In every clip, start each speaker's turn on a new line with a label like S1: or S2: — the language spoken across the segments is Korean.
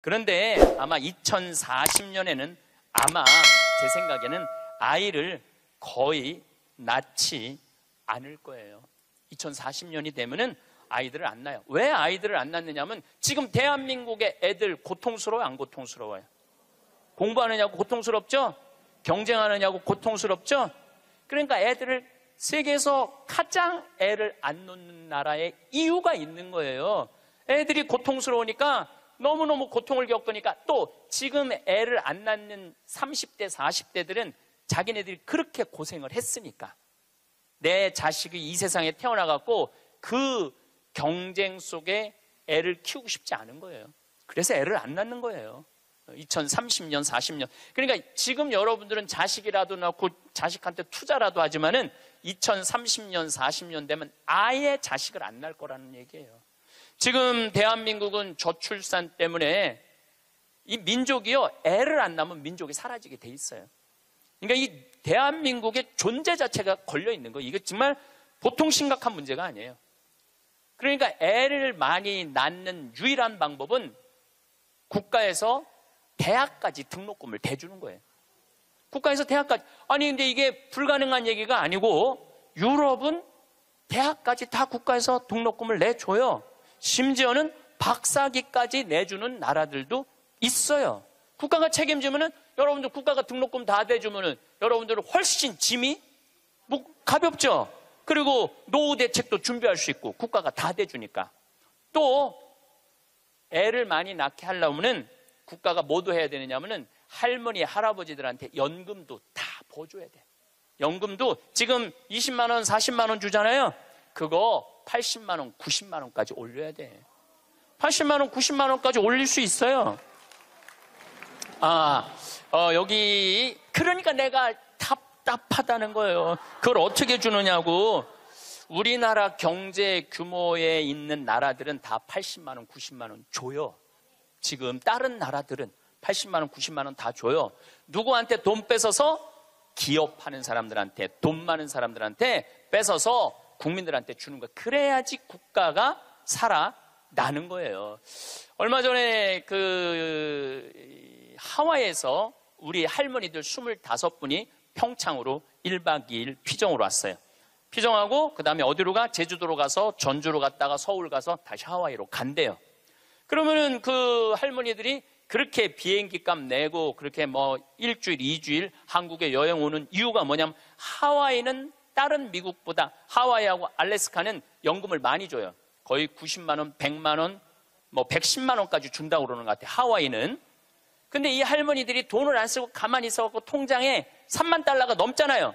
S1: 그런데 아마 2040년에는 아마 제 생각에는 아이를 거의 낳지 않을 거예요. 2040년이 되면은 아이들을 안 낳아요. 왜 아이들을 안 낳느냐면 지금 대한민국의 애들 고통스러워요, 안 고통스러워요? 공부하느냐고 고통스럽죠? 경쟁하느냐고 고통스럽죠? 그러니까 애들을 세계에서 가장 애를 안 놓는 나라에 이유가 있는 거예요. 애들이 고통스러우니까 너무너무 고통을 겪으니까 또 지금 애를 안 낳는 30대, 40대들은 자기네들이 그렇게 고생을 했으니까 내 자식이 이 세상에 태어나갖고 그 경쟁 속에 애를 키우고 싶지 않은 거예요. 그래서 애를 안 낳는 거예요. 2030년, 40년. 그러니까 지금 여러분들은 자식이라도 낳고 자식한테 투자라도 하지만은 2030년, 40년 되면 아예 자식을 안 낳을 거라는 얘기예요. 지금 대한민국은 저출산 때문에 이 민족이요, 애를 안 낳으면 민족이 사라지게 돼 있어요. 그러니까 이 대한민국의 존재 자체가 걸려 있는 거예요. 이게 정말 보통 심각한 문제가 아니에요. 그러니까 애를 많이 낳는 유일한 방법은 국가에서 대학까지 등록금을 대주는 거예요. 국가에서 대학까지. 아니 근데 이게 불가능한 얘기가 아니고 유럽은 대학까지 다 국가에서 등록금을 내줘요. 심지어는 박사기까지 내주는 나라들도 있어요. 국가가 책임지면은 여러분들 국가가 등록금 다 대주면은 여러분들은 훨씬 짐이 가볍죠. 그리고 노후 대책도 준비할 수 있고 국가가 다 대주니까. 또 애를 많이 낳게 하려면은 국가가 뭐도 해야 되느냐면은 할머니, 할아버지들한테 연금도 다 보줘야 돼. 연금도 지금 20만 원, 40만 원 주잖아요. 그거 80만 원, 90만 원까지 올려야 돼. 80만 원, 90만 원까지 올릴 수 있어요. 여기 그러니까 내가 답답하다는 거예요. 그걸 어떻게 주느냐고. 우리나라 경제 규모에 있는 나라들은 다 80만 원, 90만 원 줘요. 지금 다른 나라들은 80만 원, 90만 원 다 줘요. 누구한테 돈 뺏어서? 기업하는 사람들한테, 돈 많은 사람들한테 뺏어서 국민들한테 주는 거예요. 그래야지 국가가 살아나는 거예요. 얼마 전에 하와이에서 우리 할머니들 25분이 평창으로 1박 2일 피정으로 왔어요. 피정하고 그 다음에 어디로 가? 제주도로 가서 전주로 갔다가 서울 가서 다시 하와이로 간대요. 그러면은 그 할머니들이 그렇게 비행기 값 내고 그렇게 일주일, 2주일 한국에 여행 오는 이유가 뭐냐면 하와이는 다른 미국보다 하와이하고 알래스카는 연금을 많이 줘요. 거의 90만 원, 100만 원, 110만 원까지 준다고 그러는 것 같아요. 하와이는. 근데 이 할머니들이 돈을 안 쓰고 가만히 있어갖고 통장에 3만 달러가 넘잖아요.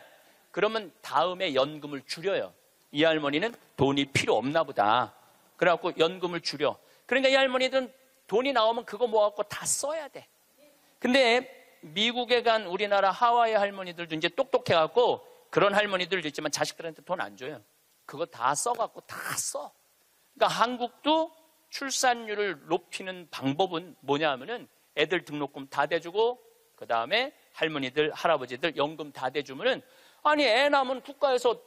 S1: 그러면 다음에 연금을 줄여요. 이 할머니는 돈이 필요 없나 보다. 그래갖고 연금을 줄여. 그러니까 이 할머니들은 돈이 나오면 그거 모아갖고 다 써야 돼. 근데 미국에 간 우리나라 하와이 할머니들도 이제 똑똑해갖고 그런 할머니들도 있지만 자식들한테 돈 안 줘요. 그거 다 써갖고 다 써. 그러니까 한국도 출산율을 높이는 방법은 뭐냐 하면은 애들 등록금 다 대주고 그 다음에 할머니들, 할아버지들 연금 다 대주면은 아니 애 낳으면 국가에서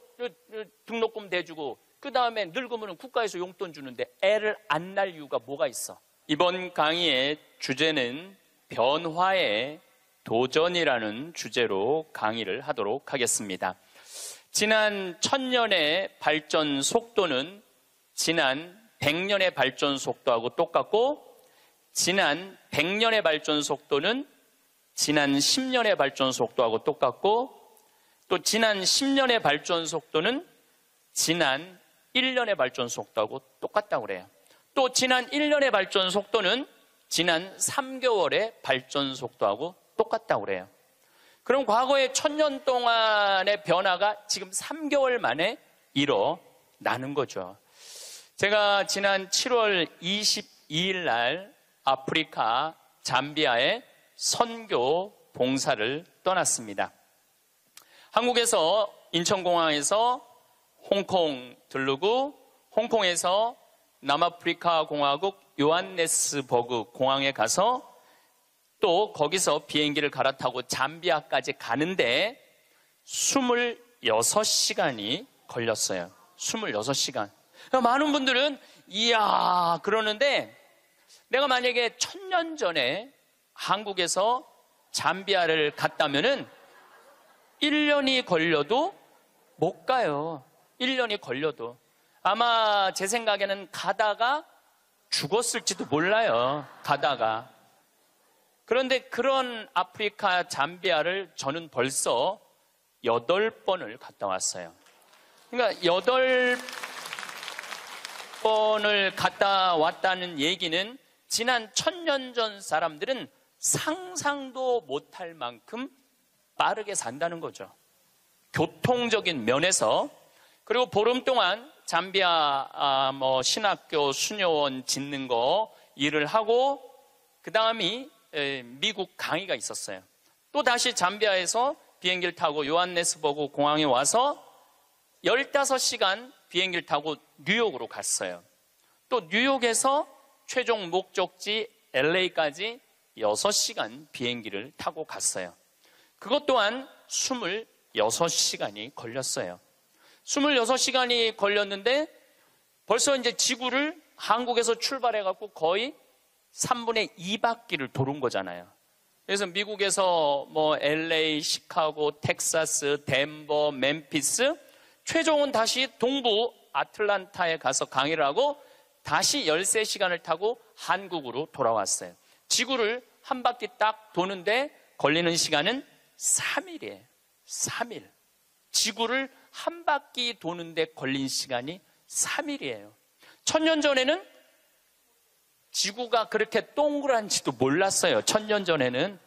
S1: 등록금 대주고 그 다음에 늙으면 국가에서 용돈 주는데 애를 안 낳을 이유가 뭐가 있어? 이번 강의의 주제는 변화의 도전이라는 주제로 강의를 하도록 하겠습니다. 지난 1000년의 발전 속도는 지난 100년의 발전 속도하고 똑같고 지난 100년의 발전 속도는 지난 10년의 발전 속도하고 똑같고 또 지난 10년의 발전 속도는 지난 1년의 발전 속도하고 똑같다고 그래요. 또 지난 1년의 발전 속도는 지난 3개월의 발전 속도하고 똑같다고 그래요. 그럼 과거의 1000년 동안의 변화가 지금 3개월 만에 일어나는 거죠. 제가 지난 7월 22일 날 아프리카 잠비아에 선교 봉사를 떠났습니다. 한국에서 인천공항에서 홍콩 들르고 홍콩에서 남아프리카 공화국 요한네스버그 공항에 가서 또 거기서 비행기를 갈아타고 잠비아까지 가는데 26시간이 걸렸어요. 26시간. 많은 분들은 이야 그러는데 내가 만약에 1000년 전에 한국에서 잠비아를 갔다면은 1년이 걸려도 못 가요. 1년이 걸려도. 아마 제 생각에는 가다가 죽었을지도 몰라요. 가다가. 그런데 그런 아프리카 잠비아를 저는 벌써 8번을 갔다 왔어요. 그러니까 8번을 갔다 왔다는 얘기는 지난 1000년 전 사람들은 상상도 못할 만큼 빠르게 산다는 거죠. 교통적인 면에서. 그리고 보름 동안 잠비아 신학교 수녀원 짓는 거 일을 하고 그 다음이 미국 강의가 있었어요. 또 다시 잠비아에서 비행기를 타고 요하네스버그 공항에 와서 15시간 비행기를 타고 뉴욕으로 갔어요. 또 뉴욕에서 최종 목적지 LA까지 6시간 비행기를 타고 갔어요. 그것 또한 26시간이 걸렸어요. 26시간이 걸렸는데 벌써 이제 지구를 한국에서 출발해갖고 거의 3분의 2바퀴를 도는 거잖아요. 그래서 미국에서 LA, 시카고, 텍사스, 덴버, 멤피스, 최종은 다시 동부 아틀란타에 가서 강의를 하고 다시 13시간을 타고 한국으로 돌아왔어요. 지구를 한 바퀴 딱 도는데 걸리는 시간은 3일이에요. 3일. 지구를 한 바퀴 도는데 걸린 시간이 3일이에요. 1000년 전에는 지구가 그렇게 동그란지도 몰랐어요. 1000년 전에는.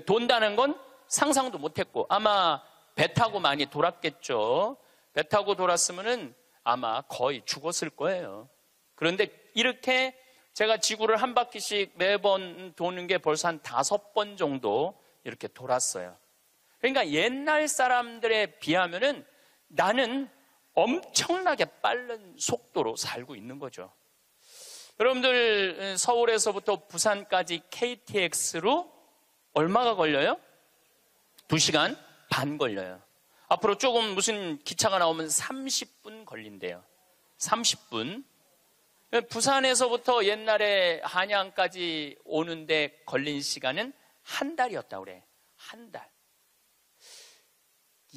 S1: 돈다는 건 상상도 못했고 아마 배 타고 많이 돌았겠죠. 배 타고 돌았으면은 아마 거의 죽었을 거예요. 그런데 이렇게 제가 지구를 한 바퀴씩 매번 도는 게 벌써 한 5번 정도 이렇게 돌았어요. 그러니까 옛날 사람들에 비하면은 나는 엄청나게 빠른 속도로 살고 있는 거죠. 여러분들 서울에서부터 부산까지 KTX로 얼마가 걸려요? 2시간 반 걸려요. 앞으로 조금 무슨 기차가 나오면 30분 걸린대요. 30분. 부산에서부터 옛날에 한양까지 오는데 걸린 시간은 한 달이었다고 그래. 한 달.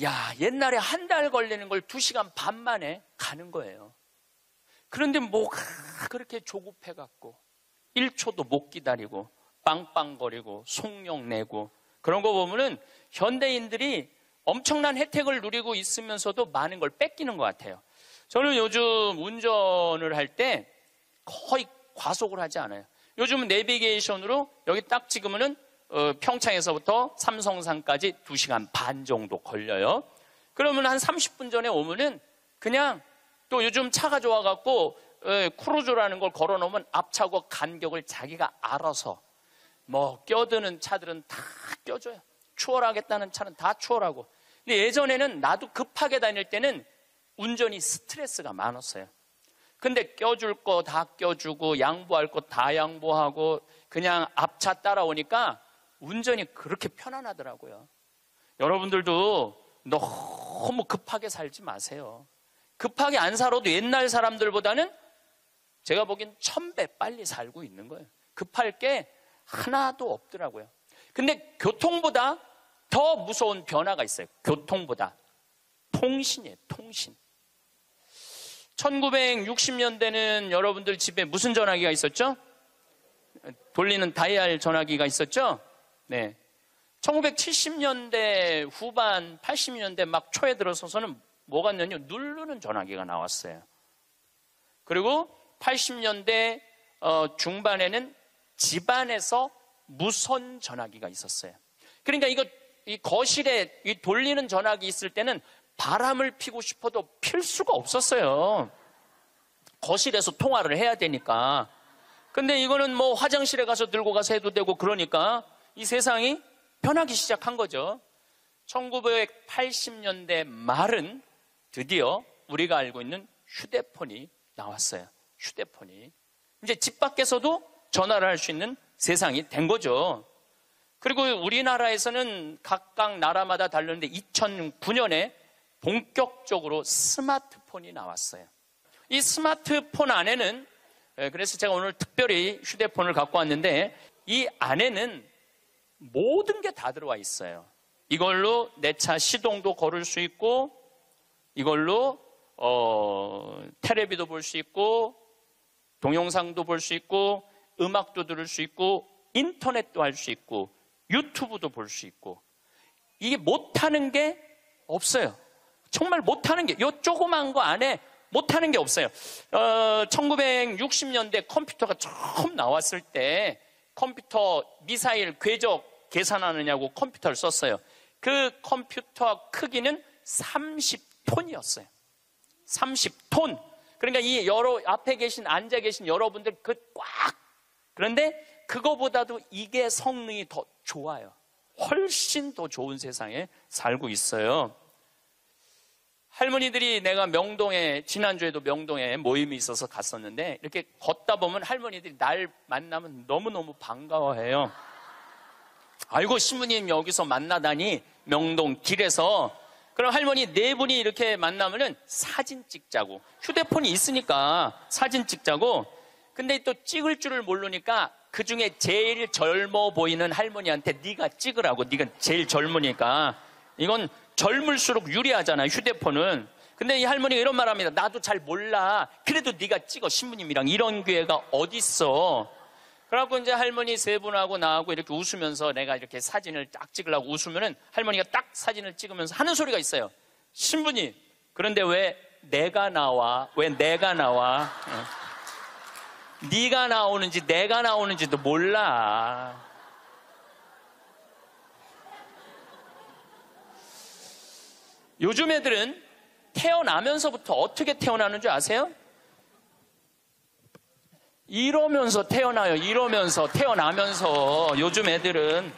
S1: 야, 옛날에 한 달 걸리는 걸 2시간 반 만에 가는 거예요. 그런데 뭐가 그렇게 조급해갖고 1초도 못 기다리고 빵빵거리고 속력 내고 그런 거 보면은 현대인들이 엄청난 혜택을 누리고 있으면서도 많은 걸 뺏기는 것 같아요. 저는 요즘 운전을 할 때 거의 과속을 하지 않아요. 요즘은 내비게이션으로 여기 딱 찍으면은 평창에서부터 삼성산까지 2시간 반 정도 걸려요. 그러면 한 30분 전에 오면은 그냥 또 요즘 차가 좋아갖고 크루즈라는 걸 걸어놓으면 앞차고 간격을 자기가 알아서 껴드는 차들은 다 껴줘요. 추월하겠다는 차는 다 추월하고. 근데 예전에는 나도 급하게 다닐 때는 운전이 스트레스가 많았어요. 근데 껴줄 거 다 껴주고 양보할 거 다 양보하고 그냥 앞차 따라오니까 운전이 그렇게 편안하더라고요. 여러분들도 너무 급하게 살지 마세요. 급하게 안 살아도 옛날 사람들보다는 제가 보기엔 1000배 빨리 살고 있는 거예요. 급할 게 하나도 없더라고요. 근데 교통보다 더 무서운 변화가 있어요. 교통보다. 통신이에요. 통신. 1960년대는 여러분들 집에 무슨 전화기가 있었죠? 돌리는 다이얼 전화기가 있었죠? 네. 1970년대 후반, 80년대 막 초에 들어서서는 뭐가 있냐면 누르는 전화기가 나왔어요. 그리고 80년대 중반에는 집안에서 무선 전화기가 있었어요. 그러니까 이 거실에 이 돌리는 전화기 있을 때는 바람을 피고 싶어도 필 수가 없었어요. 거실에서 통화를 해야 되니까. 근데 이거는 화장실에 가서 들고 가서 해도 되고 그러니까 이 세상이 변하기 시작한 거죠. 1980년대 말은 드디어 우리가 알고 있는 휴대폰이 나왔어요. 휴대폰이. 이제 집 밖에서도 전화를 할 수 있는 세상이 된 거죠. 그리고 우리나라에서는 각각 나라마다 다르는데 2009년에 본격적으로 스마트폰이 나왔어요. 이 스마트폰 안에는 그래서 제가 오늘 특별히 휴대폰을 갖고 왔는데 이 안에는 모든 게 다 들어와 있어요. 이걸로 내 차 시동도 걸을 수 있고, 이걸로 텔레비도 볼 수 있고, 동영상도 볼 수 있고, 음악도 들을 수 있고, 인터넷도 할 수 있고, 유튜브도 볼 수 있고. 이게 못하는 게 없어요. 정말 못하는 게, 요 조그만 거 안에 못하는 게 없어요. 1960년대 컴퓨터가 처음 나왔을 때 컴퓨터 미사일 궤적 계산하느냐고 컴퓨터를 썼어요. 그 컴퓨터 크기는 30톤이었어요. 30톤. 그러니까 이 앞에 앉아 계신 여러분들 꽉. 그런데 그거보다도 이게 성능이 더 좋아요. 훨씬 더 좋은 세상에 살고 있어요. 할머니들이 내가 지난주에도 명동에 모임이 있어서 갔었는데 이렇게 걷다 보면 할머니들이 날 만나면 너무너무 반가워해요. 아이고, 신부님 여기서 만나다니, 명동 길에서. 그럼 할머니 네 분이 이렇게 만나면은 사진 찍자고. 휴대폰이 있으니까 사진 찍자고. 근데 또 찍을 줄을 모르니까 그 중에 제일 젊어 보이는 할머니한테 네가 찍으라고. 네가 제일 젊으니까. 이건 젊을수록 유리하잖아요, 휴대폰은. 근데 이 할머니가 이런 말 합니다. 나도 잘 몰라. 그래도 네가 찍어, 신부님이랑. 이런 기회가 어딨어. 그래갖고 이제 할머니 세 분하고 나하고 이렇게 웃으면서 내가 이렇게 사진을 딱 찍으려고 웃으면은 할머니가 딱 사진을 찍으면서 하는 소리가 있어요. 신부님, 그런데 왜 내가 나와? 왜 내가 나와? 네가 나오는지 내가 나오는지도 몰라. 요즘 애들은 태어나면서부터 어떻게 태어나는 줄 아세요? 이러면서 태어나요. 이러면서 태어나면서 요즘 애들은.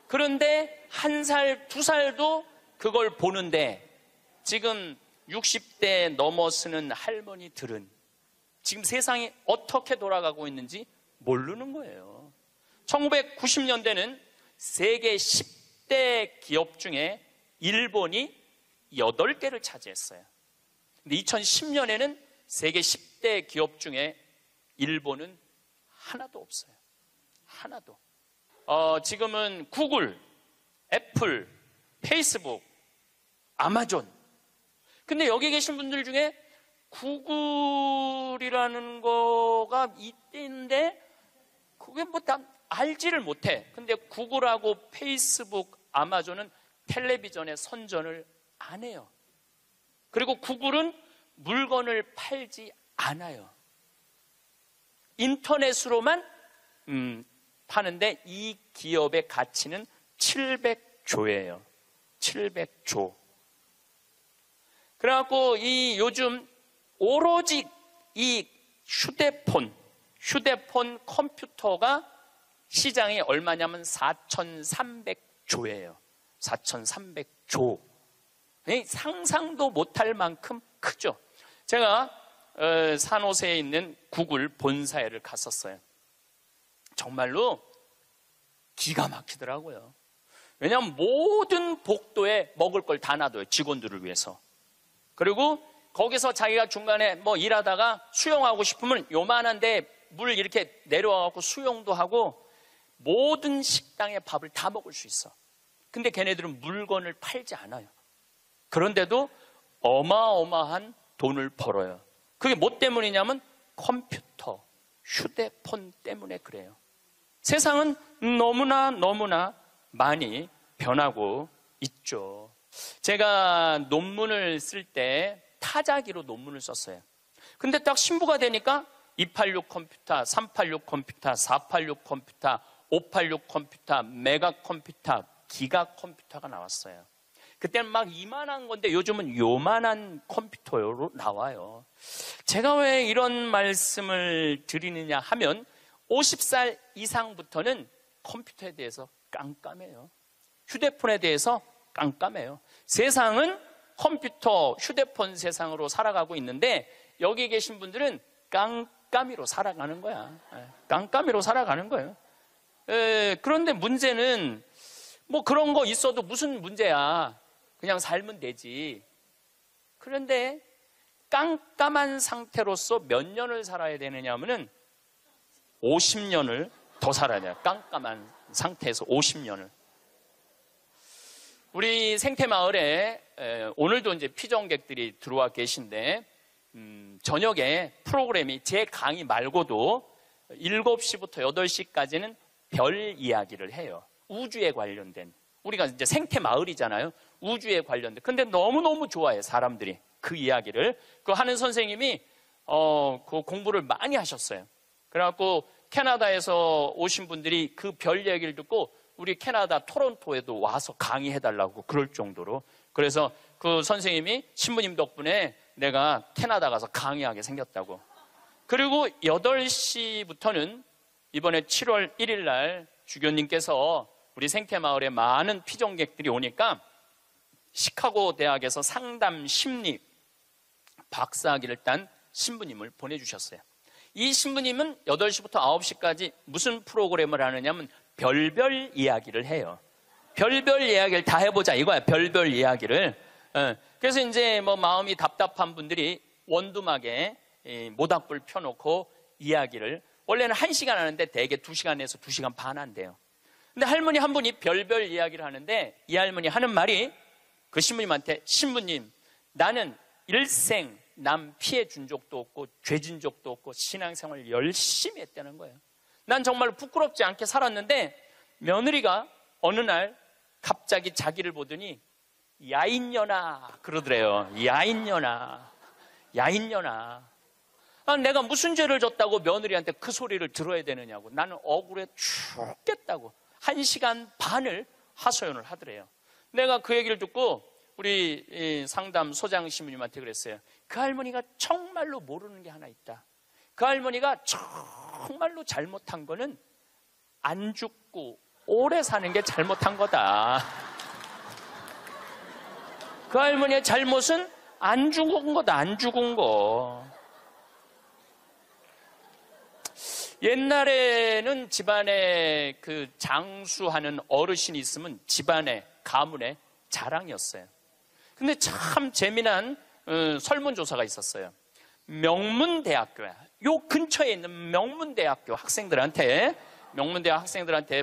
S1: 그런데 1살, 2살도 그걸 보는데 지금 60대 넘어서는 할머니들은 지금 세상이 어떻게 돌아가고 있는지 모르는 거예요. 1990년대는 세계 10대 기업 중에 일본이 8개를 차지했어요. 근데 2010년에는 세계 10대 기업 중에 일본은 하나도 없어요. 하나도. 지금은 구글, 애플, 페이스북, 아마존. 근데 여기 계신 분들 중에 구글이라는 거가 있는데 그게 뭐 다 알지를 못해. 근데 구글하고 페이스북, 아마존은 텔레비전에 선전을 안 해요. 그리고 구글은 물건을 팔지 않아요. 인터넷으로만 파는데 이 기업의 가치는 700조예요. 700조. 그래갖고 이 요즘 오로지 이 휴대폰 컴퓨터가 시장이 얼마냐면 4,300조예요. 4,300조. 상상도 못할 만큼 크죠. 제가 산호세에 있는 구글 본사에를 갔었어요. 정말로 기가 막히더라고요. 왜냐하면 모든 복도에 먹을 걸 다 놔둬요. 직원들을 위해서. 그리고 거기서 자기가 중간에 뭐 일하다가 수영하고 싶으면 요만한데 물 이렇게 내려와갖고 수영도 하고 모든 식당의 밥을 다 먹을 수 있어. 근데 걔네들은 물건을 팔지 않아요. 그런데도 어마어마한 돈을 벌어요. 그게 뭐 때문이냐면 컴퓨터, 휴대폰 때문에 그래요. 세상은 너무나 많이 변하고 있죠. 제가 논문을 쓸 때 타자기로 논문을 썼어요. 근데 딱 신부가 되니까 286 컴퓨터, 386 컴퓨터, 486 컴퓨터, 586 컴퓨터, 메가 컴퓨터, 기가 컴퓨터가 나왔어요. 그때는 막 이만한 건데 요즘은 요만한 컴퓨터로 나와요. 제가 왜 이런 말씀을 드리느냐 하면 50살 이상부터는 컴퓨터에 대해서 깜깜해요. 휴대폰에 대해서 깜깜해요. 세상은 컴퓨터, 휴대폰 세상으로 살아가고 있는데 여기 계신 분들은 깜깜이로 살아가는 거야. 깜깜이로 살아가는 거예요. 그런데 문제는 뭐 그런 거 있어도 무슨 문제야. 그냥 살면 되지. 그런데 깜깜한 상태로서 몇 년을 살아야 되느냐 하면은 50년을 더 살아야 돼요. 깜깜한 상태에서 50년을. 우리 생태마을에 오늘도 이제 피정객들이 들어와 계신데 저녁에 프로그램이 제 강의 말고도 7시부터 8시까지는 별 이야기를 해요. 우주에 관련된. 우리가 이제 생태마을이잖아요. 우주에 관련된. 근데 너무너무 좋아해, 사람들이. 그 이야기를. 그 하는 선생님이 그 공부를 많이 하셨어요. 그래갖고 캐나다에서 오신 분들이 그 별 이야기를 듣고 우리 캐나다 토론토에도 와서 강의해달라고 그럴 정도로. 그래서 그 선생님이 신부님 덕분에 내가 캐나다 가서 강의하게 생겼다고. 그리고 8시부터는 이번에 7월 1일 날 주교님께서 우리 생태마을에 많은 피정객들이 오니까 시카고 대학에서 상담 심리 박사학위를 딴 신부님을 보내주셨어요. 이 신부님은 8시부터 9시까지 무슨 프로그램을 하느냐면 별별 이야기를 해요. 별별 이야기를 다 해보자 이거야. 별별 이야기를. 그래서 이제 뭐 마음이 답답한 분들이 원두막에 모닥불 펴놓고 이야기를 원래는 1시간 하는데 대개 2시간에서 2시간 반 한대요. 근데 할머니 한 분이 별별 이야기를 하는데 이 할머니 하는 말이 그 신부님한테 신부님 나는 일생 남 피해 준 적도 없고 죄 진 적도 없고 신앙생활 열심히 했다는 거예요. 난 정말 부끄럽지 않게 살았는데 며느리가 어느 날 갑자기 자기를 보더니 야인년아 그러더래요. 야인년아 야인년아. 내가 무슨 죄를 졌다고 며느리한테 그 소리를 들어야 되느냐고. 나는 억울해 죽겠다고 1시간 반을 하소연을 하더래요. 내가 그 얘기를 듣고 우리 상담 소장 신부님한테 그랬어요. 그 할머니가 정말로 모르는 게 하나 있다. 그 할머니가 정말로 잘못한 거는 안 죽고 오래 사는 게 잘못한 거다. 그 할머니의 잘못은 안 죽은 거다. 안 죽은 거. 옛날에는 집안에 그 장수하는 어르신이 있으면 집안에 가문의 자랑이었어요. 근데 참 재미난 설문조사가 있었어요. 명문대학교야. 요 근처에 있는 명문대학교 학생들한테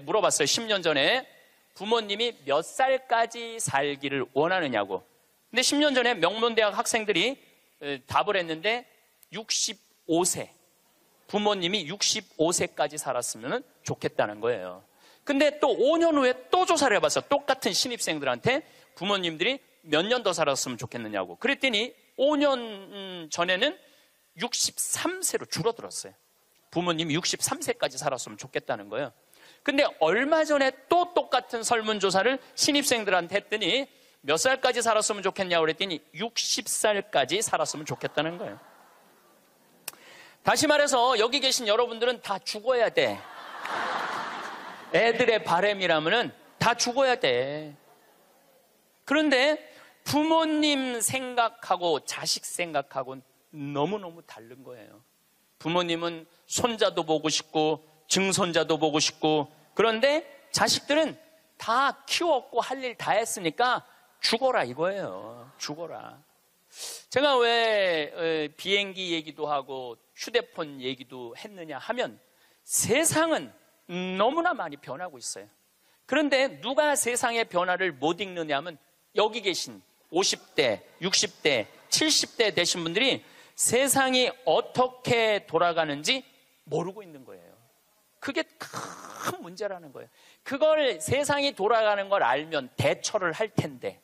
S1: 물어봤어요. 10년 전에 부모님이 몇 살까지 살기를 원하느냐고. 근데 10년 전에 명문대학 학생들이 답을 했는데 65세. 부모님이 65세까지 살았으면 좋겠다는 거예요. 근데 또 5년 후에 또 조사를 해봤어요. 똑같은 신입생들한테 부모님들이 몇 년 더 살았으면 좋겠느냐고. 그랬더니 5년 전에는 63세로 줄어들었어요. 부모님이 63세까지 살았으면 좋겠다는 거예요. 근데 얼마 전에 또 똑같은 설문조사를 신입생들한테 했더니 몇 살까지 살았으면 좋겠냐고 그랬더니 60살까지 살았으면 좋겠다는 거예요. 다시 말해서 여기 계신 여러분들은 다 죽어야 돼. 애들의 바람이라면은 다 죽어야 돼. 그런데 부모님 생각하고 자식 생각하고는 너무너무 다른 거예요. 부모님은 손자도 보고 싶고 증손자도 보고 싶고, 그런데 자식들은 다 키웠고 할 일 다 했으니까 죽어라 이거예요. 죽어라. 제가 왜 비행기 얘기도 하고 휴대폰 얘기도 했느냐 하면 세상은 너무나 많이 변하고 있어요. 그런데 누가 세상의 변화를 못 읽느냐 하면 여기 계신 50대, 60대, 70대 되신 분들이 세상이 어떻게 돌아가는지 모르고 있는 거예요. 그게 큰 문제라는 거예요. 그걸 세상이 돌아가는 걸 알면 대처를 할 텐데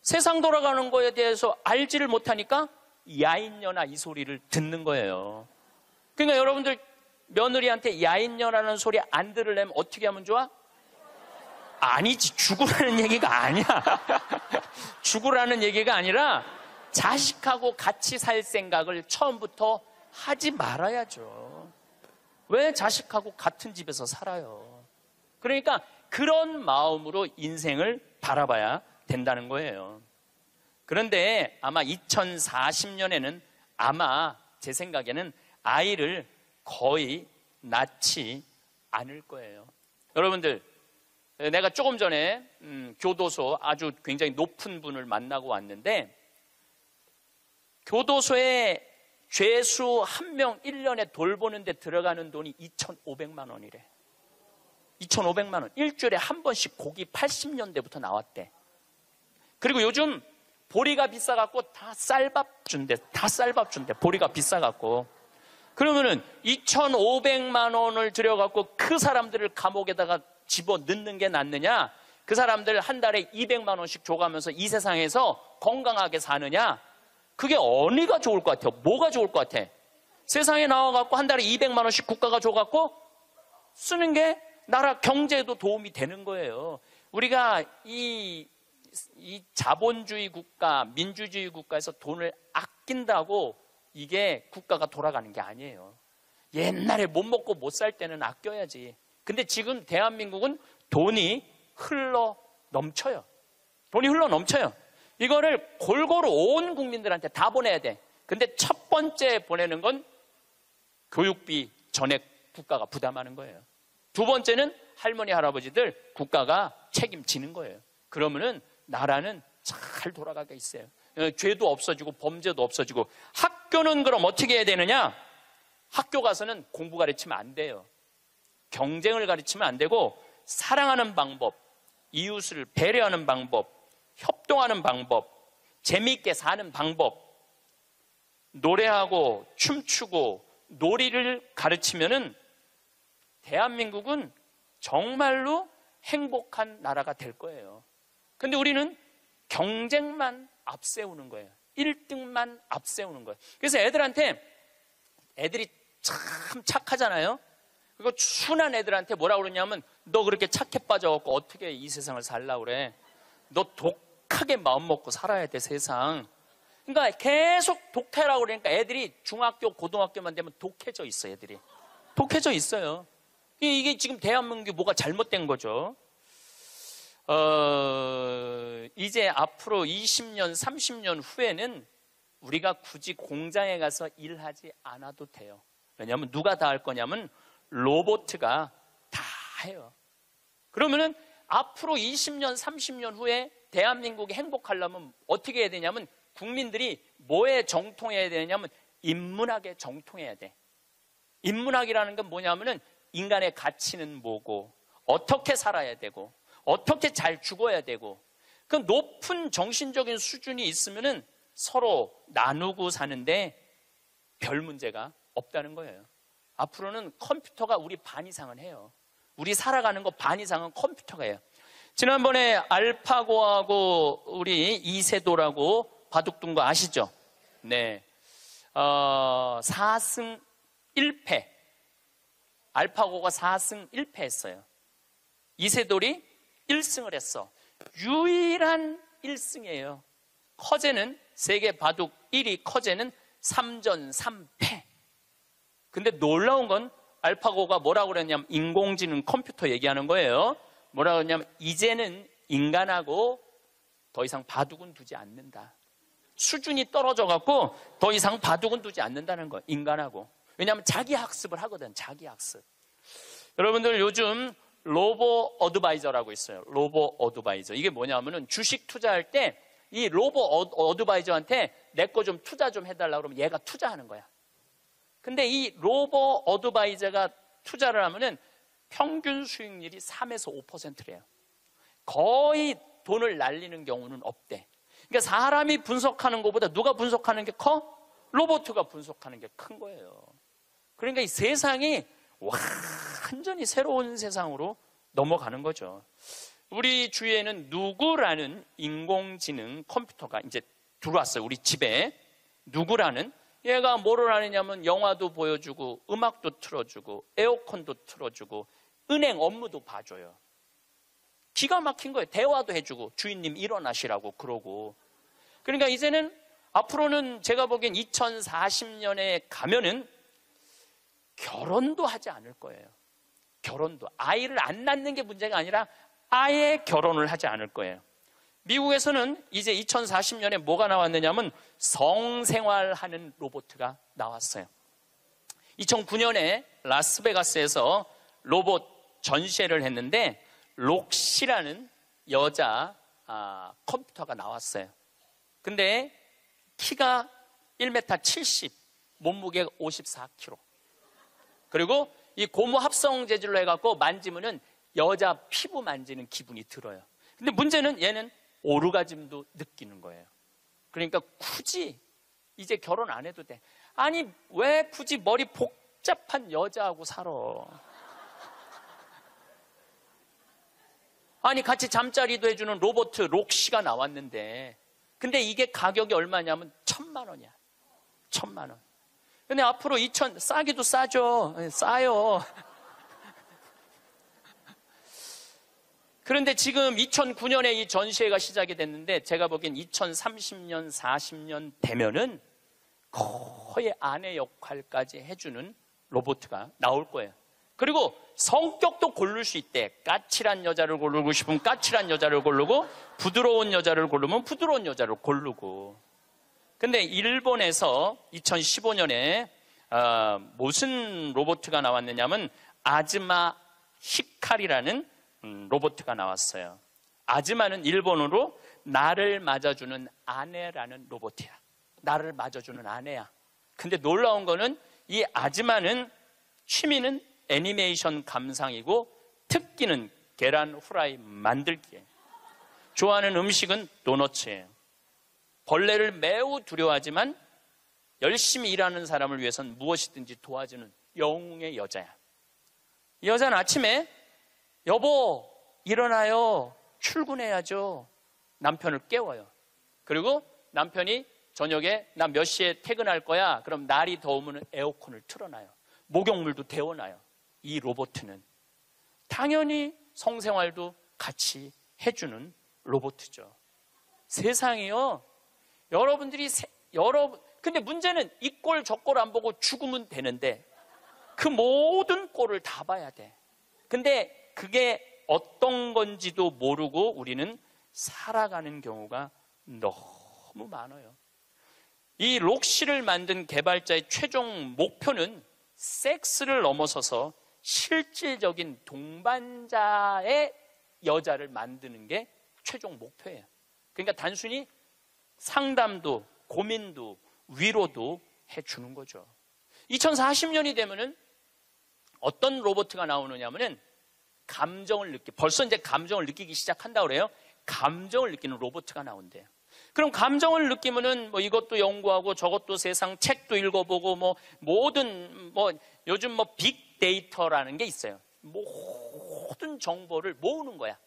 S1: 세상 돌아가는 거에 대해서 알지를 못하니까 야인년아 이 소리를 듣는 거예요. 그러니까 여러분들 며느리한테 야인년아라는 소리 안 들으려면 어떻게 하면 좋아? 아니지, 죽으라는 얘기가 아니야. 죽으라는 얘기가 아니라 자식하고 같이 살 생각을 처음부터 하지 말아야죠. 왜 자식하고 같은 집에서 살아요? 그러니까 그런 마음으로 인생을 바라봐야 된다는 거예요. 그런데 아마 2040년에는 아마 제 생각에는 아이를 거의 낳지 않을 거예요. 여러분들, 내가 조금 전에 교도소 아주 굉장히 높은 분을 만나고 왔는데 교도소에 죄수 한 명 1년에 돌보는데 들어가는 돈이 2,500만 원이래. 2,500만 원. 일주일에 한 번씩 고기 80년대부터 나왔대. 그리고 요즘 보리가 비싸갖고 다 쌀밥 준대. 다 쌀밥 준대. 보리가 비싸갖고. 그러면은 2,500만 원을 들여갖고 그 사람들을 감옥에다가 집어 넣는 게 낫느냐? 그 사람들 한 달에 200만 원씩 줘가면서 이 세상에서 건강하게 사느냐? 그게 어디가 좋을 것 같아요? 뭐가 좋을 것 같아? 세상에 나와갖고 한 달에 200만 원씩 국가가 줘갖고 쓰는 게 나라 경제에도 도움이 되는 거예요. 우리가 이 자본주의 국가, 민주주의 국가에서 돈을 아낀다고 이게 국가가 돌아가는 게 아니에요. 옛날에 못 먹고 못 살 때는 아껴야지. 근데 지금 대한민국은 돈이 흘러 넘쳐요. 돈이 흘러 넘쳐요. 이거를 골고루 온 국민들한테 다 보내야 돼. 근데 첫 번째 보내는 건 교육비 전액 국가가 부담하는 거예요. 두 번째는 할머니, 할아버지들 국가가 책임지는 거예요. 그러면은 나라는 잘 돌아가게 있어요. 죄도 없어지고 범죄도 없어지고. 학교는 그럼 어떻게 해야 되느냐? 학교 가서는 공부 가르치면 안 돼요. 경쟁을 가르치면 안 되고 사랑하는 방법, 이웃을 배려하는 방법, 협동하는 방법, 재미있게 사는 방법, 노래하고 춤추고 놀이를 가르치면은 대한민국은 정말로 행복한 나라가 될 거예요. 근데 우리는 경쟁만 앞세우는 거예요. 1등만 앞세우는 거예요. 그래서 애들이 참 착하잖아요. 그리고 순한 애들한테 뭐라고 그러냐면 너 그렇게 착해 빠져갖고 어떻게 이 세상을 살라고 그래. 너 독하게 마음 먹고 살아야 돼, 세상. 그러니까 계속 독해라고 그러니까 애들이 중학교, 고등학교만 되면 독해져 있어, 애들이. 독해져 있어요. 이게 지금 대한민국이 뭐가 잘못된 거죠. 이제 앞으로 20년, 30년 후에는 우리가 굳이 공장에 가서 일하지 않아도 돼요. 왜냐하면 누가 다 할 거냐면 로봇가 다 해요. 그러면은 앞으로 20년, 30년 후에 대한민국이 행복하려면 어떻게 해야 되냐면 국민들이 뭐에 정통해야 되냐면 인문학에 정통해야 돼. 인문학이라는 건 뭐냐면은 인간의 가치는 뭐고 어떻게 살아야 되고 어떻게 잘 죽어야 되고 그 높은 정신적인 수준이 있으면은 서로 나누고 사는데 별 문제가 없다는 거예요. 앞으로는 컴퓨터가 우리 반 이상은 해요. 우리 살아가는 거 반 이상은 컴퓨터가 해요. 지난번에 알파고하고 우리 이세돌하고 바둑둔 거 아시죠? 네. 4승 1패. 알파고가 4승 1패 했어요. 이세돌이 1승을 했어. 유일한 1승이에요. 커제는 세계 바둑 1위 커제는 3전 3패. 근데 놀라운 건 알파고가 뭐라고 그랬냐면 인공지능 컴퓨터 얘기하는 거예요. 뭐라고 그랬냐면 이제는 인간하고 더 이상 바둑은 두지 않는다. 수준이 떨어져 갖고 더 이상 바둑은 두지 않는다는 거예요. 인간하고. 왜냐하면 자기 학습을 하거든. 자기 학습. 여러분들 요즘 로보 어드바이저라고 있어요. 로보 어드바이저. 이게 뭐냐면은 주식 투자할 때 이 로보 어드바이저한테 내 거 좀 투자 좀 해달라고 그러면 얘가 투자하는 거야. 근데 이 로보 어드바이저가 투자를 하면은 평균 수익률이 3에서 5%래요. 거의 돈을 날리는 경우는 없대. 그러니까 사람이 분석하는 것보다 누가 분석하는 게 커? 로봇가 분석하는 게 큰 거예요. 그러니까 이 세상이 완전히 새로운 세상으로 넘어가는 거죠. 우리 주위에는 누구라는 인공지능 컴퓨터가 이제 들어왔어요. 우리 집에. 누구라는? 얘가 뭐를 하느냐면 영화도 보여주고 음악도 틀어주고 에어컨도 틀어주고 은행 업무도 봐줘요. 기가 막힌 거예요. 대화도 해주고 주인님 일어나시라고 그러고. 그러니까 이제는 앞으로는 제가 보기엔 2040년에 가면은 결혼도 하지 않을 거예요. 결혼도. 아이를 안 낳는 게 문제가 아니라 아예 결혼을 하지 않을 거예요. 미국에서는 이제 2040년에 뭐가 나왔느냐면 성생활하는 로봇가 나왔어요. 2009년에 라스베가스에서 로봇 전시회를 했는데 록시라는 여자 컴퓨터가 나왔어요. 근데 키가 1m 70, 몸무게가 54kg. 그리고 이 고무 합성 재질로 해갖고 만지면은 여자 피부 만지는 기분이 들어요. 근데 문제는 얘는 오르가즘도 느끼는 거예요. 그러니까 굳이 이제 결혼 안 해도 돼. 아니 왜 굳이 머리 복잡한 여자하고 살아? 아니 같이 잠자리도 해주는 로봇 록시가 나왔는데, 근데 이게 가격이 얼마냐면 1,000만 원이야. 1,000만 원. 근데 앞으로 싸기도 싸죠. 싸요. 그런데 지금 2009년에 이 전시회가 시작이 됐는데, 제가 보기엔 2030년, 40년 되면은 거의 아내 역할까지 해주는 로봇가 나올 거예요. 그리고 성격도 고를 수 있대. 까칠한 여자를 고르고 싶으면 까칠한 여자를 고르고, 부드러운 여자를 고르면 부드러운 여자를 고르고. 근데 일본에서 2015년에 무슨 로봇가 나왔느냐면 아즈마 히카리라는 로봇가 나왔어요. 아즈마는 일본어로 나를 맞아주는 아내라는 로봇이야. 나를 맞아주는 아내야. 근데 놀라운 거는 이 아즈마는 취미는 애니메이션 감상이고 특기는 계란 후라이 만들기예요. 좋아하는 음식은 도너츠예요. 벌레를 매우 두려워하지만 열심히 일하는 사람을 위해서는 무엇이든지 도와주는 영웅의 여자야. 이 여자는 아침에 여보 일어나요, 출근해야죠, 남편을 깨워요. 그리고 남편이 저녁에 나 몇 시에 퇴근할 거야, 그럼 날이 더우면 에어컨을 틀어놔요. 목욕물도 데워놔요. 이 로봇은 당연히 성생활도 같이 해주는 로봇이죠. 세상이요, 근데 문제는 이 꼴 저 꼴 안 보고 죽으면 되는데 그 모든 꼴을 다 봐야 돼. 근데 그게 어떤 건지도 모르고 우리는 살아가는 경우가 너무 많아요. 이 록시를 만든 개발자의 최종 목표는 섹스를 넘어서서 실질적인 동반자의 여자를 만드는 게 최종 목표예요. 그러니까 단순히 상담도 고민도 위로도 해주는 거죠. 2040년이 되면은 어떤 로봇가 나오느냐면은 벌써 이제 감정을 느끼기 시작한다고 그래요. 감정을 느끼는 로봇가 나온대요. 그럼 감정을 느끼면은 뭐 이것도 연구하고 저것도 세상 책도 읽어보고 요즘 빅데이터라는 게 있어요. 모든 정보를 모으는 거야.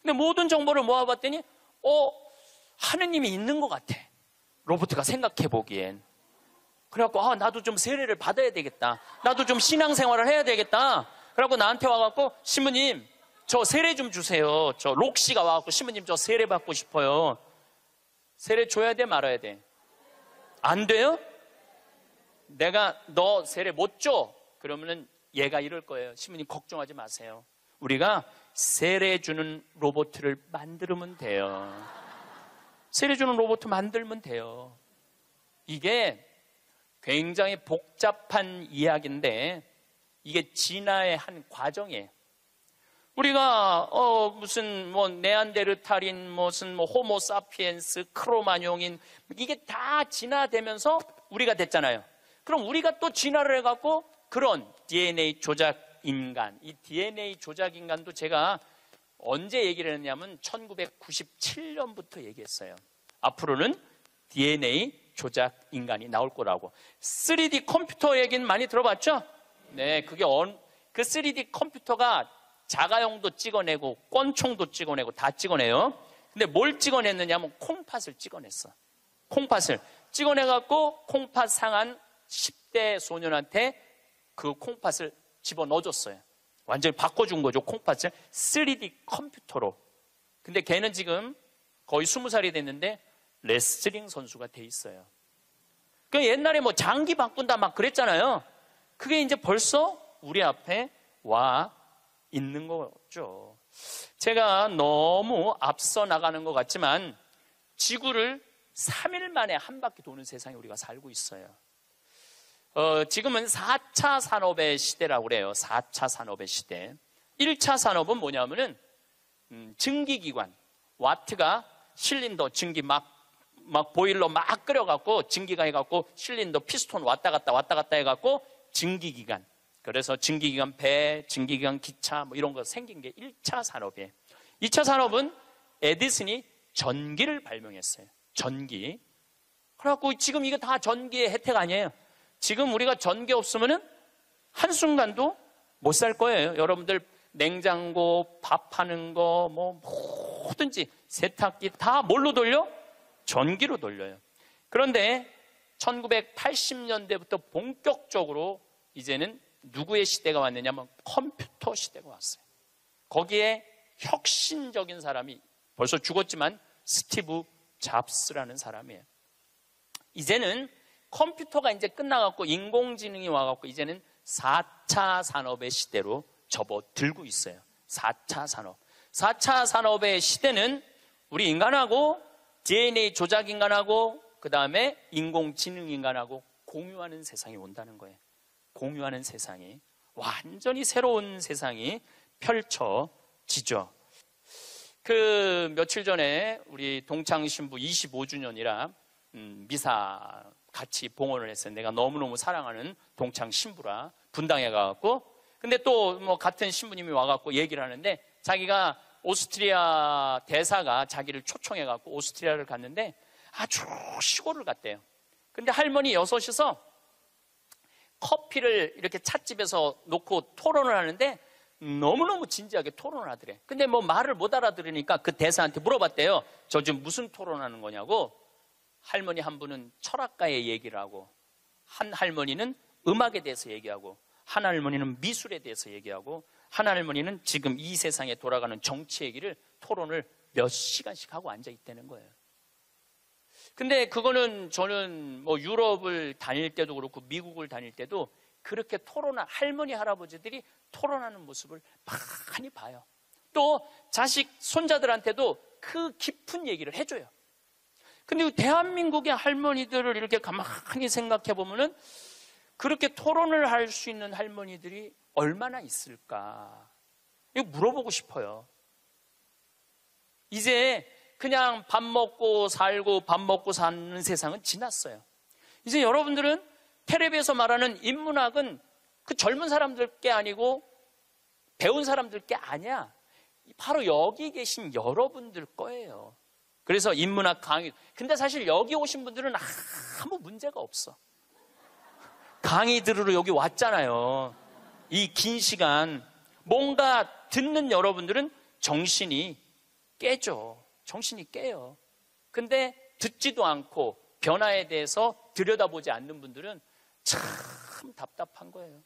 S1: 근데 모든 정보를 모아봤더니 하느님이 있는 것 같아. 로봇가 생각해 보기엔. 그래갖고 나도 좀 세례를 받아야 되겠다. 나도 좀 신앙생활을 해야 되겠다. 그래갖고 나한테 와갖고 신부님 저 세례 좀 주세요. 저 록시가 와갖고 신부님 저 세례 받고 싶어요. 세례 줘야 돼 말아야 돼? 안 돼요? 내가 너 세례 못 줘? 그러면은 얘가 이럴 거예요. 신부님 걱정하지 마세요. 우리가 세례 주는 로봇을 만들면 돼요. 세례 주는 로봇 만들면 돼요. 이게 굉장히 복잡한 이야기인데 이게 진화의 한 과정이에요. 우리가 네안데르탈인 호모사피엔스, 크로마뇽인 이게 다 진화되면서 우리가 됐잖아요. 그럼 우리가 또 진화를 해갖고 그런 DNA 조작 인간, 이 DNA 조작 인간도 제가 언제 얘기를 했냐면 1997년부터 얘기했어요. 앞으로는 DNA 조작 인간이 나올 거라고. 3D 컴퓨터 얘기는 많이 들어봤죠? 네, 그게 그 3D 컴퓨터가 자가용도 찍어내고 권총도 찍어내고 다 찍어내요. 근데 뭘 찍어냈느냐면 콩팥을 찍어냈어. 콩팥을 찍어내갖고 콩팥 상한 10대 소년한테 그 콩팥을 집어넣어줬어요. 완전히 바꿔준 거죠. 콩팥을 3D 컴퓨터로. 근데 걔는 지금 거의 20살이 됐는데 레슬링 선수가 돼 있어요. 그 옛날에 장기 바꾼다 막 그랬잖아요. 그게 이제 벌써 우리 앞에 와 있는 거죠. 제가 너무 앞서 나가는 것 같지만 지구를 3일 만에 한 바퀴 도는 세상에 우리가 살고 있어요. 지금은 4차 산업의 시대라고 그래요. 4차 산업의 시대. 1차 산업은 뭐냐면은 증기기관, 와트가 실린더, 증기 막 막 보일러 막 끓여갖고 증기가 해갖고 실린더 피스톤 왔다 갔다 해갖고 증기기관. 그래서 증기기관 배, 증기기관 기차 뭐 이런 거 생긴 게 1차 산업이에요. 2차 산업은 에디슨이 전기를 발명했어요. 전기. 그래갖고 지금 이거 다 전기의 혜택 아니에요. 지금 우리가 전기 없으면은 한순간도 못 살 거예요. 여러분들 냉장고, 밥하는 거, 뭐 뭐든지 세탁기 다 뭘로 돌려? 전기로 돌려요. 그런데 1980년대부터 본격적으로 이제는 누구의 시대가 왔느냐면 컴퓨터 시대가 왔어요. 거기에 혁신적인 사람이 벌써 죽었지만 스티브 잡스라는 사람이에요. 이제는 컴퓨터가 이제 끝나갖고 인공지능이 와갖고 이제는 4차 산업의 시대로 접어들고 있어요. 4차 산업. 4차 산업의 시대는 우리 인간하고 DNA 조작 인간하고 그 다음에 인공지능 인간하고 공유하는 세상이 온다는 거예요. 공유하는 세상이 완전히 새로운 세상이 펼쳐지죠. 그 며칠 전에 우리 동창 신부 25주년이라 미사 같이 봉헌을 했어요. 내가 너무너무 사랑하는 동창 신부라 분당에 가갖고 근데 또 뭐 같은 신부님이 와갖고 얘기를 하는데 자기가 오스트리아 대사가 자기를 초청해갖고 오스트리아를 갔는데 아주 시골을 갔대요. 근데 할머니 여섯이서 커피를 이렇게 찻집에서 놓고 토론을 하는데 너무너무 진지하게 토론을 하더래. 근데 뭐 말을 못 알아들으니까 그 대사한테 물어봤대요. 저 지금 무슨 토론하는 거냐고. 할머니 한 분은 철학가의 얘기를 하고 한 할머니는 음악에 대해서 얘기하고 한 할머니는 미술에 대해서 얘기하고 한 할머니는 지금 이 세상에 돌아가는 정치 얘기를 토론을 몇 시간씩 하고 앉아 있다는 거예요. 근데 그거는 저는 뭐 유럽을 다닐 때도 그렇고 미국을 다닐 때도 그렇게 토론한 할머니 할아버지들이 토론하는 모습을 많이 봐요. 또 자식 손자들한테도 그 깊은 얘기를 해줘요. 근데 대한민국의 할머니들을 이렇게 가만히 생각해 보면은 그렇게 토론을 할 수 있는 할머니들이 얼마나 있을까? 이거 물어보고 싶어요. 이제 그냥 밥 먹고 살고 밥 먹고 사는 세상은 지났어요. 이제 여러분들은 텔레비에서 말하는 인문학은 그 젊은 사람들 게 아니고 배운 사람들 게 아니야. 바로 여기 계신 여러분들 거예요. 그래서 인문학 강의. 근데 사실 여기 오신 분들은 아무 문제가 없어. 강의 들으러 여기 왔잖아요. 이 긴 시간. 뭔가 듣는 여러분들은 정신이 깨죠. 정신이 깨요. 근데 듣지도 않고 변화에 대해서 들여다보지 않는 분들은 참 답답한 거예요.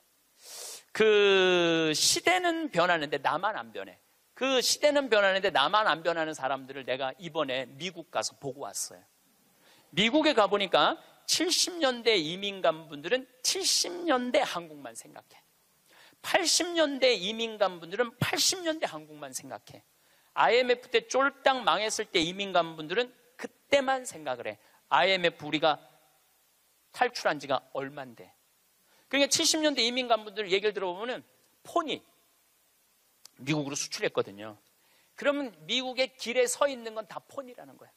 S1: 그 시대는 변하는데 나만 안 변해. 그 시대는 변하는데 나만 안 변하는 사람들을 내가 이번에 미국 가서 보고 왔어요. 미국에 가보니까 70년대 이민 간 분들은 70년대 한국만 생각해. 80년대 이민 간 분들은 80년대 한국만 생각해. IMF 때 쫄딱 망했을 때 이민 간 분들은 그때만 생각을 해. IMF 우리가 탈출한 지가 얼만데. 그러니까 70년대 이민 간 분들 얘기를 들어보면 폰이 미국으로 수출했거든요. 그러면 미국의 길에 서 있는 건 다 폰이라는 거야.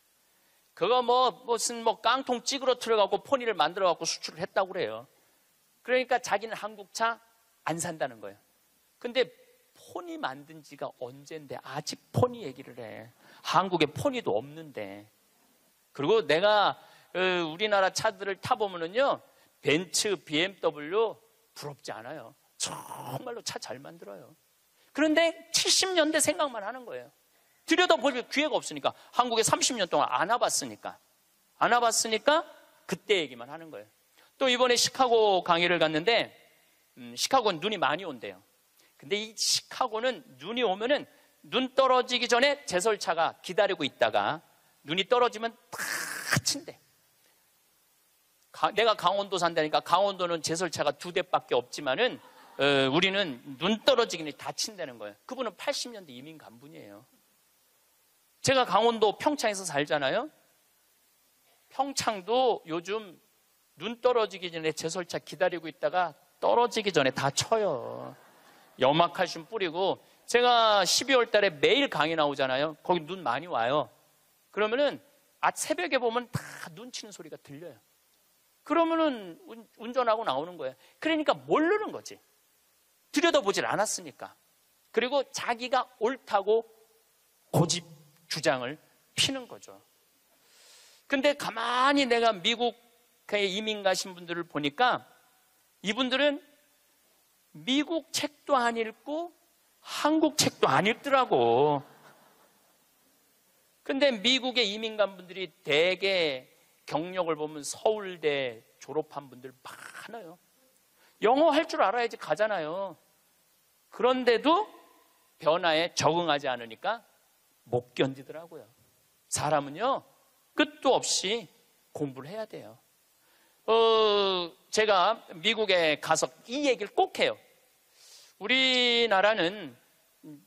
S1: 그거 무슨 깡통 찌그러뜨려갖고 폰이를 만들어갖고 수출을 했다고 그래요. 그러니까 자기는 한국차 안 산다는 거예요. 근데 폰이 만든 지가 언젠데 아직 폰이 얘기를 해. 한국에 폰이도 없는데. 그리고 내가 우리나라 차들을 타보면은요, 벤츠, BMW 부럽지 않아요. 정말로 차 잘 만들어요. 그런데 70년대 생각만 하는 거예요. 들여다볼 기회가 없으니까. 한국에 30년 동안 안 와봤으니까. 안 와봤으니까 그때 얘기만 하는 거예요. 또 이번에 시카고 강의를 갔는데 시카고는 눈이 많이 온대요. 근데 이 시카고는 눈이 오면은 눈 떨어지기 전에 제설차가 기다리고 있다가 눈이 떨어지면 다 친대. 내가 강원도 산다니까 강원도는 제설차가 2대밖에 없지만은 우리는 눈 떨어지기 전에 다 친다는 거예요. 그분은 80년대 이민 간 분이에요. 제가 강원도 평창에서 살잖아요. 평창도 요즘 눈 떨어지기 전에 제설차 기다리고 있다가 떨어지기 전에 다 쳐요. 염화칼슘 뿌리고. 제가 12월 달에 매일 강의 나오잖아요. 거기 눈 많이 와요. 그러면은 새벽에 보면 다 눈 치는 소리가 들려요. 그러면은 운전하고 나오는 거예요. 그러니까 모르는 거지. 들여다보질 않았으니까. 그리고 자기가 옳다고 고집 주장을 피는 거죠. 근데 가만히 내가 미국에 이민 가신 분들을 보니까 이분들은 미국 책도 안 읽고 한국 책도 안 읽더라고. 근데 미국에 이민 간 분들이 대개 경력을 보면 서울대 졸업한 분들 많아요. 영어 할 줄 알아야지 가잖아요. 그런데도 변화에 적응하지 않으니까 못 견디더라고요. 사람은요, 끝도 없이 공부를 해야 돼요. 제가 미국에 가서 이 얘기를 꼭 해요. 우리나라는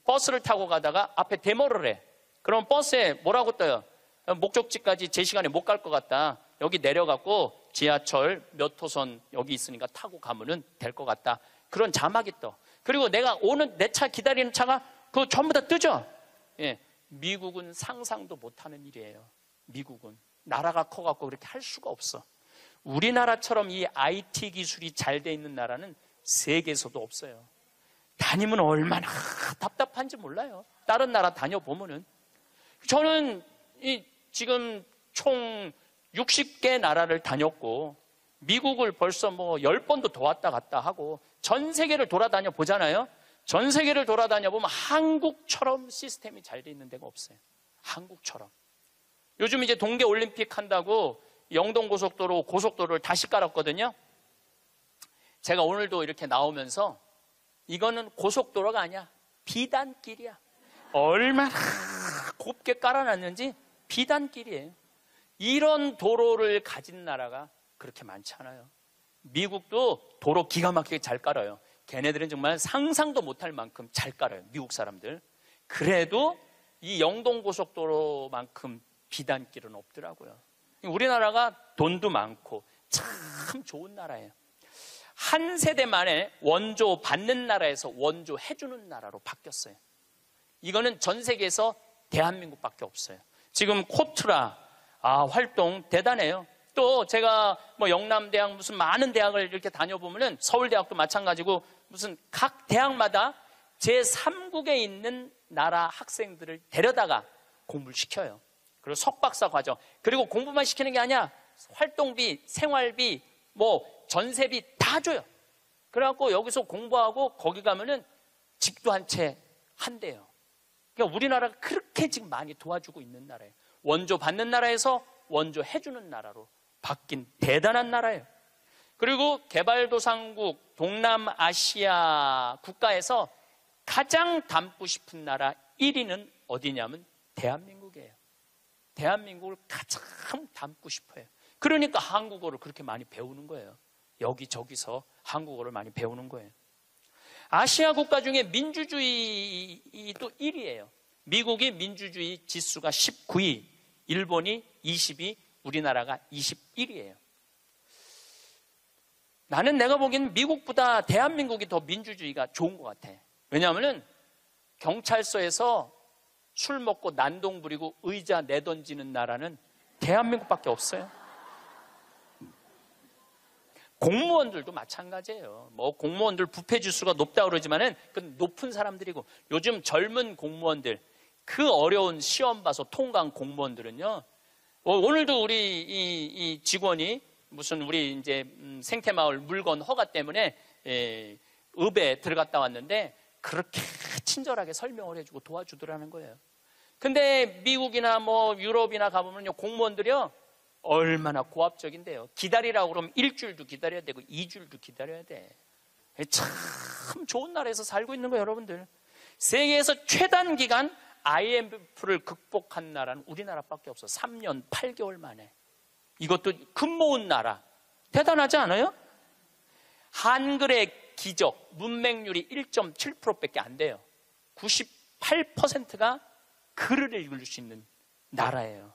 S1: 버스를 타고 가다가 앞에 데모를 해. 그럼 버스에 뭐라고 떠요? 목적지까지 제 시간에 못 갈 것 같다. 여기 내려갖고 지하철 몇 호선 여기 있으니까 타고 가면은 될 것 같다. 그런 자막이 떠. 그리고 내가 오는 내 차 기다리는 차가 그거 전부 다 뜨죠? 예. 미국은 상상도 못하는 일이에요. 미국은. 나라가 커갖고 그렇게 할 수가 없어. 우리나라처럼 이 IT 기술이 잘 돼 있는 나라는 세계에서도 없어요. 다니면 얼마나 답답한지 몰라요. 다른 나라 다녀보면은. 저는 지금 총 60개 나라를 다녔고 미국을 벌써 뭐 10번도 더 왔다 갔다 하고 전 세계를 돌아다녀 보잖아요. 전 세계를 돌아다녀 보면 한국처럼 시스템이 잘 돼 있는 데가 없어요. 한국처럼. 요즘 이제 동계올림픽 한다고 영동고속도로, 고속도로를 다시 깔았거든요. 제가 오늘도 이렇게 나오면서 이거는 고속도로가 아니야. 비단길이야. 얼마나 곱게 깔아놨는지 비단길이에요. 이런 도로를 가진 나라가 그렇게 많지 않아요. 미국도 도로 기가 막히게 잘 깔아요. 걔네들은 정말 상상도 못할 만큼 잘 깔아요. 미국 사람들. 그래도 이 영동고속도로만큼 비단길은 없더라고요. 우리나라가 돈도 많고 참 좋은 나라예요. 한 세대 만에 원조 받는 나라에서 원조 해주는 나라로 바뀌었어요. 이거는 전 세계에서 대한민국밖에 없어요. 지금 코트라 활동 대단해요. 또 제가 뭐 영남대학 무슨 많은 대학을 이렇게 다녀보면은 서울대학도 마찬가지고 무슨 각 대학마다 제3국에 있는 나라 학생들을 데려다가 공부를 시켜요. 그리고 석박사 과정. 그리고 공부만 시키는 게 아니야. 활동비, 생활비, 뭐 전세비 다 줘요. 그래갖고 여기서 공부하고 거기 가면은 집도 한 채 한대요. 그러니까 우리나라가 그렇게 지금 많이 도와주고 있는 나라예요. 원조 받는 나라에서 원조 해주는 나라로 바뀐 대단한 나라예요. 그리고 개발도상국 동남아시아 국가에서 가장 닮고 싶은 나라 1위는 어디냐면 대한민국이에요. 대한민국을 가장 닮고 싶어요. 그러니까 한국어를 그렇게 많이 배우는 거예요. 여기저기서 한국어를 많이 배우는 거예요. 아시아 국가 중에 민주주의도 1위예요. 미국이 민주주의 지수가 19위, 일본이 20위, 우리나라가 21위예요. 나는 내가 보기에는 미국보다 대한민국이 더 민주주의가 좋은 것 같아. 왜냐하면 경찰서에서 술 먹고 난동 부리고 의자 내던지는 나라는 대한민국밖에 없어요. 공무원들도 마찬가지예요. 뭐 공무원들 부패 지수가 높다 그러지만은 그건 높은 사람들이고 요즘 젊은 공무원들 그 어려운 시험 봐서 통과한 공무원들은요. 오늘도 우리 이 직원이 무슨 우리 이제 생태마을 물건 허가 때문에 읍에 들어갔다 왔는데 그렇게 친절하게 설명을 해주고 도와주더라는 거예요. 근데 미국이나 뭐 유럽이나 가보면요 공무원들이요 얼마나 고압적인데요. 기다리라고 그러면 일주일도 기다려야 되고 2주일도 기다려야 돼. 참 좋은 나라에서 살고 있는 거예요, 여러분들. 세계에서 최단 기간 IMF를 극복한 나라는 우리나라밖에 없어. 3년 8개월 만에. 이것도 금 모은 나라. 대단하지 않아요? 한글의 기적, 문맹률이 1.7%밖에 안 돼요. 98%가 글을 읽을 수 있는 나라예요.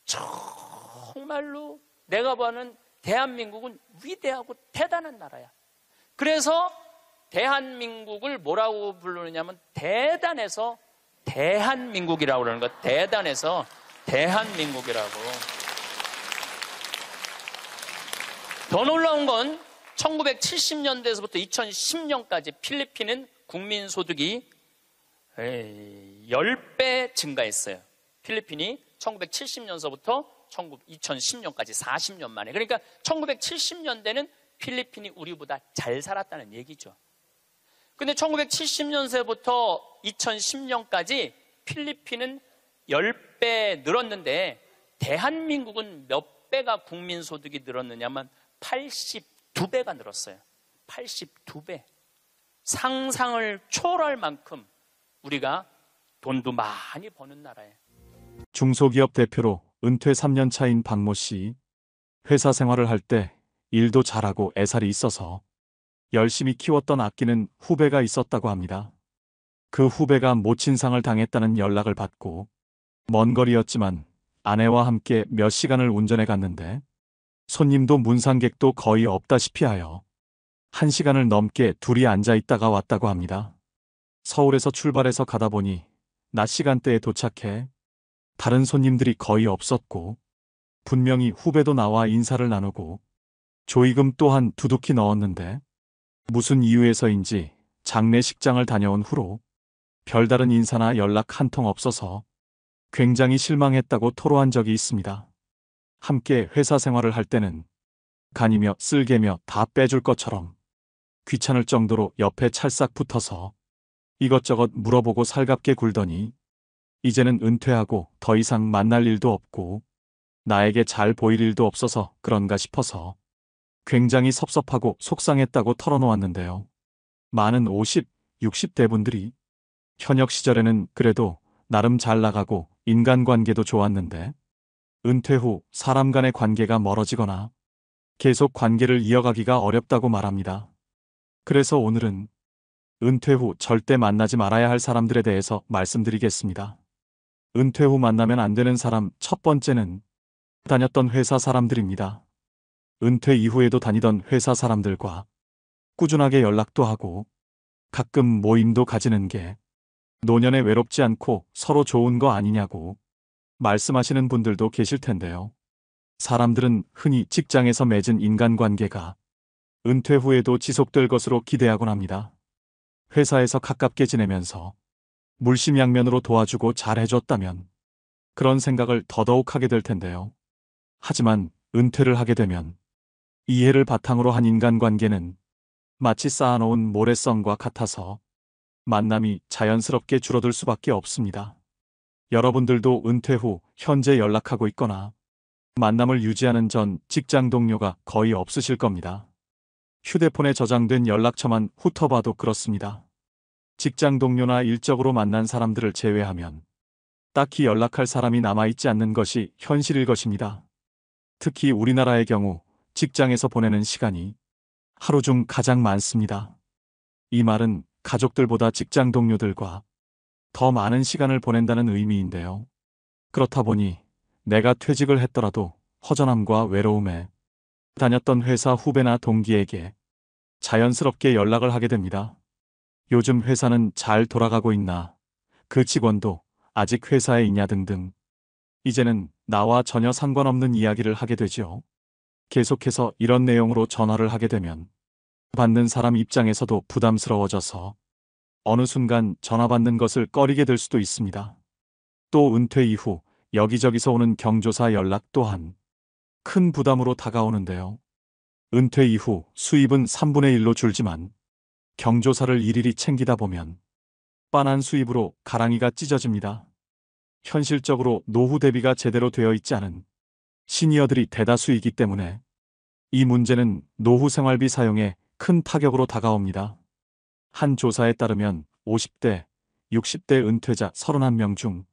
S1: 정말로 내가 보는 대한민국은 위대하고 대단한 나라야. 그래서 대한민국을 뭐라고 부르느냐면 대단해서 대한민국이라고 그러는 거야. 대단해서 대한민국이라고. 더 놀라운 건 1970년대에서부터 2010년까지 필리핀은 국민소득이 10배 증가했어요. 필리핀이 1970년서부터 2010년까지 40년 만에. 그러니까 1970년대는 필리핀이 우리보다 잘 살았다는 얘기죠. 근데 1970년대부터 2010년까지 필리핀은 10배 늘었는데 대한민국은 몇 배가 국민소득이 늘었느냐면 82배가 늘었어요. 82배. 상상을 초월할 만큼 우리가 돈도 많이 버는 나라예요.
S2: 중소기업 대표로 은퇴 3년 차인 박모 씨. 회사 생활을 할 때 일도 잘하고 애살이 있어서 열심히 키웠던 아끼는 후배가 있었다고 합니다. 그 후배가 모친상을 당했다는 연락을 받고 먼 거리였지만 아내와 함께 몇 시간을 운전해 갔는데 손님도 문상객도 거의 없다시피 하여 1시간을 넘게 둘이 앉아 있다가 왔다고 합니다. 서울에서 출발해서 가다 보니 낮 시간대에 도착해 다른 손님들이 거의 없었고 분명히 후배도 나와 인사를 나누고 조의금 또한 두둑히 넣었는데 무슨 이유에서인지 장례식장을 다녀온 후로 별다른 인사나 연락 한 통 없어서 굉장히 실망했다고 토로한 적이 있습니다. 함께 회사 생활을 할 때는 간이며 쓸개며 다 빼줄 것처럼 귀찮을 정도로 옆에 찰싹 붙어서 이것저것 물어보고 살갑게 굴더니 이제는 은퇴하고 더 이상 만날 일도 없고 나에게 잘 보일 일도 없어서 그런가 싶어서 굉장히 섭섭하고 속상했다고 털어놓았는데요. 많은 50, 60대 분들이 현역 시절에는 그래도 나름 잘 나가고 인간관계도 좋았는데 은퇴 후 사람 간의 관계가 멀어지거나 계속 관계를 이어가기가 어렵다고 말합니다. 그래서 오늘은 은퇴 후 절대 만나지 말아야 할 사람들에 대해서 말씀드리겠습니다. 은퇴 후 만나면 안 되는 사람 첫 번째는 다녔던 회사 사람들입니다. 은퇴 이후에도 다니던 회사 사람들과 꾸준하게 연락도 하고 가끔 모임도 가지는 게 노년에 외롭지 않고 서로 좋은 거 아니냐고 말씀하시는 분들도 계실 텐데요. 사람들은 흔히 직장에서 맺은 인간관계가 은퇴 후에도 지속될 것으로 기대하곤 합니다. 회사에서 가깝게 지내면서 물심양면으로 도와주고 잘해줬다면 그런 생각을 더더욱 하게 될 텐데요. 하지만 은퇴를 하게 되면 이해를 바탕으로 한 인간관계는 마치 쌓아놓은 모래성과 같아서 만남이 자연스럽게 줄어들 수밖에 없습니다. 여러분들도 은퇴 후 현재 연락하고 있거나 만남을 유지하는 전 직장 동료가 거의 없으실 겁니다. 휴대폰에 저장된 연락처만 훑어봐도 그렇습니다. 직장 동료나 일적으로 만난 사람들을 제외하면 딱히 연락할 사람이 남아있지 않는 것이 현실일 것입니다. 특히 우리나라의 경우 직장에서 보내는 시간이 하루 중 가장 많습니다. 이 말은 가족들보다 직장 동료들과 더 많은 시간을 보낸다는 의미인데요. 그렇다 보니 내가 퇴직을 했더라도 허전함과 외로움에 다녔던 회사 후배나 동기에게 자연스럽게 연락을 하게 됩니다. 요즘 회사는 잘 돌아가고 있나? 그 직원도 아직 회사에 있냐 등등. 이제는 나와 전혀 상관없는 이야기를 하게 되죠. 계속해서 이런 내용으로 전화를 하게 되면 받는 사람 입장에서도 부담스러워져서 어느 순간 전화 받는 것을 꺼리게 될 수도 있습니다. 또 은퇴 이후 여기저기서 오는 경조사 연락 또한 큰 부담으로 다가오는데요. 은퇴 이후 수입은 3분의 1로 줄지만 경조사를 일일이 챙기다 보면 빤한 수입으로 가랑이가 찢어집니다. 현실적으로 노후 대비가 제대로 되어 있지 않은 시니어들이 대다수이기 때문에 이 문제는 노후 생활비 사용에 큰 타격으로 다가옵니다. 한 조사에 따르면 50대, 60대 은퇴자 31명 중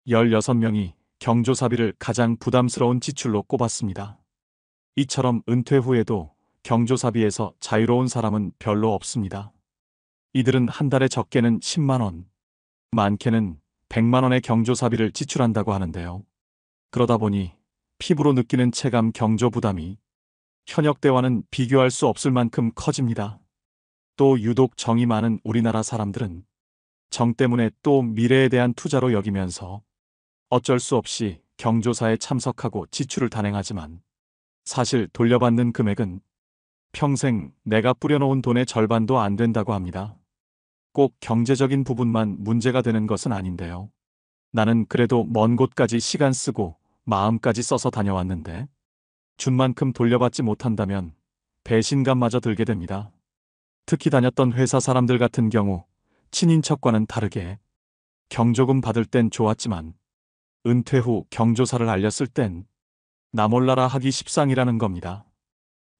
S2: 16명이 경조사비를 가장 부담스러운 지출로 꼽았습니다. 이처럼 은퇴 후에도 경조사비에서 자유로운 사람은 별로 없습니다. 이들은 한 달에 적게는 10만 원, 많게는 100만 원의 경조사비를 지출한다고 하는데요. 그러다 보니 피부로 느끼는 체감 경조 부담이 현역 때와는 비교할 수 없을 만큼 커집니다. 또 유독 정이 많은 우리나라 사람들은 정 때문에 또 미래에 대한 투자로 여기면서 어쩔 수 없이 경조사에 참석하고 지출을 단행하지만 사실 돌려받는 금액은 평생 내가 뿌려놓은 돈의 절반도 안 된다고 합니다. 꼭 경제적인 부분만 문제가 되는 것은 아닌데요. 나는 그래도 먼 곳까지 시간 쓰고 마음까지 써서 다녀왔는데 준 만큼 돌려받지 못한다면 배신감마저 들게 됩니다. 특히 다녔던 회사 사람들 같은 경우 친인척과는 다르게 경조금 받을 땐 좋았지만 은퇴 후 경조사를 알렸을 땐 나 몰라라 하기 십상이라는 겁니다.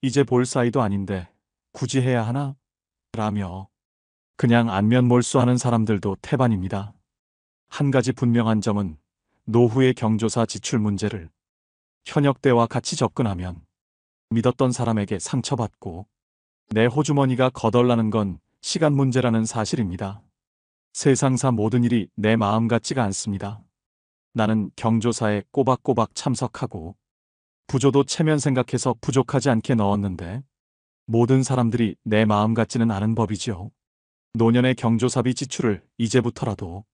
S2: 이제 볼 사이도 아닌데 굳이 해야 하나? 라며 그냥 안면몰수하는 사람들도 태반입니다. 한 가지 분명한 점은 노후의 경조사 지출 문제를 현역 때와 같이 접근하면 믿었던 사람에게 상처받고 내 호주머니가 거덜나는 건 시간 문제라는 사실입니다. 세상사 모든 일이 내 마음 같지가 않습니다. 나는 경조사에 꼬박꼬박 참석하고 부조도 체면 생각해서 부족하지 않게 넣었는데 모든 사람들이 내 마음 같지는 않은 법이죠. 노년의 경조사비 지출을 이제부터라도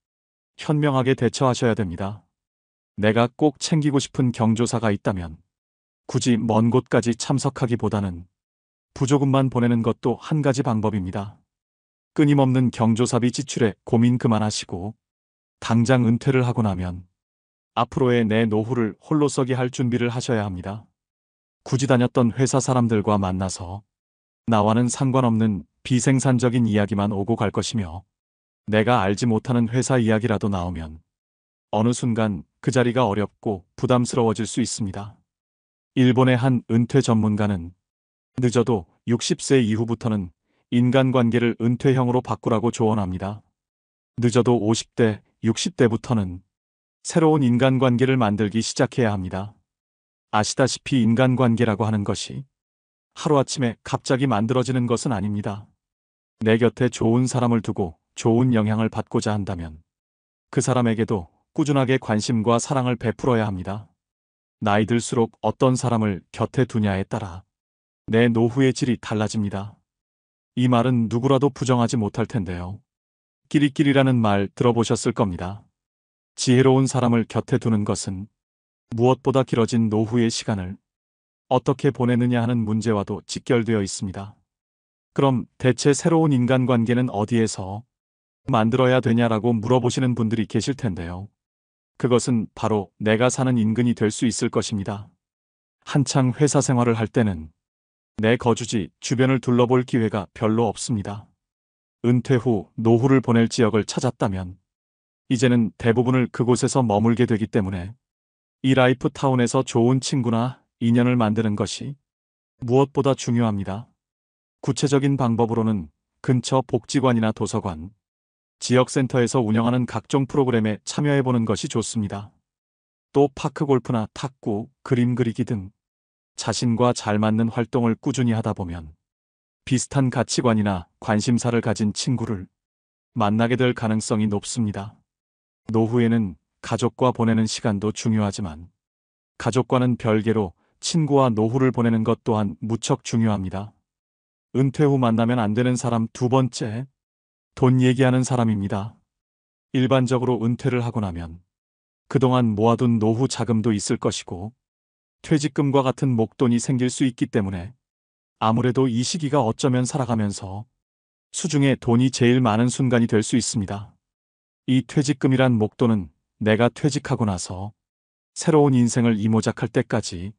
S2: 현명하게 대처하셔야 됩니다. 내가 꼭 챙기고 싶은 경조사가 있다면 굳이 먼 곳까지 참석하기보다는 부조금만 보내는 것도 한 가지 방법입니다. 끊임없는 경조사비 지출에 고민 그만하시고 당장 은퇴를 하고 나면 앞으로의 내 노후를 홀로서기 할 준비를 하셔야 합니다. 굳이 다녔던 회사 사람들과 만나서 나와는 상관없는 비생산적인 이야기만 오고 갈 것이며 내가 알지 못하는 회사 이야기라도 나오면 어느 순간 그 자리가 어렵고 부담스러워질 수 있습니다. 일본의 한 은퇴 전문가는 늦어도 60세 이후부터는 인간관계를 은퇴형으로 바꾸라고 조언합니다. 늦어도 50대, 60대부터는 새로운 인간관계를 만들기 시작해야 합니다. 아시다시피 인간관계라고 하는 것이 하루아침에 갑자기 만들어지는 것은 아닙니다. 내 곁에 좋은 사람을 두고 좋은 영향을 받고자 한다면 그 사람에게도 꾸준하게 관심과 사랑을 베풀어야 합니다. 나이 들수록 어떤 사람을 곁에 두냐에 따라 내 노후의 질이 달라집니다. 이 말은 누구라도 부정하지 못할 텐데요. 끼리끼리라는 말 들어보셨을 겁니다. 지혜로운 사람을 곁에 두는 것은 무엇보다 길어진 노후의 시간을 어떻게 보내느냐 하는 문제와도 직결되어 있습니다. 그럼 대체 새로운 인간관계는 어디에서 만들어야 되냐라고 물어보시는 분들이 계실 텐데요. 그것은 바로 내가 사는 인근이 될 수 있을 것입니다. 한창 회사 생활을 할 때는 내 거주지 주변을 둘러볼 기회가 별로 없습니다. 은퇴 후 노후를 보낼 지역을 찾았다면 이제는 대부분을 그곳에서 머물게 되기 때문에 이 라이프 타운에서 좋은 친구나 인연을 만드는 것이 무엇보다 중요합니다. 구체적인 방법으로는 근처 복지관이나 도서관, 지역센터에서 운영하는 각종 프로그램에 참여해보는 것이 좋습니다. 또 파크 골프나 탁구, 그림 그리기 등 자신과 잘 맞는 활동을 꾸준히 하다 보면 비슷한 가치관이나 관심사를 가진 친구를 만나게 될 가능성이 높습니다. 노후에는 가족과 보내는 시간도 중요하지만 가족과는 별개로 친구와 노후를 보내는 것 또한 무척 중요합니다. 은퇴 후 만나면 안 되는 사람 두 번째, 돈 얘기하는 사람입니다. 일반적으로 은퇴를 하고 나면 그동안 모아둔 노후 자금도 있을 것이고 퇴직금과 같은 목돈이 생길 수 있기 때문에 아무래도 이 시기가 어쩌면 살아가면서 수중에 돈이 제일 많은 순간이 될 수 있습니다. 이 퇴직금이란 목돈은 내가 퇴직하고 나서 새로운 인생을 이모작할 때까지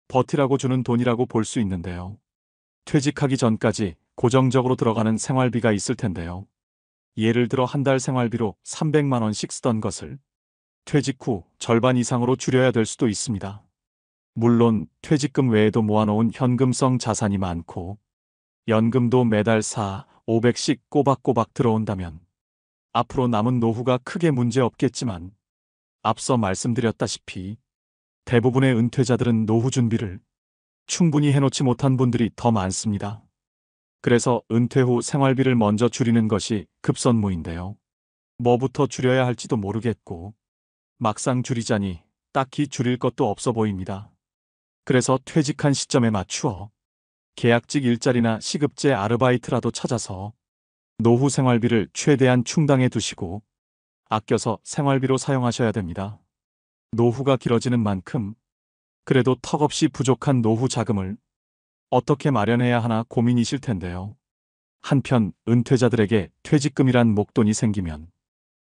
S2: 버티라고 주는 돈이라고 볼 수 있는데요. 퇴직하기 전까지 고정적으로 들어가는 생활비가 있을 텐데요. 예를 들어 한 달 생활비로 300만 원씩 쓰던 것을 퇴직 후 절반 이상으로 줄여야 될 수도 있습니다. 물론 퇴직금 외에도 모아놓은 현금성 자산이 많고 연금도 매달 500씩 꼬박꼬박 들어온다면 앞으로 남은 노후가 크게 문제 없겠지만 앞서 말씀드렸다시피 대부분의 은퇴자들은 노후 준비를 충분히 해놓지 못한 분들이 더 많습니다. 그래서 은퇴 후 생활비를 먼저 줄이는 것이 급선무인데요. 뭐부터 줄여야 할지도 모르겠고 막상 줄이자니 딱히 줄일 것도 없어 보입니다. 그래서 퇴직한 시점에 맞추어 계약직 일자리나 시급제 아르바이트라도 찾아서 노후 생활비를 최대한 충당해 두시고 아껴서 생활비로 사용하셔야 됩니다. 노후가 길어지는 만큼 그래도 턱없이 부족한 노후 자금을 어떻게 마련해야 하나 고민이실 텐데요. 한편 은퇴자들에게 퇴직금이란 목돈이 생기면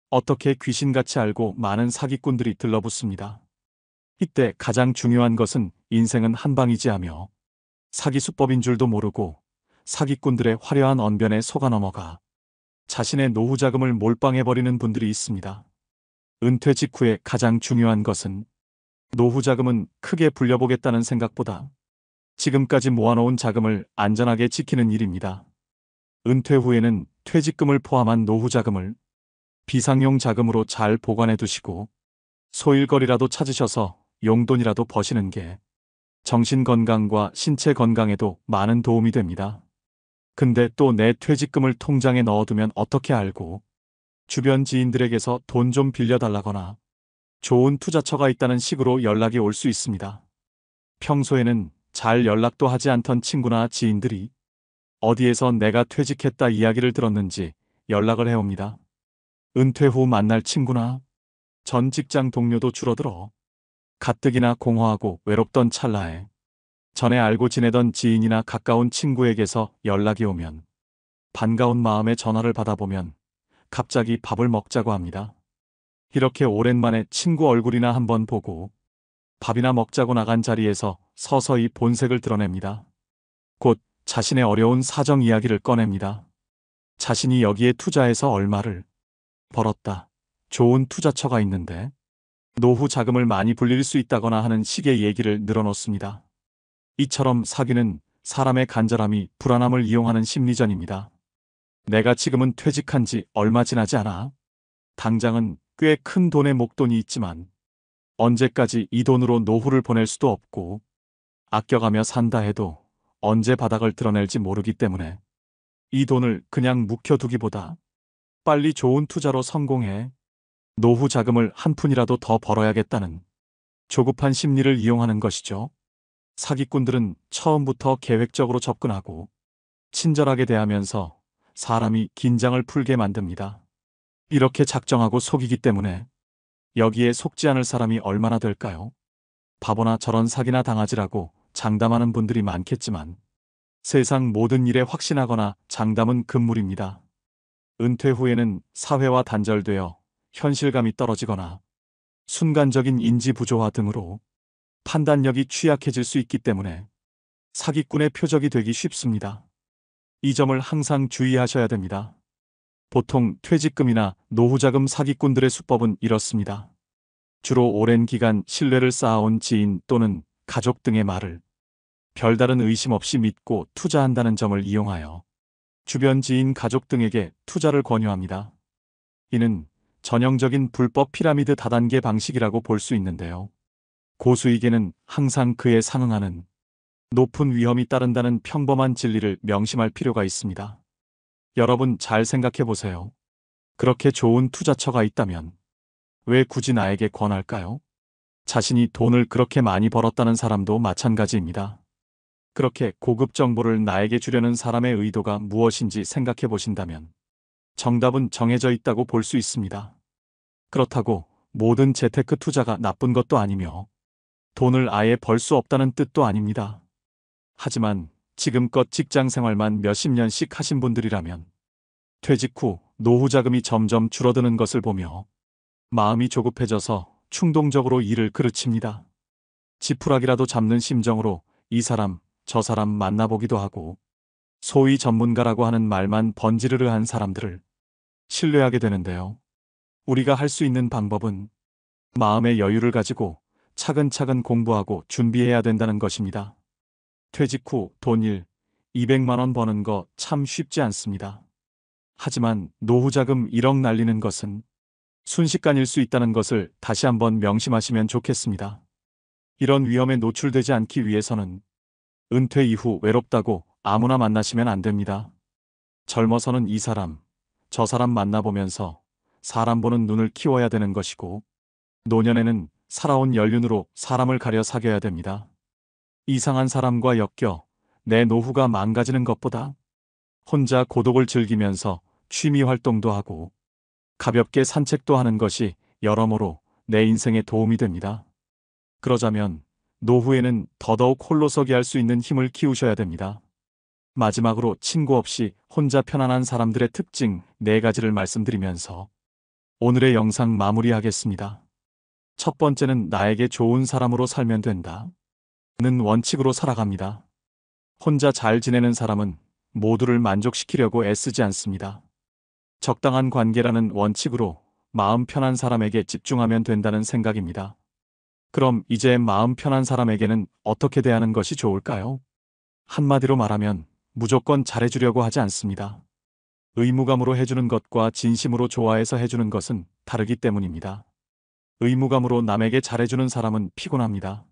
S2: 어떻게 귀신같이 알고 많은 사기꾼들이 들러붙습니다. 이때 가장 중요한 것은 인생은 한방이지 하며 사기 수법인 줄도 모르고 사기꾼들의 화려한 언변에 속아 넘어가 자신의 노후 자금을 몰빵해버리는 분들이 있습니다. 은퇴 직후에 가장 중요한 것은 노후 자금은 크게 불려보겠다는 생각보다 지금까지 모아놓은 자금을 안전하게 지키는 일입니다. 은퇴 후에는 퇴직금을 포함한 노후 자금을 비상용 자금으로 잘 보관해 두시고 소일거리라도 찾으셔서 용돈이라도 버시는 게 정신 건강과 신체 건강에도 많은 도움이 됩니다. 근데 또 내 퇴직금을 통장에 넣어두면 어떻게 알고 주변 지인들에게서 돈 좀 빌려달라거나 좋은 투자처가 있다는 식으로 연락이 올 수 있습니다. 평소에는 잘 연락도 하지 않던 친구나 지인들이 어디에서 내가 퇴직했다 이야기를 들었는지 연락을 해옵니다. 은퇴 후 만날 친구나 전 직장 동료도 줄어들어 가뜩이나 공허하고 외롭던 찰나에 전에 알고 지내던 지인이나 가까운 친구에게서 연락이 오면 반가운 마음에 전화를 받아보면 갑자기 밥을 먹자고 합니다. 이렇게 오랜만에 친구 얼굴이나 한번 보고 밥이나 먹자고 나간 자리에서 서서히 본색을 드러냅니다. 곧 자신의 어려운 사정 이야기를 꺼냅니다. 자신이 여기에 투자해서 얼마를 벌었다. 좋은 투자처가 있는데 노후 자금을 많이 불릴 수 있다거나 하는 식의 얘기를 늘어놓습니다. 이처럼 사기는 사람의 간절함이 불안함을 이용하는 심리전입니다. 내가 지금은 퇴직한 지 얼마 지나지 않아. 당장은 꽤 큰 돈의 목돈이 있지만 언제까지 이 돈으로 노후를 보낼 수도 없고 아껴가며 산다 해도 언제 바닥을 드러낼지 모르기 때문에 이 돈을 그냥 묵혀두기보다 빨리 좋은 투자로 성공해 노후 자금을 한 푼이라도 더 벌어야겠다는 조급한 심리를 이용하는 것이죠. 사기꾼들은 처음부터 계획적으로 접근하고 친절하게 대하면서 사람이 긴장을 풀게 만듭니다. 이렇게 작정하고 속이기 때문에 여기에 속지 않을 사람이 얼마나 될까요? 바보나 저런 사기나 당하지라고 장담하는 분들이 많겠지만 세상 모든 일에 확신하거나 장담은 금물입니다. 은퇴 후에는 사회와 단절되어 현실감이 떨어지거나 순간적인 인지 부조화 등으로 판단력이 취약해질 수 있기 때문에 사기꾼의 표적이 되기 쉽습니다. 이 점을 항상 주의하셔야 됩니다. 보통 퇴직금이나 노후자금 사기꾼들의 수법은 이렇습니다. 주로 오랜 기간 신뢰를 쌓아온 지인 또는 가족 등의 말을 별다른 의심 없이 믿고 투자한다는 점을 이용하여 주변 지인 가족 등에게 투자를 권유합니다. 이는 전형적인 불법 피라미드 다단계 방식이라고 볼 수 있는데요. 고수익에는 항상 그에 상응하는 높은 위험이 따른다는 평범한 진리를 명심할 필요가 있습니다. 여러분 잘 생각해 보세요. 그렇게 좋은 투자처가 있다면 왜 굳이 나에게 권할까요? 자신이 돈을 그렇게 많이 벌었다는 사람도 마찬가지입니다. 그렇게 고급 정보를 나에게 주려는 사람의 의도가 무엇인지 생각해 보신다면 정답은 정해져 있다고 볼 수 있습니다. 그렇다고 모든 재테크 투자가 나쁜 것도 아니며 돈을 아예 벌 수 없다는 뜻도 아닙니다. 하지만 지금껏 직장 생활만 몇십 년씩 하신 분들이라면 퇴직 후 노후 자금이 점점 줄어드는 것을 보며 마음이 조급해져서 충동적으로 일을 그르칩니다. 지푸라기라도 잡는 심정으로 이 사람, 저 사람 만나보기도 하고 소위 전문가라고 하는 말만 번지르르한 사람들을 신뢰하게 되는데요. 우리가 할 수 있는 방법은 마음의 여유를 가지고 차근차근 공부하고 준비해야 된다는 것입니다. 퇴직 후 돈 200만 원 버는 거 참 쉽지 않습니다. 하지만 노후 자금 1억 날리는 것은 순식간일 수 있다는 것을 다시 한번 명심하시면 좋겠습니다. 이런 위험에 노출되지 않기 위해서는 은퇴 이후 외롭다고 아무나 만나시면 안 됩니다. 젊어서는 이 사람, 저 사람 만나보면서 사람 보는 눈을 키워야 되는 것이고 노년에는 살아온 연륜으로 사람을 가려 사귀어야 됩니다. 이상한 사람과 엮여 내 노후가 망가지는 것보다 혼자 고독을 즐기면서 취미 활동도 하고 가볍게 산책도 하는 것이 여러모로 내 인생에 도움이 됩니다. 그러자면 노후에는 더더욱 홀로서기 할 수 있는 힘을 키우셔야 됩니다. 마지막으로 친구 없이 혼자 편안한 사람들의 특징 4가지를 말씀드리면서 오늘의 영상 마무리하겠습니다. 첫 번째는 나에게 좋은 사람으로 살면 된다. 는 원칙으로 살아갑니다. 혼자 잘 지내는 사람은 모두를 만족시키려고 애쓰지 않습니다. 적당한 관계라는 원칙으로 마음 편한 사람에게 집중하면 된다는 생각입니다. 그럼 이제 마음 편한 사람에게는 어떻게 대하는 것이 좋을까요? 한마디로 말하면 무조건 잘해주려고 하지 않습니다. 의무감으로 해주는 것과 진심으로 좋아해서 해주는 것은 다르기 때문입니다. 의무감으로 남에게 잘해주는 사람은 피곤합니다.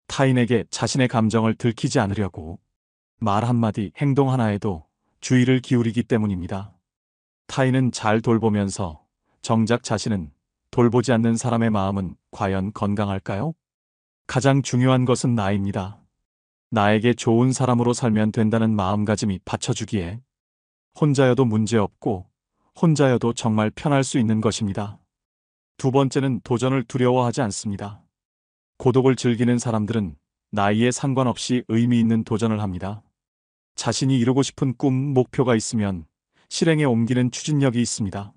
S2: 타인에게 자신의 감정을 들키지 않으려고 말 한마디, 행동 하나에도 주의를 기울이기 때문입니다. 타인은 잘 돌보면서 정작 자신은 돌보지 않는 사람의 마음은 과연 건강할까요? 가장 중요한 것은 나입니다. 나에게 좋은 사람으로 살면 된다는 마음가짐이 받쳐주기에 혼자여도 문제없고 혼자여도 정말 편할 수 있는 것입니다. 두 번째는 도전을 두려워하지 않습니다. 고독을 즐기는 사람들은 나이에 상관없이 의미 있는 도전을 합니다. 자신이 이루고 싶은 꿈, 목표가 있으면 실행에 옮기는 추진력이 있습니다.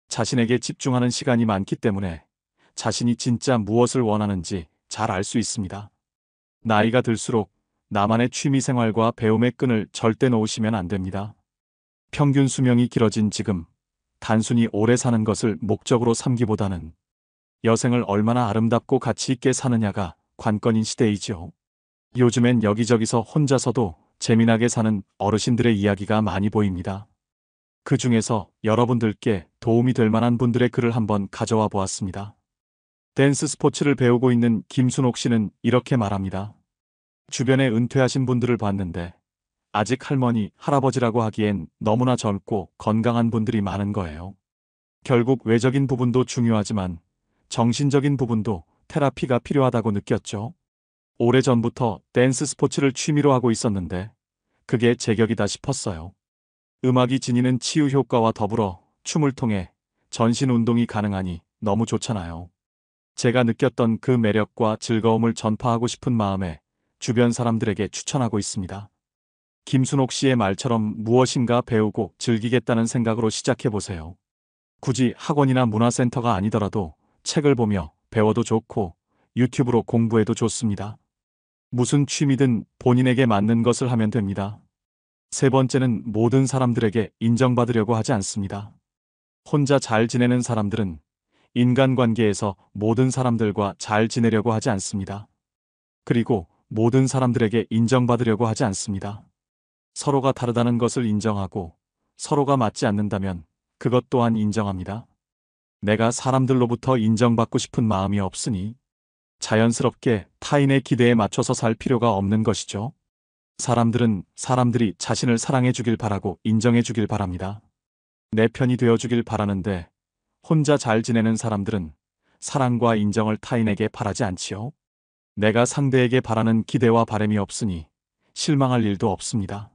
S2: 자신에게 집중하는 시간이 많기 때문에 자신이 진짜 무엇을 원하는지 잘 알 수 있습니다. 나이가 들수록 나만의 취미 생활과 배움의 끈을 절대 놓으시면 안 됩니다. 평균 수명이 길어진 지금, 단순히 오래 사는 것을 목적으로 삼기보다는 여생을 얼마나 아름답고 가치 있게 사느냐가 관건인 시대이지요. 요즘엔 여기저기서 혼자서도 재미나게 사는 어르신들의 이야기가 많이 보입니다. 그 중에서 여러분들께 도움이 될 만한 분들의 글을 한번 가져와 보았습니다. 댄스 스포츠를 배우고 있는 김순옥 씨는 이렇게 말합니다. 주변에 은퇴하신 분들을 봤는데 아직 할머니, 할아버지라고 하기엔 너무나 젊고 건강한 분들이 많은 거예요. 결국 외적인 부분도 중요하지만 정신적인 부분도 테라피가 필요하다고 느꼈죠. 오래전부터 댄스 스포츠를 취미로 하고 있었는데 그게 제격이다 싶었어요. 음악이 지니는 치유 효과와 더불어 춤을 통해 전신 운동이 가능하니 너무 좋잖아요. 제가 느꼈던 그 매력과 즐거움을 전파하고 싶은 마음에 주변 사람들에게 추천하고 있습니다. 김순옥 씨의 말처럼 무엇인가 배우고 즐기겠다는 생각으로 시작해보세요. 굳이 학원이나 문화센터가 아니더라도 책을 보며 배워도 좋고 유튜브로 공부해도 좋습니다. 무슨 취미든 본인에게 맞는 것을 하면 됩니다. 세 번째는 모든 사람들에게 인정받으려고 하지 않습니다. 혼자 잘 지내는 사람들은 인간관계에서 모든 사람들과 잘 지내려고 하지 않습니다. 그리고 모든 사람들에게 인정받으려고 하지 않습니다. 서로가 다르다는 것을 인정하고 서로가 맞지 않는다면 그것 또한 인정합니다. 내가 사람들로부터 인정받고 싶은 마음이 없으니 자연스럽게 타인의 기대에 맞춰서 살 필요가 없는 것이죠. 사람들은 사람들이 자신을 사랑해 주길 바라고 인정해 주길 바랍니다. 내 편이 되어 주길 바라는데 혼자 잘 지내는 사람들은 사랑과 인정을 타인에게 바라지 않지요. 내가 상대에게 바라는 기대와 바람이 없으니 실망할 일도 없습니다.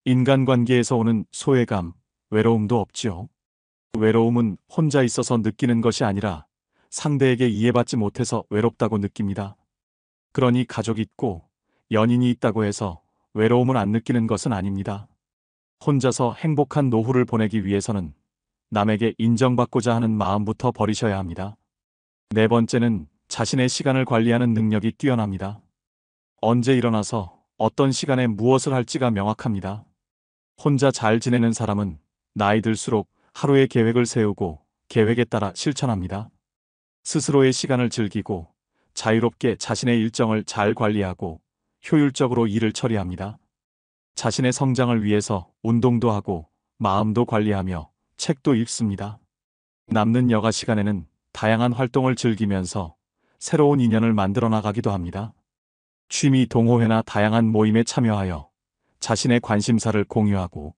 S2: 인간관계에서 오는 소외감, 외로움도 없지요. 외로움은 혼자 있어서 느끼는 것이 아니라 상대에게 이해받지 못해서 외롭다고 느낍니다. 그러니 가족이 있고 연인이 있다고 해서 외로움을 안 느끼는 것은 아닙니다. 혼자서 행복한 노후를 보내기 위해서는 남에게 인정받고자 하는 마음부터 버리셔야 합니다. 네 번째는 자신의 시간을 관리하는 능력이 뛰어납니다. 언제 일어나서 어떤 시간에 무엇을 할지가 명확합니다. 혼자 잘 지내는 사람은 나이 들수록 하루의 계획을 세우고 계획에 따라 실천합니다. 스스로의 시간을 즐기고 자유롭게 자신의 일정을 잘 관리하고 효율적으로 일을 처리합니다. 자신의 성장을 위해서 운동도 하고 마음도 관리하며 책도 읽습니다. 남는 여가 시간에는 다양한 활동을 즐기면서 새로운 인연을 만들어 나가기도 합니다. 취미 동호회나 다양한 모임에 참여하여 자신의 관심사를 공유하고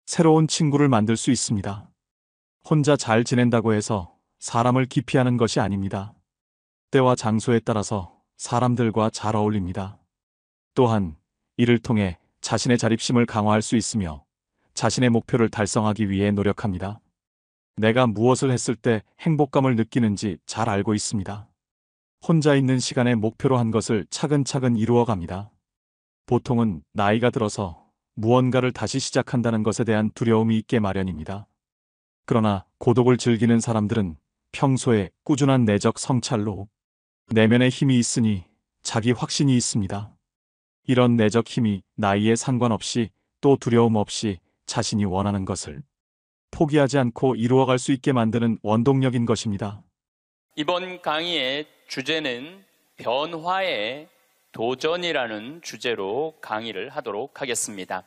S2: 새로운 친구를 만들 수 있습니다. 혼자 잘 지낸다고 해서 사람을 기피하는 것이 아닙니다. 때와 장소에 따라서 사람들과 잘 어울립니다. 또한 이를 통해 자신의 자립심을 강화할 수 있으며 자신의 목표를 달성하기 위해 노력합니다. 내가 무엇을 했을 때 행복감을 느끼는지 잘 알고 있습니다. 혼자 있는 시간에 목표로 한 것을 차근차근 이루어갑니다. 보통은 나이가 들어서 무언가를 다시 시작한다는 것에 대한 두려움이 있게 마련입니다. 그러나 고독을 즐기는 사람들은 평소에 꾸준한 내적 성찰로 내면의 힘이 있으니 자기 확신이 있습니다. 이런 내적 힘이 나이에 상관없이 또 두려움 없이 자신이 원하는 것을 포기하지 않고 이루어갈 수 있게 만드는 원동력인 것입니다.
S1: 이번 강의의 주제는 변화의 도전이라는 주제로 강의를 하도록 하겠습니다.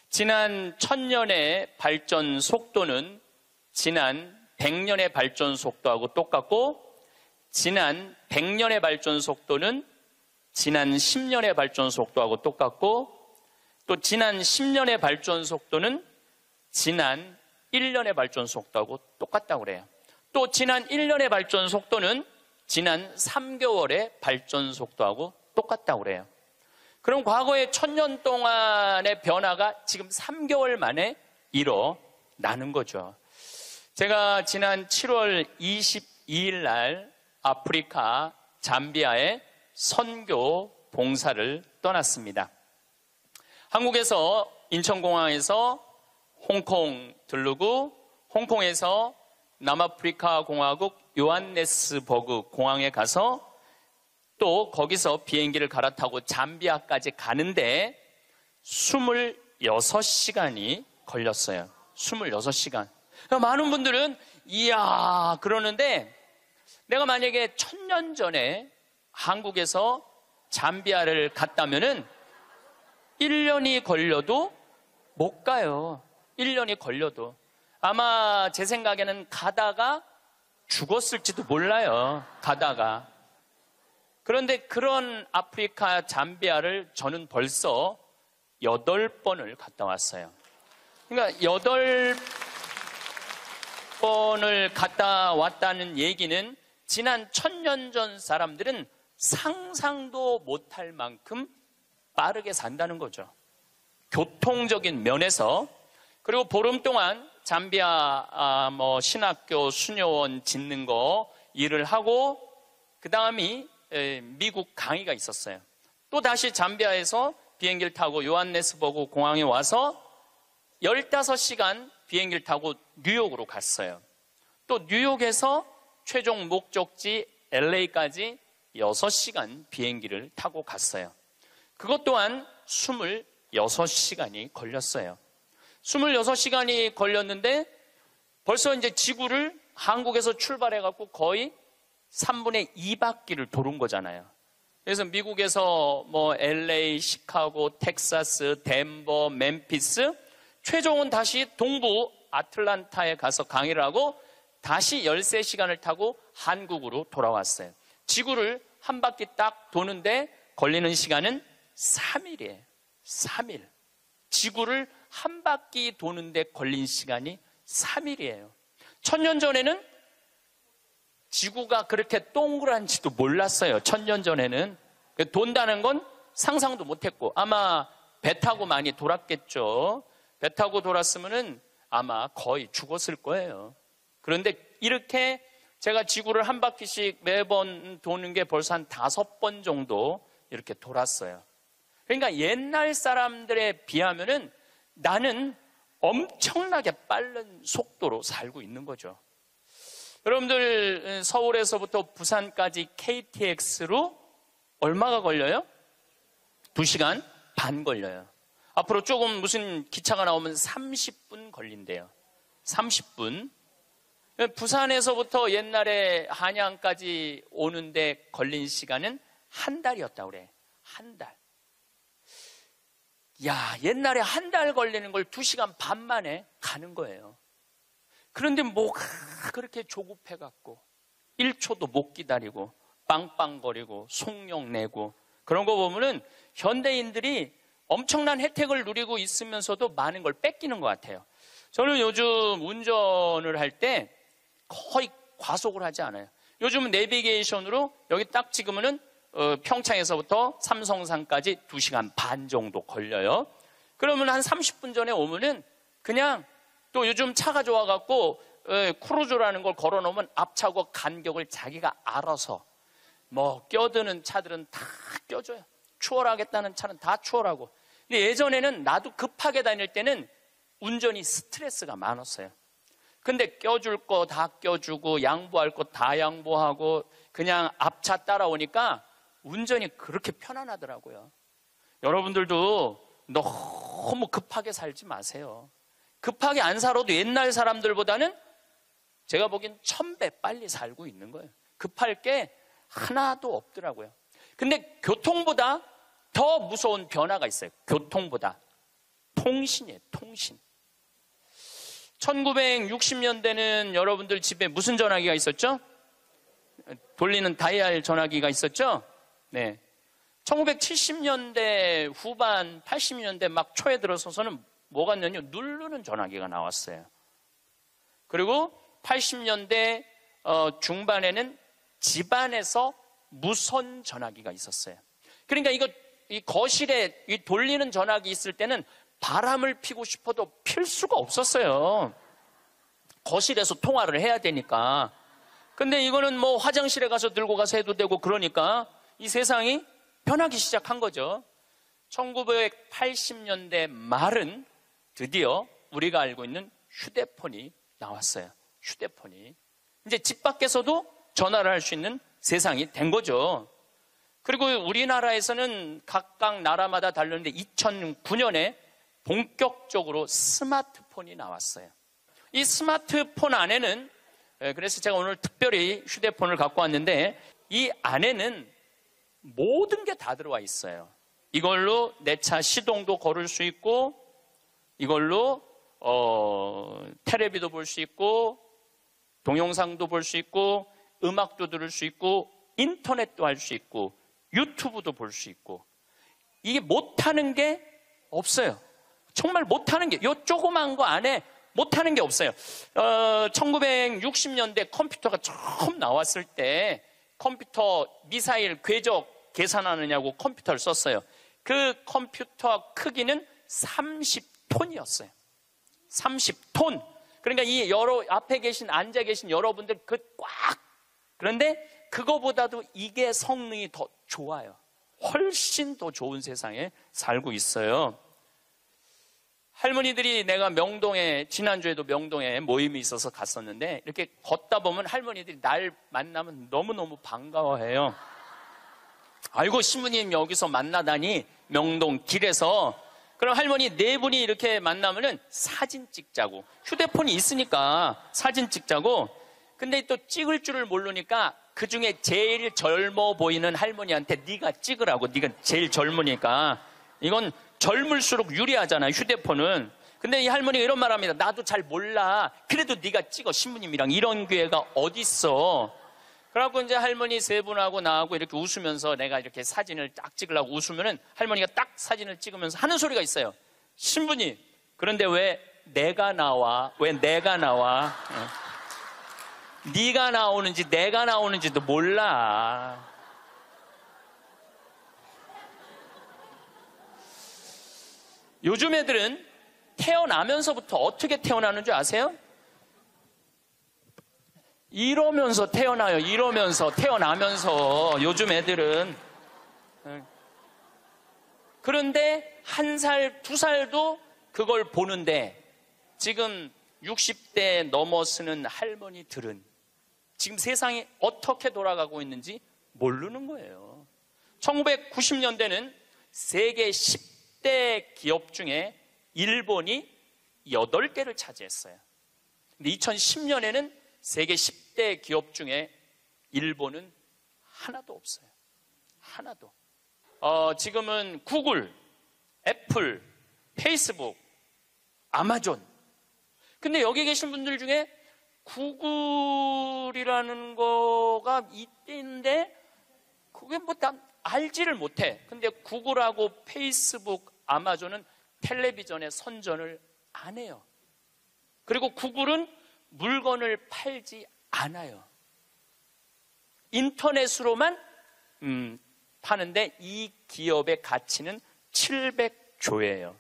S1: 지난 1000년의 발전 속도는 지난 100년의 발전 속도하고 똑같고, 지난 100년의 발전 속도는 지난 10년의 발전 속도하고 똑같고, 또 지난 10년의 발전 속도는 지난 1년의 발전 속도하고 똑같다고 그래요. 또 지난 1년의 발전 속도는 지난 3개월의 발전 속도하고 똑같다고 그래요. 그럼 과거의 1000년 동안의 변화가 지금 3개월 만에 일어나는 거죠. 제가 지난 7월 22일 날 아프리카 잠비아에 선교 봉사를 떠났습니다. 한국에서 인천공항에서 홍콩 들르고, 홍콩에서 남아프리카 공화국 요한네스버그 공항에 가서 또 거기서 비행기를 갈아타고 잠비아까지 가는데 26시간이 걸렸어요. 26시간. 많은 분들은 이야 그러는데, 내가 만약에 1000년 전에 한국에서 잠비아를 갔다면은 1년이 걸려도 못 가요. 1년이 걸려도. 아마 제 생각에는 가다가 죽었을지도 몰라요. 가다가. 그런데 그런 아프리카 잠비아를 저는 벌써 8번을 갔다 왔어요. 그러니까 8번을 갔다 왔다는 얘기는 지난 1000년 전 사람들은 상상도 못할 만큼 빠르게 산다는 거죠. 교통적인 면에서. 그리고 보름 동안 잠비아 신학교 수녀원 짓는 거 일을 하고, 그 다음이 미국 강의가 있었어요. 또 다시 잠비아에서 비행기를 타고 요한네스버그 공항에 와서 15시간 비행기를 타고 뉴욕으로 갔어요. 또 뉴욕에서 최종 목적지 LA까지 6시간 비행기를 타고 갔어요. 그것 또한 26시간이 걸렸어요. 26시간이 걸렸는데 벌써 이제 지구를 한국에서 출발해갖고 거의 3분의 2바퀴를 도는 거잖아요. 그래서 미국에서 LA, 시카고, 텍사스, 덴버, 멤피스, 최종은 다시 동부 아틀란타에 가서 강의를 하고 다시 13시간을 타고 한국으로 돌아왔어요. 지구를 한 바퀴 딱 도는데 걸리는 시간은 3일이에요. 3일. 지구를 한 바퀴 도는데 걸린 시간이 3일이에요. 1000년 전에는 지구가 그렇게 동그란지도 몰랐어요. 1000년 전에는. 돈다는 건 상상도 못했고, 아마 배 타고 많이 돌았겠죠. 배 타고 돌았으면은 아마 거의 죽었을 거예요. 그런데 이렇게 제가 지구를 한 바퀴씩 매번 도는 게 벌써 한 5번 정도 이렇게 돌았어요. 그러니까 옛날 사람들에 비하면은 나는 엄청나게 빠른 속도로 살고 있는 거죠. 여러분들 서울에서부터 부산까지 KTX로 얼마가 걸려요? 2시간 반 걸려요. 앞으로 조금 무슨 기차가 나오면 30분 걸린대요. 30분. 부산에서부터 옛날에 한양까지 오는데 걸린 시간은 한 달이었다고 그래. 한 달. 야, 옛날에 한 달 걸리는 걸 2시간 반 만에 가는 거예요. 그런데 뭐가 그렇게 조급해갖고 1초도 못 기다리고 빵빵거리고 속력 내고 그런 거 보면은 현대인들이 엄청난 혜택을 누리고 있으면서도 많은 걸 뺏기는 것 같아요. 저는 요즘 운전을 할 때 거의 과속을 하지 않아요. 요즘은 내비게이션으로 여기 딱 찍으면은 평창에서부터 삼성산까지 2시간 반 정도 걸려요. 그러면 한 30분 전에 오면은 그냥 또 요즘 차가 좋아갖고 크루즈라는 걸 걸어놓으면 앞차고 간격을 자기가 알아서 뭐 껴드는 차들은 다 껴줘요. 추월하겠다는 차는 다 추월하고. 근데 예전에는 나도 급하게 다닐 때는 운전이 스트레스가 많았어요. 근데 껴줄 거 다 껴주고 양보할 거 다 양보하고 그냥 앞차 따라오니까 운전이 그렇게 편안하더라고요. 여러분들도 너무 급하게 살지 마세요. 급하게 안 살아도 옛날 사람들보다는 제가 보기엔 1000배 빨리 살고 있는 거예요. 급할 게 하나도 없더라고요. 근데 교통보다 더 무서운 변화가 있어요. 교통보다. 통신이에요, 통신. 1960년대는 여러분들 집에 무슨 전화기가 있었죠? 돌리는 다이얼 전화기가 있었죠? 네. 1970년대 후반, 80년대 막 초에 들어서서는 뭐가 있냐면 누르는 전화기가 나왔어요. 그리고 80년대 중반에는 집안에서 무선 전화기가 있었어요. 그러니까 이 거실에 이 돌리는 전화기 있을 때는 바람을 피고 싶어도 필 수가 없었어요. 거실에서 통화를 해야 되니까. 근데 이거는 뭐 화장실에 가서 들고 가서 해도 되고 그러니까 이 세상이 변하기 시작한 거죠. 1980년대 말은 드디어 우리가 알고 있는 휴대폰이 나왔어요. 휴대폰이. 이제 집 밖에서도 전화를 할 수 있는 세상이 된 거죠. 그리고 우리나라에서는 각각 나라마다 다르는데 2009년에 본격적으로 스마트폰이 나왔어요. 이 스마트폰 안에는, 그래서 제가 오늘 특별히 휴대폰을 갖고 왔는데 이 안에는 모든 게 다 들어와 있어요. 이걸로 내 차 시동도 걸을 수 있고, 이걸로 텔레비도 볼 수 있고, 동영상도 볼 수 있고, 음악도 들을 수 있고, 인터넷도 할 수 있고, 유튜브도 볼 수 있고. 이게 못하는 게 없어요. 정말 못하는 게, 요 조그만 거 안에 못하는 게 없어요. 1960년대 컴퓨터가 처음 나왔을 때 컴퓨터 미사일 궤적 계산하느냐고 컴퓨터를 썼어요. 그 컴퓨터 크기는 30톤이었어요. 30톤. 그러니까 이 앞에 앉아 계신 여러분들 꽉. 그런데 그거보다도 이게 성능이 더 좋아요. 훨씬 더 좋은 세상에 살고 있어요. 할머니들이 내가 명동에, 지난주에도 명동에 모임이 있어서 갔었는데 이렇게 걷다 보면 할머니들이 날 만나면 너무너무 반가워해요. 아이고 신부님 여기서 만나다니, 명동 길에서. 그럼 할머니 네 분이 이렇게 만나면은 사진 찍자고, 휴대폰이 있으니까 사진 찍자고. 근데 또 찍을 줄을 모르니까 그 중에 제일 젊어 보이는 할머니한테 네가 찍으라고, 네가 제일 젊으니까. 이건 젊을수록 유리하잖아요, 휴대폰은. 근데 이 할머니가 이런 말 합니다. 나도 잘 몰라. 그래도 네가 찍어, 신부님이랑. 이런 기회가 어딨어. 그래갖고 이제 할머니 세 분하고 나하고 이렇게 웃으면서 내가 이렇게 사진을 딱 찍으려고 웃으면은 할머니가 딱 사진을 찍으면서 하는 소리가 있어요. 신부님, 그런데 왜 내가 나와? 왜 내가 나와? 네가 나오는지 내가 나오는지도 몰라. 요즘 애들은 태어나면서부터 어떻게 태어나는 줄 아세요? 이러면서 태어나요. 이러면서, 태어나면서. 요즘 애들은. 그런데 1살, 2살도 그걸 보는데 지금 60대 넘어서는 할머니들은 지금 세상이 어떻게 돌아가고 있는지 모르는 거예요. 1990년대는 세계 10대 기업 중에 일본이 8개를 차지했어요. 근데 2010년에는 세계 10대 기업 중에 일본은 하나도 없어요. 하나도. 지금은 구글, 애플, 페이스북, 아마존. 근데 여기 계신 분들 중에 구글이라는 거가 있는데 그게 뭐 다 알지를 못해. 근데 구글하고 페이스북, 아마존은 텔레비전에 선전을 안 해요. 그리고 구글은 물건을 팔지 않아요. 인터넷으로만 파는데 이 기업의 가치는 700조예요.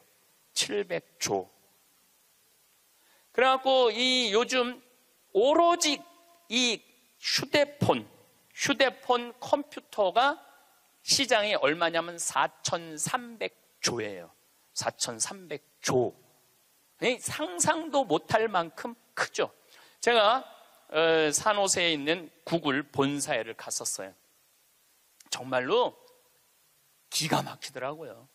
S1: 700조. 그래갖고 이 요즘 오로지 이 휴대폰 컴퓨터가 시장이 얼마냐면 4,300조예요. 4,300조. 상상도 못할 만큼 크죠. 제가 산호세에 있는 구글 본사에를 갔었어요. 정말로 기가 막히더라고요.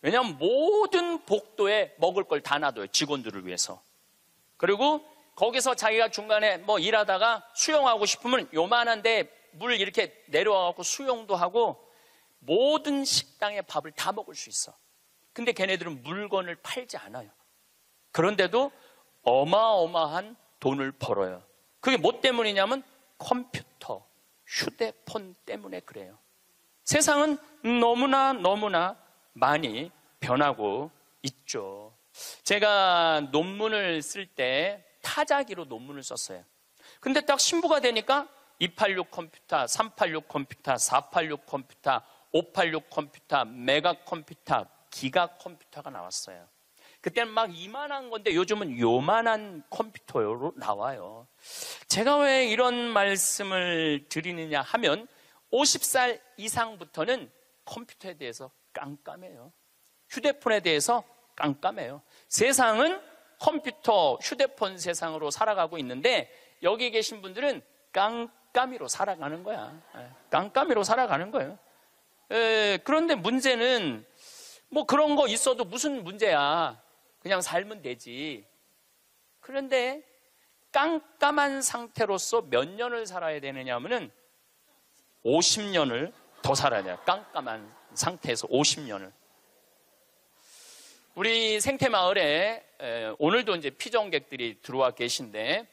S1: 왜냐하면 모든 복도에 먹을 걸 다 놔둬요. 직원들을 위해서. 그리고 거기서 자기가 중간에 뭐 일하다가 수영하고 싶으면 요만한데 물 이렇게 내려와갖고 수영도 하고 모든 식당의 밥을 다 먹을 수 있어. 근데 걔네들은 물건을 팔지 않아요. 그런데도 어마어마한 돈을 벌어요. 그게 뭐 때문이냐면 컴퓨터, 휴대폰 때문에 그래요. 세상은 너무나 많이 변하고 있죠. 제가 논문을 쓸 때 타자기로 논문을 썼어요. 근데 딱 신부가 되니까 286 컴퓨터, 386 컴퓨터, 486 컴퓨터, 586 컴퓨터, 메가 컴퓨터, 기가 컴퓨터가 나왔어요. 그때는 막 이만한 건데 요즘은 요만한 컴퓨터로 나와요. 제가 왜 이런 말씀을 드리느냐 하면 50살 이상부터는 컴퓨터에 대해서 깜깜해요. 휴대폰에 대해서 깜깜해요. 세상은 컴퓨터, 휴대폰 세상으로 살아가고 있는데 여기 계신 분들은 깜깜이로 살아가는 거야. 깜깜이로 살아가는 거예요. 그런데 문제는 뭐 그런 거 있어도 무슨 문제야. 그냥 살면 되지. 그런데 깜깜한 상태로서 몇 년을 살아야 되느냐 하면은 50년을 더 살아야 돼요. 깜깜한 상태에서 50년을. 우리 생태마을에 오늘도 이제 피정객들이 들어와 계신데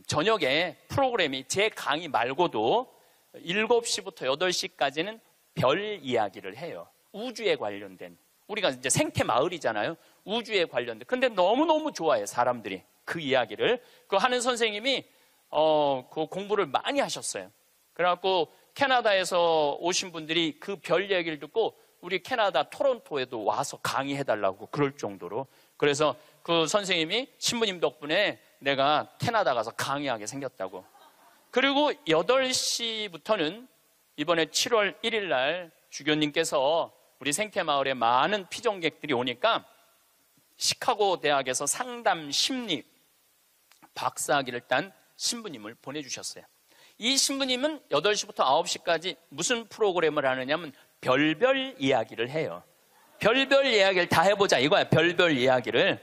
S1: 저녁에 프로그램이 제 강의 말고도 7시부터 8시까지는 별 이야기를 해요. 우주에 관련된. 우리가 이제 생태마을이잖아요. 우주에 관련된. 근데 너무너무 좋아해요. 사람들이. 그 이야기를. 그 하는 선생님이 그 공부를 많이 하셨어요. 그래갖고 캐나다에서 오신 분들이 그 별 이야기를 듣고 우리 캐나다 토론토에도 와서 강의해달라고 그럴 정도로. 그래서 그 선생님이 신부님 덕분에 내가 캐나다 가서 강의하게 생겼다고. 그리고 8시부터는 이번에 7월 1일 날 주교님께서 우리 생태마을에 많은 피정객들이 오니까 시카고 대학에서 상담 심리 박사학위를 딴 신부님을 보내주셨어요. 이 신부님은 8시부터 9시까지 무슨 프로그램을 하느냐면 별별 이야기를 해요. 별별 이야기를 다 해보자 이거야. 별별 이야기를.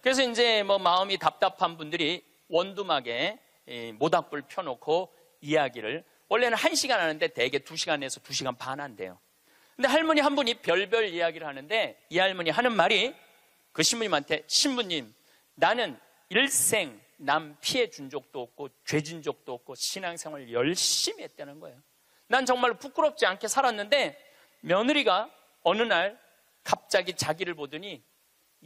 S1: 그래서 이제 뭐 마음이 답답한 분들이 원두막에 모닥불 펴놓고 이야기를 원래는 1시간 하는데 대개 2시간에서 2시간 반 한대요. 근데 할머니 한 분이 별별 이야기를 하는데 이 할머니 하는 말이 그 신부님한테 신부님 나는 일생 남 피해 준 적도 없고 죄 진 적도 없고 신앙생활 열심히 했다는 거예요. 난 정말 부끄럽지 않게 살았는데 며느리가 어느 날 갑자기 자기를 보더니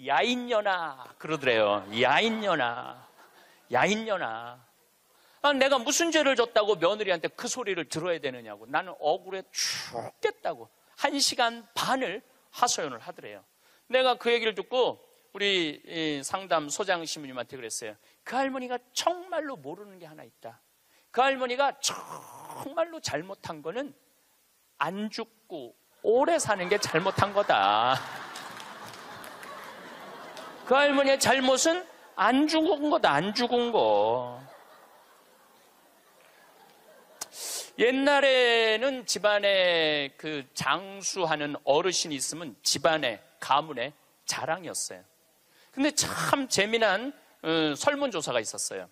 S1: 야인년아 그러더래요. 야인년아 내가 무슨 죄를 졌다고 며느리한테 그 소리를 들어야 되느냐고. 나는 억울해 죽겠다고 1시간 반을 하소연을 하더래요. 내가 그 얘기를 듣고 우리 상담 소장 신부님한테 그랬어요. 그 할머니가 정말로 모르는 게 하나 있다. 그 할머니가 정말로 잘못한 거는 안 죽고 오래 사는 게 잘못한 거다. 그 할머니의 잘못은 안 죽은 거다. 안 죽은 거. 옛날에는 집안에 그 장수하는 어르신이 있으면 집안에 가문의 자랑이었어요. 근데 참 재미난 설문조사가 있었어요.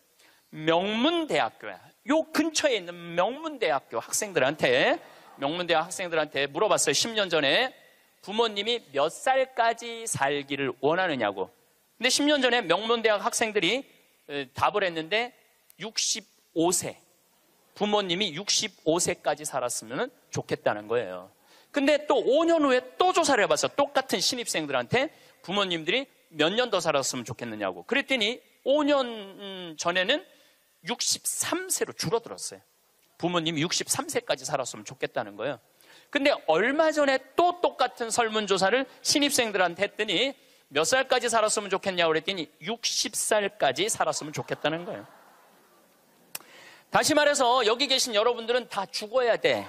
S1: 명문대학교야. 요 근처에 있는 명문대학교 학생들한테 물어봤어요. 10년 전에 부모님이 몇 살까지 살기를 원하느냐고. 근데 10년 전에 명문대학 학생들이 답을 했는데 65세. 부모님이 65세까지 살았으면 좋겠다는 거예요. 근데 또 5년 후에 또 조사를 해봤어요. 똑같은 신입생들한테 부모님들이 몇 년 더 살았으면 좋겠느냐고. 그랬더니 5년 전에는 63세로 줄어들었어요. 부모님이 63세까지 살았으면 좋겠다는 거예요. 근데 얼마 전에 또 똑같은 설문조사를 신입생들한테 했더니 몇 살까지 살았으면 좋겠냐고 그랬더니 60살까지 살았으면 좋겠다는 거예요. 다시 말해서 여기 계신 여러분들은 다 죽어야 돼.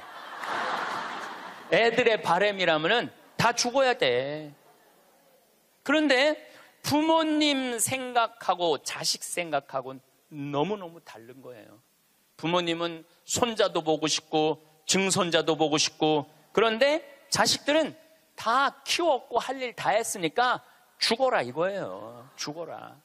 S1: 애들의 바램이라면은 다 죽어야 돼. 그런데 부모님 생각하고 자식 생각하고는 너무너무 다른 거예요. 부모님은 손자도 보고 싶고 증손자도 보고 싶고, 그런데 자식들은 다 키웠고 할 일 다 했으니까 죽어라 이거예요. 죽어라.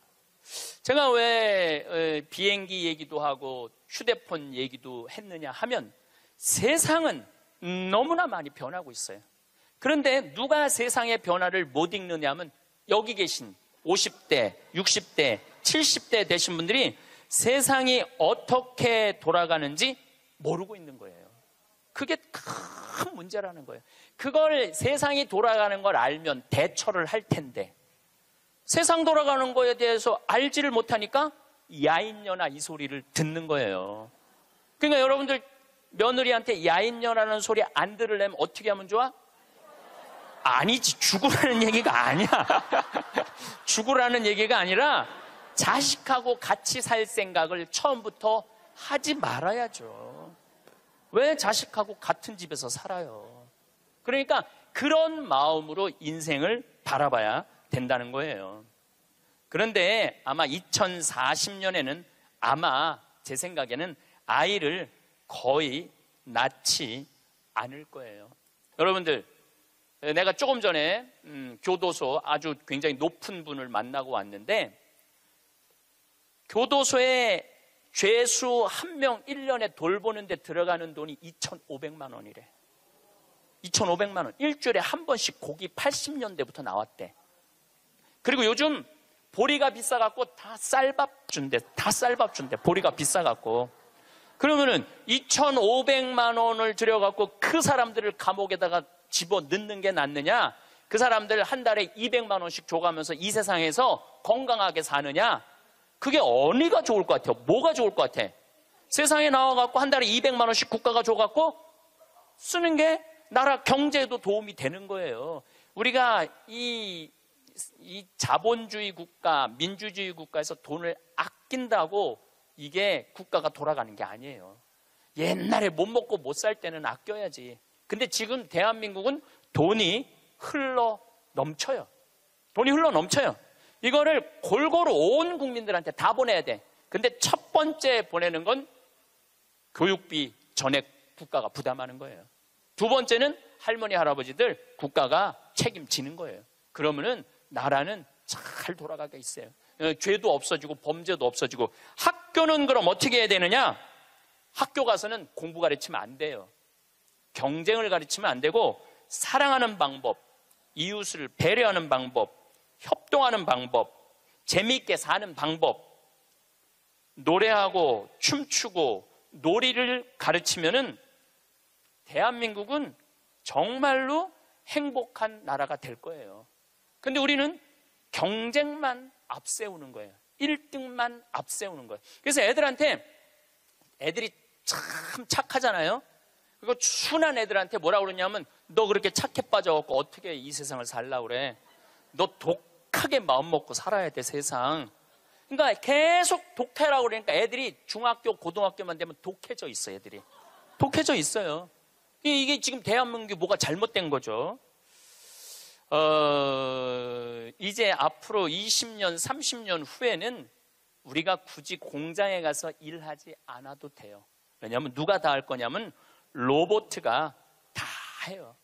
S1: 제가 왜 비행기 얘기도 하고 휴대폰 얘기도 했느냐 하면, 세상은 너무나 많이 변하고 있어요. 그런데 누가 세상의 변화를 못 읽느냐 하면, 여기 계신 50대, 60대, 70대 되신 분들이 세상이 어떻게 돌아가는지 모르고 있는 거예요. 그게 큰 문제라는 거예요. 그걸, 세상이 돌아가는 걸 알면 대처를 할 텐데, 세상 돌아가는 거에 대해서 알지를 못하니까 야인녀나 이 소리를 듣는 거예요. 그러니까 여러분들 며느리한테 야인녀라는 소리 안 들으려면 어떻게 하면 좋아? 아니지, 죽으라는 얘기가 아니야. 죽으라는 얘기가 아니라 자식하고 같이 살 생각을 처음부터 하지 말아야죠. 왜 자식하고 같은 집에서 살아요? 그러니까 그런 마음으로 인생을 바라봐야 된다는 거예요. 그런데 아마 2040년에는 아마 제 생각에는 아이를 거의 낳지 않을 거예요. 여러분들, 내가 조금 전에 교도소 아주 굉장히 높은 분을 만나고 왔는데, 교도소에 죄수 한 명 1년에 돌보는데 들어가는 돈이 2,500만 원이래. 2,500만 원. 일주일에 한 번씩 고기 80년대부터 나왔대. 그리고 요즘 보리가 비싸갖고 다 쌀밥 준대. 다 쌀밥 준대. 보리가 비싸갖고. 그러면은 2,500만 원을 들여갖고 그 사람들을 감옥에다가 집어 넣는 게 낫느냐? 그 사람들 한 달에 200만 원씩 줘가면서 이 세상에서 건강하게 사느냐? 그게 어디가 좋을 것 같아요? 뭐가 좋을 것 같아? 세상에 나와갖고 한 달에 200만 원씩 국가가 줘갖고 쓰는 게 나라 경제에도 도움이 되는 거예요. 우리가 이 자본주의 국가, 민주주의 국가에서 돈을 아낀다고 이게 국가가 돌아가는 게 아니에요. 옛날에 못 먹고 못 살 때는 아껴야지. 근데 지금 대한민국은 돈이 흘러 넘쳐요. 돈이 흘러 넘쳐요. 이거를 골고루 온 국민들한테 다 보내야 돼. 근데 첫 번째 보내는 건 교육비 전액 국가가 부담하는 거예요. 두 번째는 할머니, 할아버지들 국가가 책임지는 거예요. 그러면은 나라는 잘 돌아가게 있어요. 죄도 없어지고 범죄도 없어지고. 학교는 그럼 어떻게 해야 되느냐? 학교 가서는 공부 가르치면 안 돼요. 경쟁을 가르치면 안 되고, 사랑하는 방법, 이웃을 배려하는 방법, 협동하는 방법, 재미있게 사는 방법, 노래하고 춤추고 놀이를 가르치면은 대한민국은 정말로 행복한 나라가 될 거예요. 근데 우리는 경쟁만 앞세우는 거예요. 1등만 앞세우는 거예요. 그래서 애들이 참 착하잖아요. 그리고 순한 애들한테 뭐라고 그러냐면, 너 그렇게 착해 빠져갖고 어떻게 이 세상을 살라고 그래? 너 독하게 마음 먹고 살아야 돼, 세상. 그러니까 계속 독해라고 그러니까 애들이 중학교, 고등학교만 되면 독해져 있어, 애들이. 독해져 있어요. 이게 지금 대한민국이 뭐가 잘못된 거죠. 이제 앞으로 20년, 30년 후에는 우리가 굳이 공장에 가서 일하지 않아도 돼요. 왜냐하면 누가 다 할 거냐면 로봇가 다 해요.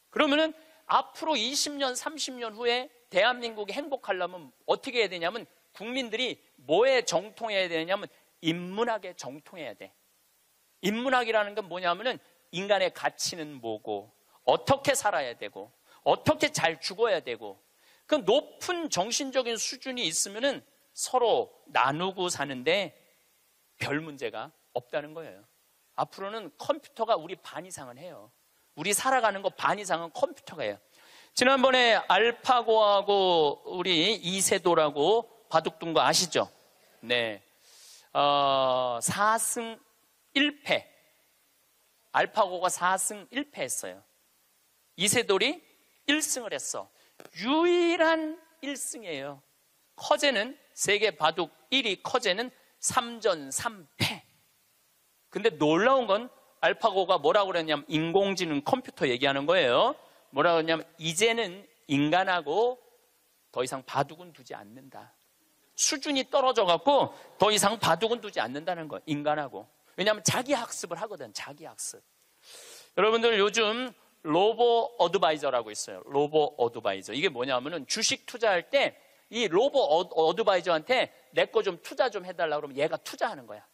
S1: 그러면은 앞으로 20년, 30년 후에 대한민국이 행복하려면 어떻게 해야 되냐면, 국민들이 뭐에 정통해야 되냐면 인문학에 정통해야 돼. 인문학이라는 건 뭐냐면은 인간의 가치는 뭐고, 어떻게 살아야 되고, 어떻게 잘 죽어야 되고, 그 높은 정신적인 수준이 있으면은 서로 나누고 사는데 별 문제가 없다는 거예요. 앞으로는 컴퓨터가 우리 반 이상은 해요. 우리 살아가는 거 반 이상은 컴퓨터가 해요. 지난번에 알파고하고 우리 이세돌하고 바둑둔 거 아시죠? 네. 4승 1패. 알파고가 4승 1패 했어요. 이세돌이 1승을 했어. 유일한 1승이에요. 커제는 세계 바둑 1위 커제는 3전 3패. 근데 놀라운 건 알파고가 뭐라고 그랬냐면 인공지능 컴퓨터 얘기하는 거예요. 뭐라고 그랬냐면 이제는 인간하고 더 이상 바둑은 두지 않는다. 수준이 떨어져 갖고 더 이상 바둑은 두지 않는다는 거예요. 인간하고. 왜냐하면 자기 학습을 하거든. 자기 학습. 여러분들 요즘 로보 어드바이저라고 있어요. 로보 어드바이저. 이게 뭐냐면은 주식 투자할 때 이 로보 어드바이저한테 내 거 좀 투자 좀 해달라고 그러면 얘가 투자하는 거야.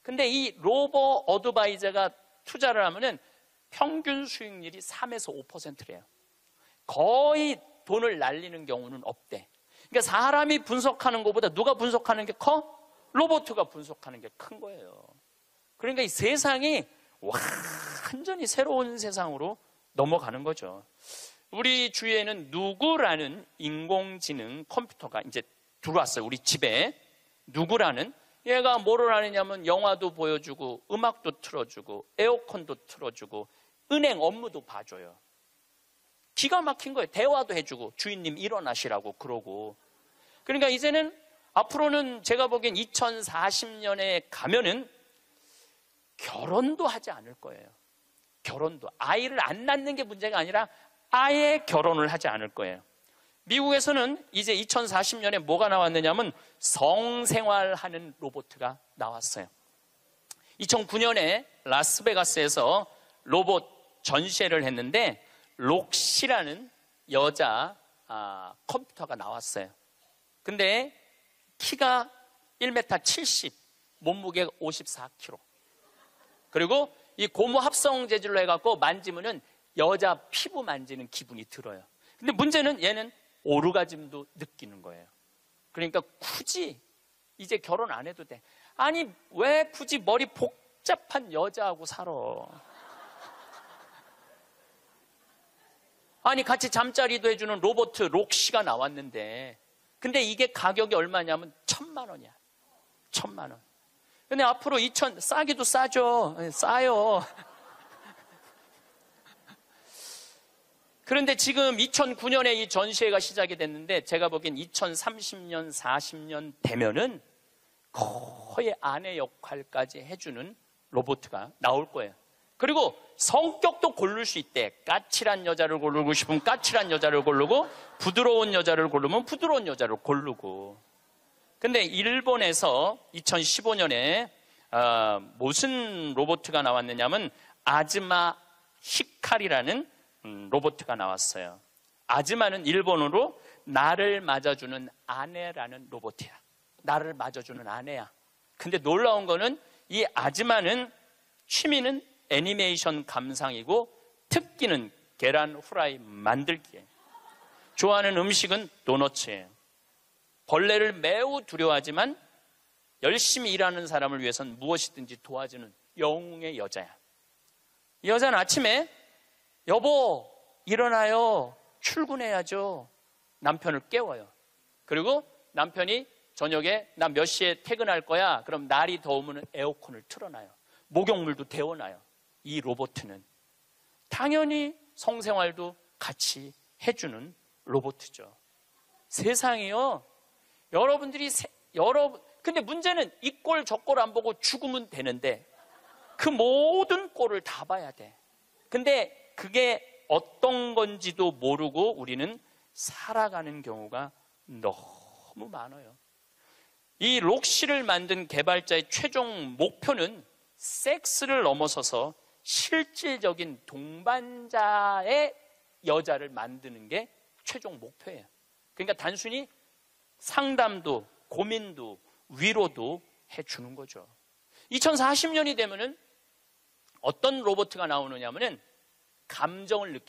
S1: 근데 이 로보 어드바이저가 투자를 하면은 평균 수익률이 3에서 5%래요. 거의 돈을 날리는 경우는 없대. 그러니까 사람이 분석하는 것보다 누가 분석하는 게 커? 로봇가 분석하는 게 큰 거예요. 그러니까 이 세상이 완전히 새로운 세상으로 넘어가는 거죠. 우리 주위에는 누구라는 인공지능 컴퓨터가 이제 들어왔어요. 우리 집에. 누구라는? 얘가 뭐를 하느냐면 영화도 보여주고 음악도 틀어주고 에어컨도 틀어주고 은행 업무도 봐줘요. 기가 막힌 거예요. 대화도 해주고 주인님 일어나시라고 그러고. 그러니까 이제는 앞으로는 제가 보기엔 2040년에 가면은 결혼도 하지 않을 거예요. 결혼도. 아이를 안 낳는 게 문제가 아니라 아예 결혼을 하지 않을 거예요. 미국에서는 이제 2040년에 뭐가 나왔느냐면 성생활하는 로봇가 나왔어요. 2009년에 라스베가스에서 로봇 전시회를 했는데 록시라는 여자 컴퓨터가 나왔어요. 근데 키가 1m 70, 몸무게가 54kg. 그리고 이 고무 합성 재질로 해갖고 만지면은 여자 피부 만지는 기분이 들어요. 근데 문제는 얘는 오르가즘도 느끼는 거예요. 그러니까 굳이 이제 결혼 안 해도 돼. 아니 왜 굳이 머리 복잡한 여자하고 살아? 아니 같이 잠자리도 해주는 로봇 록시가 나왔는데 근데 이게 가격이 얼마냐면 1,000만 원이야. 1,000만 원. 근데 앞으로 싸기도 싸죠. 싸요. 그런데 지금 2009년에 이 전시회가 시작이 됐는데 제가 보기엔 2030년, 40년 되면은 거의 아내 역할까지 해주는 로봇가 나올 거예요. 그리고 성격도 고를 수 있대. 까칠한 여자를 고르고 싶으면 까칠한 여자를 고르고 부드러운 여자를 고르면 부드러운 여자를 고르고. 근데 일본에서 2015년에 무슨 로봇가 나왔느냐면 아즈마 히카리라는 로봇가 나왔어요. 아즈마는 일본어로 나를 맞아주는 아내라는 로봇이야. 나를 맞아주는 아내야. 근데 놀라운 거는 이 아즈마는 취미는 애니메이션 감상이고 특기는 계란 후라이 만들기예요. 좋아하는 음식은 도너츠예요. 벌레를 매우 두려워하지만 열심히 일하는 사람을 위해서는 무엇이든지 도와주는 영웅의 여자야. 이 여자는 아침에 여보 일어나요. 출근해야죠. 남편을 깨워요. 그리고 남편이 저녁에 나 몇 시에 퇴근할 거야. 그럼 날이 더우면 에어컨을 틀어놔요. 목욕물도 데워놔요. 이 로봇은 당연히 성생활도 같이 해주는 로봇이죠. 세상이요. 근데 문제는 이 꼴 저 꼴 안 보고 죽으면 되는데 그 모든 꼴을 다 봐야 돼. 근데 그게 어떤 건지도 모르고 우리는 살아가는 경우가 너무 많아요. 이 록시를 만든 개발자의 최종 목표는 섹스를 넘어서서 실질적인 동반자의 여자를 만드는 게 최종 목표예요. 그러니까 단순히 상담도 고민도 위로도 해주는 거죠. 2040년이 되면은 어떤 로봇가 나오느냐면은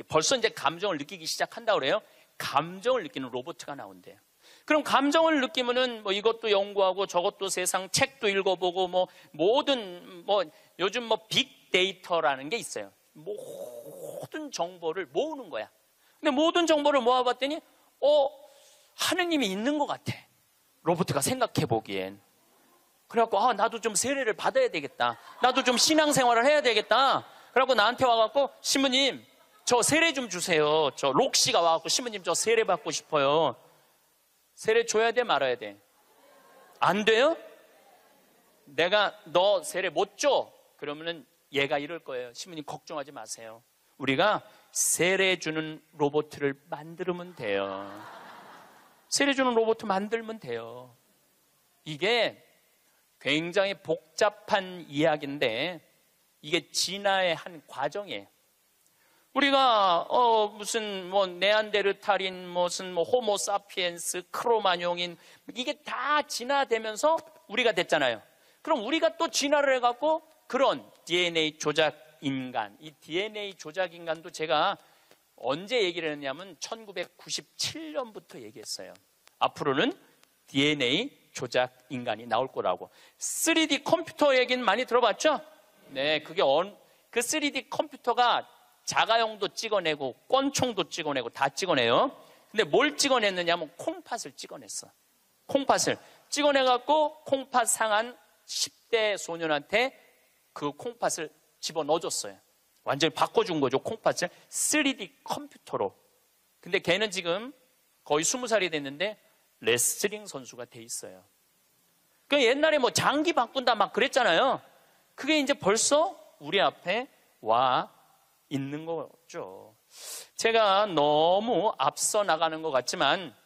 S1: 벌써 이제 감정을 느끼기 시작한다고 그래요. 감정을 느끼는 로봇가 나온대요. 그럼 감정을 느끼면은 뭐 이것도 연구하고 저것도 세상 책도 읽어보고 요즘 빅데이터라는 게 있어요. 모든 정보를 모으는 거야. 근데 모든 정보를 모아봤더니 하느님이 있는 것 같아. 로봇가 생각해 보기엔. 그래갖고 나도 좀 세례를 받아야 되겠다. 나도 좀 신앙생활을 해야 되겠다. 그래갖고 나한테 와갖고 신부님 저 세례 좀 주세요. 저 록시가 와갖고 신부님 저 세례 받고 싶어요. 세례 줘야 돼 말아야 돼? 안 돼요? 내가 너 세례 못 줘. 그러면은 얘가 이럴 거예요. 신부님 걱정하지 마세요. 우리가 세례 주는 로봇을 만들면 돼요. 세례 주는 로봇 만들면 돼요. 이게 굉장히 복잡한 이야기인데 이게 진화의 한 과정이에요. 우리가 무슨 뭐 네안데르탈인, 무슨 뭐 호모사피엔스, 크로마뇽인, 이게 다 진화되면서 우리가 됐잖아요. 그럼 우리가 또 진화를 해갖고 그런 DNA 조작 인간, 이 DNA 조작 인간도 제가 언제 얘기를 했냐면 1997년부터 얘기했어요. 앞으로는 DNA 조작 인간이 나올 거라고. 3D 컴퓨터 얘기는 많이 들어봤죠? 네, 그게 그 3D 컴퓨터가 자가용도 찍어내고 권총도 찍어내고 다 찍어내요. 근데 뭘 찍어냈느냐면 콩팥을 찍어냈어. 콩팥을 찍어내갖고 콩팥 상한 10대 소년한테 그 콩팥을 집어넣어줬어요. 완전히 바꿔준 거죠. 콩팥을 3D 컴퓨터로. 근데 걔는 지금 거의 20살이 됐는데 레슬링 선수가 돼 있어요. 그 옛날에 뭐 장기 바꾼다 막 그랬잖아요. 그게 이제 벌써 우리 앞에 와 있는 거죠. 제가 너무 앞서 나가는 것 같지만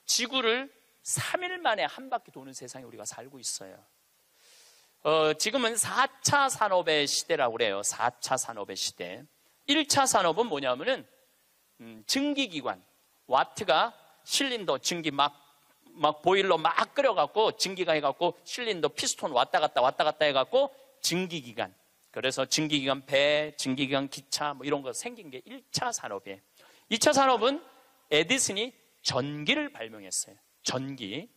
S1: 지구를 3일 만에 한 바퀴 도는 세상에 우리가 살고 있어요. 지금은 4차 산업의 시대라고 그래요. 4차 산업의 시대. 1차 산업은 뭐냐면은 증기기관, 와트가 실린더 증기 막 보일러 막 끓여갖고 증기가 해갖고 실린더 피스톤 왔다 갔다 해갖고 증기기관. 그래서 증기기관 배, 증기기관 기차 뭐 이런 거 생긴 게 1차 산업이에요. 2차 산업은 에디슨이 전기를 발명했어요. 전기.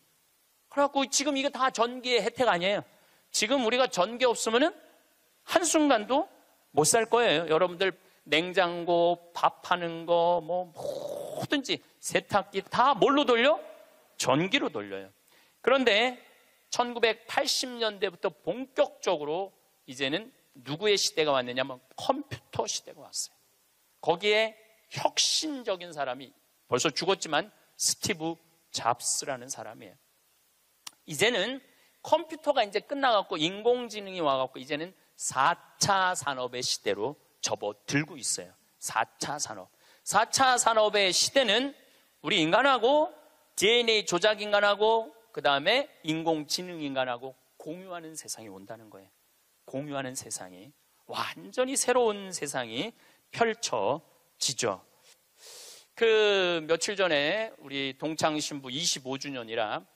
S1: 그래갖고 지금 이거 다 전기의 혜택 아니에요. 지금 우리가 전기 없으면은 한순간도 못 살 거예요. 여러분들 냉장고, 밥하는 거, 뭐 뭐든지 세탁기 다 뭘로 돌려? 전기로 돌려요. 그런데 1980년대부터 본격적으로 이제는 누구의 시대가 왔느냐면 컴퓨터 시대가 왔어요. 거기에 혁신적인 사람이 벌써 죽었지만 스티브 잡스라는 사람이에요. 이제는 컴퓨터가 이제 끝나갖고 인공지능이 와갖고 이제는 4차 산업의 시대로 접어들고 있어요. 4차 산업. 4차 산업의 시대는 우리 인간하고 DNA 조작 인간하고 그 다음에 인공지능 인간하고 공유하는 세상이 온다는 거예요. 공유하는 세상이 완전히 새로운 세상이 펼쳐지죠. 그 며칠 전에 우리 동창 신부 25주년이라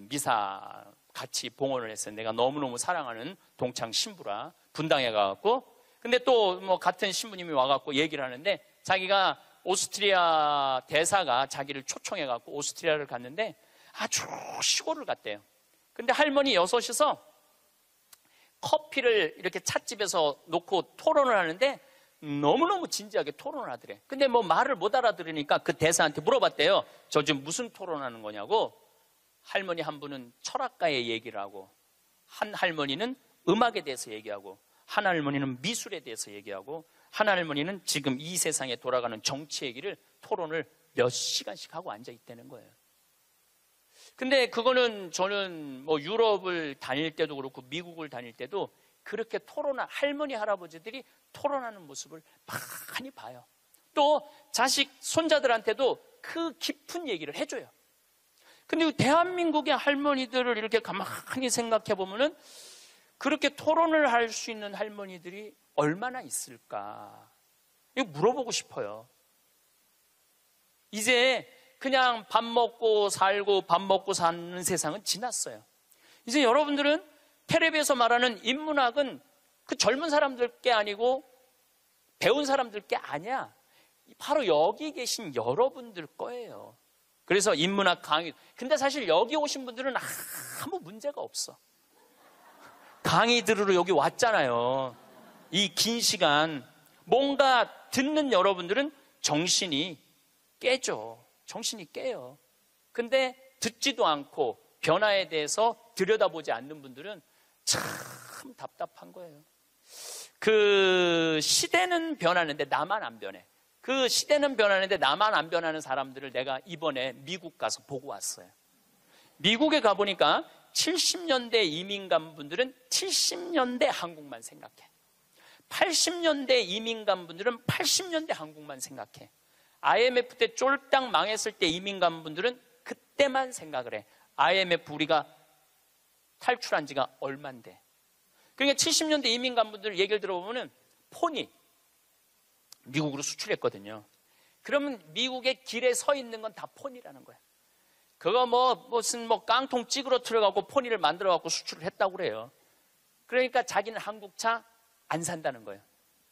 S1: 미사 같이 봉헌을 했어요. 내가 너무너무 사랑하는 동창 신부라 분당에 가갖고 근데 또 뭐 같은 신부님이 와갖고 얘기를 하는데 자기가 오스트리아 대사가 자기를 초청해갖고 오스트리아를 갔는데 아주 시골을 갔대요. 근데 할머니 6이서 커피를 이렇게 찻집에서 놓고 토론을 하는데 너무너무 진지하게 토론을 하더래. 근데 뭐 말을 못 알아들으니까 그 대사한테 물어봤대요. 저 지금 무슨 토론하는 거냐고. 할머니 한 분은 철학가의 얘기를 하고 한 할머니는 음악에 대해서 얘기하고 한 할머니는 미술에 대해서 얘기하고 한 할머니는 지금 이 세상에 돌아가는 정치 얘기를 토론을 몇 시간씩 하고 앉아 있다는 거예요. 근데 그거는 저는 뭐 유럽을 다닐 때도 그렇고 미국을 다닐 때도 그렇게 토론한 할머니 할아버지들이 토론하는 모습을 많이 봐요. 또 자식 손자들한테도 그 깊은 얘기를 해줘요. 근데 대한민국의 할머니들을 이렇게 가만히 생각해 보면은 그렇게 토론을 할 수 있는 할머니들이 얼마나 있을까? 이거 물어보고 싶어요. 이제 그냥 밥 먹고 살고 밥 먹고 사는 세상은 지났어요. 이제 여러분들은 텔레비에서 말하는 인문학은 그 젊은 사람들 게 아니고 배운 사람들 게 아니야. 바로 여기 계신 여러분들 거예요. 그래서 인문학 강의. 근데 사실 여기 오신 분들은 아무 문제가 없어. 강의 들으러 여기 왔잖아요. 이 긴 시간. 뭔가 듣는 여러분들은 정신이 깨죠. 정신이 깨요. 근데 듣지도 않고 변화에 대해서 들여다보지 않는 분들은 참 답답한 거예요. 그 시대는 변하는데 나만 안 변해. 그 시대는 변하는데 나만 안 변하는 사람들을 내가 이번에 미국 가서 보고 왔어요. 미국에 가보니까 70년대 이민 간 분들은 70년대 한국만 생각해. 80년대 이민 간 분들은 80년대 한국만 생각해. IMF 때 쫄딱 망했을 때 이민 간 분들은 그때만 생각을 해. IMF 우리가 탈출한 지가 얼만데. 그러니까 70년대 이민 간 분들 얘기를 들어보면 폰이 미국으로 수출했거든요. 그러면 미국의 길에 서 있는 건 다 폰이라는 거야. 그거 무슨 깡통 찌그러뜨려갖고 포니를 만들어갖고 수출을 했다고 그래요. 그러니까 자기는 한국차 안 산다는 거예요.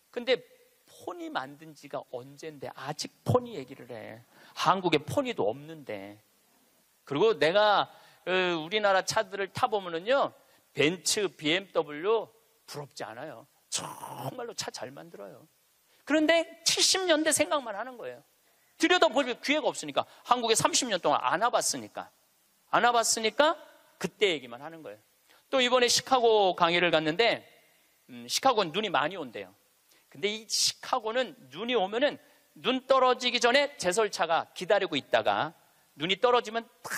S1: 근데 포니 만든 지가 언젠데 아직 포니 얘기를 해. 한국에 포니도 없는데. 그리고 내가 우리나라 차들을 타보면은요, 벤츠, BMW 부럽지 않아요. 정말로 차 잘 만들어요. 그런데 70년대 생각만 하는 거예요. 들여다볼 기회가 없으니까. 한국에 30년 동안 안 와봤으니까 그때 얘기만 하는 거예요. 또 이번에 시카고 강의를 갔는데 시카고는 눈이 많이 온대요. 근데 이 시카고는 눈이 오면은 눈 떨어지기 전에 제설차가 기다리고 있다가 눈이 떨어지면 다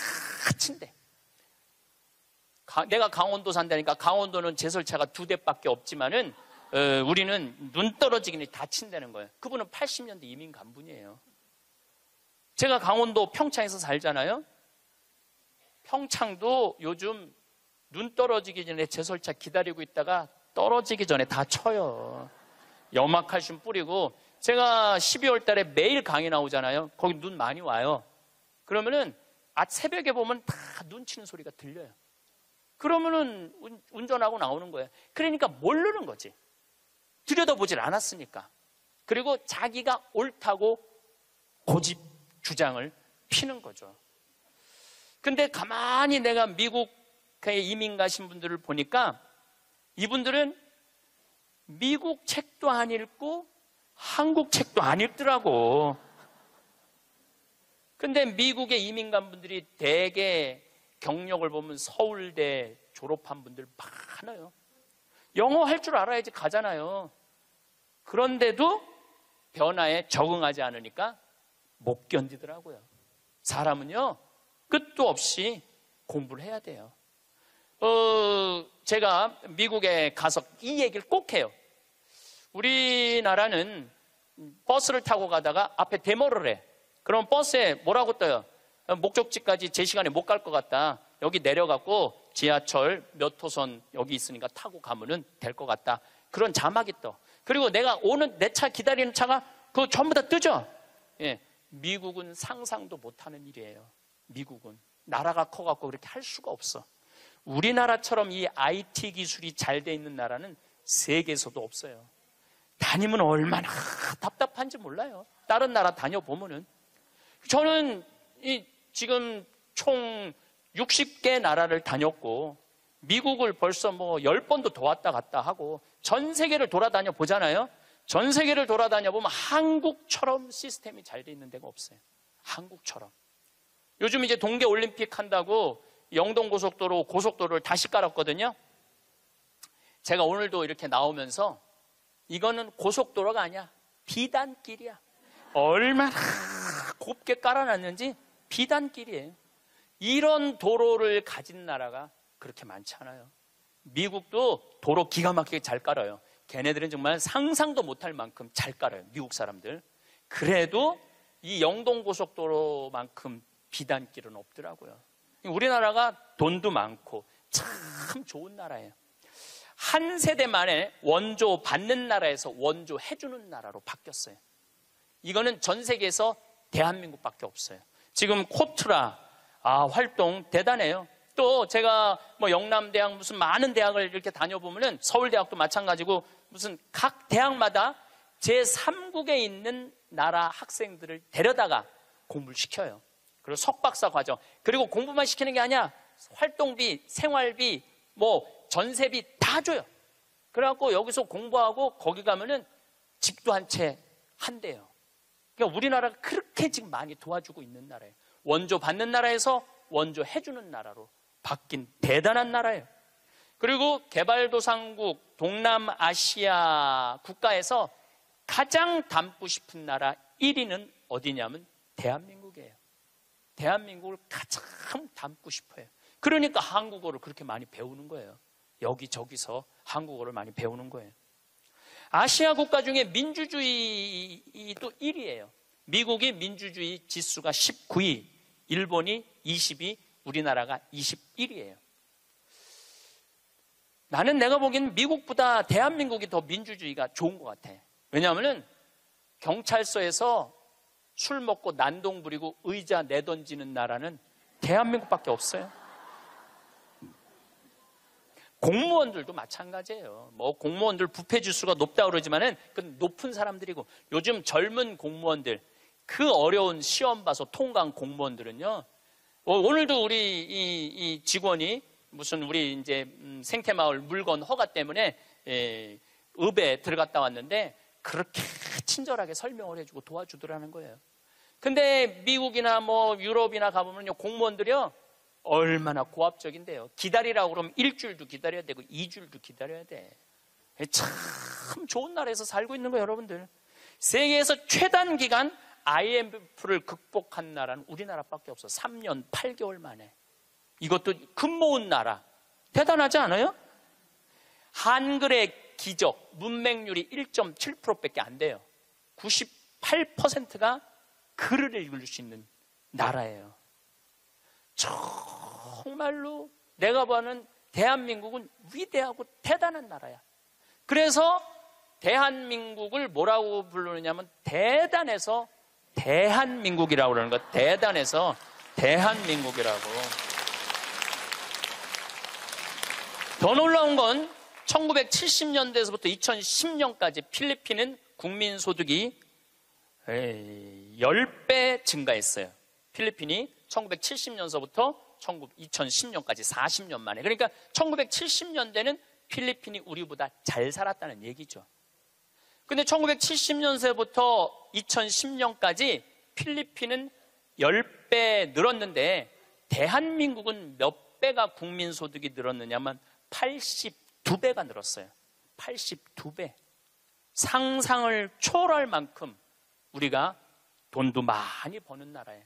S1: 친대. 내가 강원도 산다니까 강원도는 제설차가 2대밖에 없지만은 우리는 눈 떨어지기 전에 다 친다는 거예요. 그분은 80년대 이민 간 분이에요. 제가 강원도 평창에서 살잖아요. 평창도 요즘 눈 떨어지기 전에 제설차 기다리고 있다가 떨어지기 전에 다 쳐요. 염화칼슘 뿌리고. 제가 12월 달에 매일 강의 나오잖아요. 거기 눈 많이 와요. 그러면은 새벽에 보면 다 눈 치는 소리가 들려요. 그러면은 운전하고 나오는 거예요. 그러니까 모르는 거지. 들여다보질 않았으니까. 그리고 자기가 옳다고 고집 주장을 피는 거죠. 근데 가만히 내가 미국에 이민 가신 분들을 보니까 이분들은 미국 책도 안 읽고 한국 책도 안 읽더라고. 근데 미국에 이민 간 분들이 대개 경력을 보면 서울대 졸업한 분들 많아요. 영어 할 줄 알아야지 가잖아요. 그런데도 변화에 적응하지 않으니까 못 견디더라고요. 사람은요, 끝도 없이 공부를 해야 돼요. 제가 미국에 가서 이 얘기를 꼭 해요. 우리나라는 버스를 타고 가다가 앞에 데모를 해. 그럼 버스에 뭐라고 떠요? 목적지까지 제 시간에 못 갈 것 같다. 여기 내려갖고 지하철 몇 호선 여기 있으니까 타고 가면은 될 것 같다. 그런 자막이 떠. 그리고 내가 오는 내 차 기다리는 차가 그거 전부 다 뜨죠? 예. 미국은 상상도 못하는 일이에요. 미국은. 나라가 커갖고 그렇게 할 수가 없어. 우리나라처럼 이 IT 기술이 잘 돼 있는 나라는 세계에서도 없어요. 다니면 얼마나 답답한지 몰라요. 다른 나라 다녀보면은. 저는 지금 총 60개 나라를 다녔고 미국을 벌써 10번도 더 왔다 갔다 하고 전 세계를 돌아다녀 보잖아요. 전 세계를 돌아다녀 보면 한국처럼 시스템이 잘 돼 있는 데가 없어요. 한국처럼. 요즘 이제 동계 올림픽 한다고 영동 고속도로를 다시 깔았거든요. 제가 오늘도 이렇게 나오면서 이거는 고속도로가 아니야. 비단길이야. 얼마나 곱게 깔아놨는지 비단길이에요. 이런 도로를 가진 나라가 그렇게 많지 않아요. 미국도 도로 기가 막히게 잘 깔아요. 걔네들은 정말 상상도 못할 만큼 잘 깔아요. 미국 사람들. 그래도 이 영동고속도로만큼 비단길은 없더라고요. 우리나라가 돈도 많고 참 좋은 나라예요. 한 세대 만에 원조 받는 나라에서 원조 해주는 나라로 바뀌었어요. 이거는 전 세계에서 대한민국밖에 없어요. 지금 코트라 활동 대단해요. 또 제가 영남대학 무슨 많은 대학을 이렇게 다녀보면은 서울대학도 마찬가지고 무슨 각 대학마다 제3국에 있는 나라 학생들을 데려다가 공부를 시켜요. 그리고 석박사 과정. 그리고 공부만 시키는 게 아니야. 활동비, 생활비, 전세비 다 줘요. 그래갖고 여기서 공부하고 거기 가면은 집도 한 채 한대요. 그러니까 우리나라가 그렇게 지금 많이 도와주고 있는 나라예요. 원조 받는 나라에서 원조 해주는 나라로 바뀐 대단한 나라예요. 그리고 개발도상국 동남아시아 국가에서 가장 닮고 싶은 나라 1위는 어디냐면 대한민국이에요. 대한민국을 가장 닮고 싶어요. 그러니까 한국어를 그렇게 많이 배우는 거예요. 여기저기서 한국어를 많이 배우는 거예요. 아시아 국가 중에 민주주의도 1위예요. 미국이 민주주의 지수가 19위, 일본이 20위, 우리나라가 21위예요. 나는 내가 보기엔 미국보다 대한민국이 더 민주주의가 좋은 것 같아. 왜냐하면 경찰서에서 술 먹고 난동 부리고 의자 내던지는 나라는 대한민국밖에 없어요. 공무원들도 마찬가지예요. 뭐 공무원들 부패 지수가 높다고 그러지만은 그건 높은 사람들이고, 요즘 젊은 공무원들, 그 어려운 시험 봐서 통과한 공무원들은요, 오늘도 우리 이 직원이 무슨 우리 이제 생태마을 물건 허가 때문에 읍에 들어갔다 왔는데 그렇게 친절하게 설명을 해주고 도와주더라는 거예요. 근데 미국이나 뭐 유럽이나 가보면요, 공무원들이요 얼마나 고압적인데요. 기다리라고 그러면 일주일도 기다려야 되고 2주일도 기다려야 돼. 참 좋은 나라에서 살고 있는 거예요, 여러분들. 세계에서 최단 기간 IMF를 극복한 나라는 우리나라밖에 없어. 3년 8개월 만에. 이것도 금 모은 나라. 대단하지 않아요? 한글의 기적, 문맹률이 1.7%밖에 안 돼요. 98%가 글을 읽을 수 있는 나라예요. 정말로 내가 보는 대한민국은 위대하고 대단한 나라야. 그래서 대한민국을 뭐라고 부르느냐면 대단해서 대한민국이라고 그러는 거야. 대단해서 대한민국이라고. 더 놀라운 건 1970년대에서부터 2010년까지 필리핀은 국민소득이 10배 증가했어요. 필리핀이 1970년서부터 2010년까지 40년 만에. 그러니까 1970년대는 필리핀이 우리보다 잘 살았다는 얘기죠. 근데 1970년서부터 2010년까지 필리핀은 10배 늘었는데 대한민국은 몇 배가 국민소득이 늘었느냐면 82배가 늘었어요. 82배. 상상을 초월할 만큼 우리가 돈도 많이 버는 나라예요.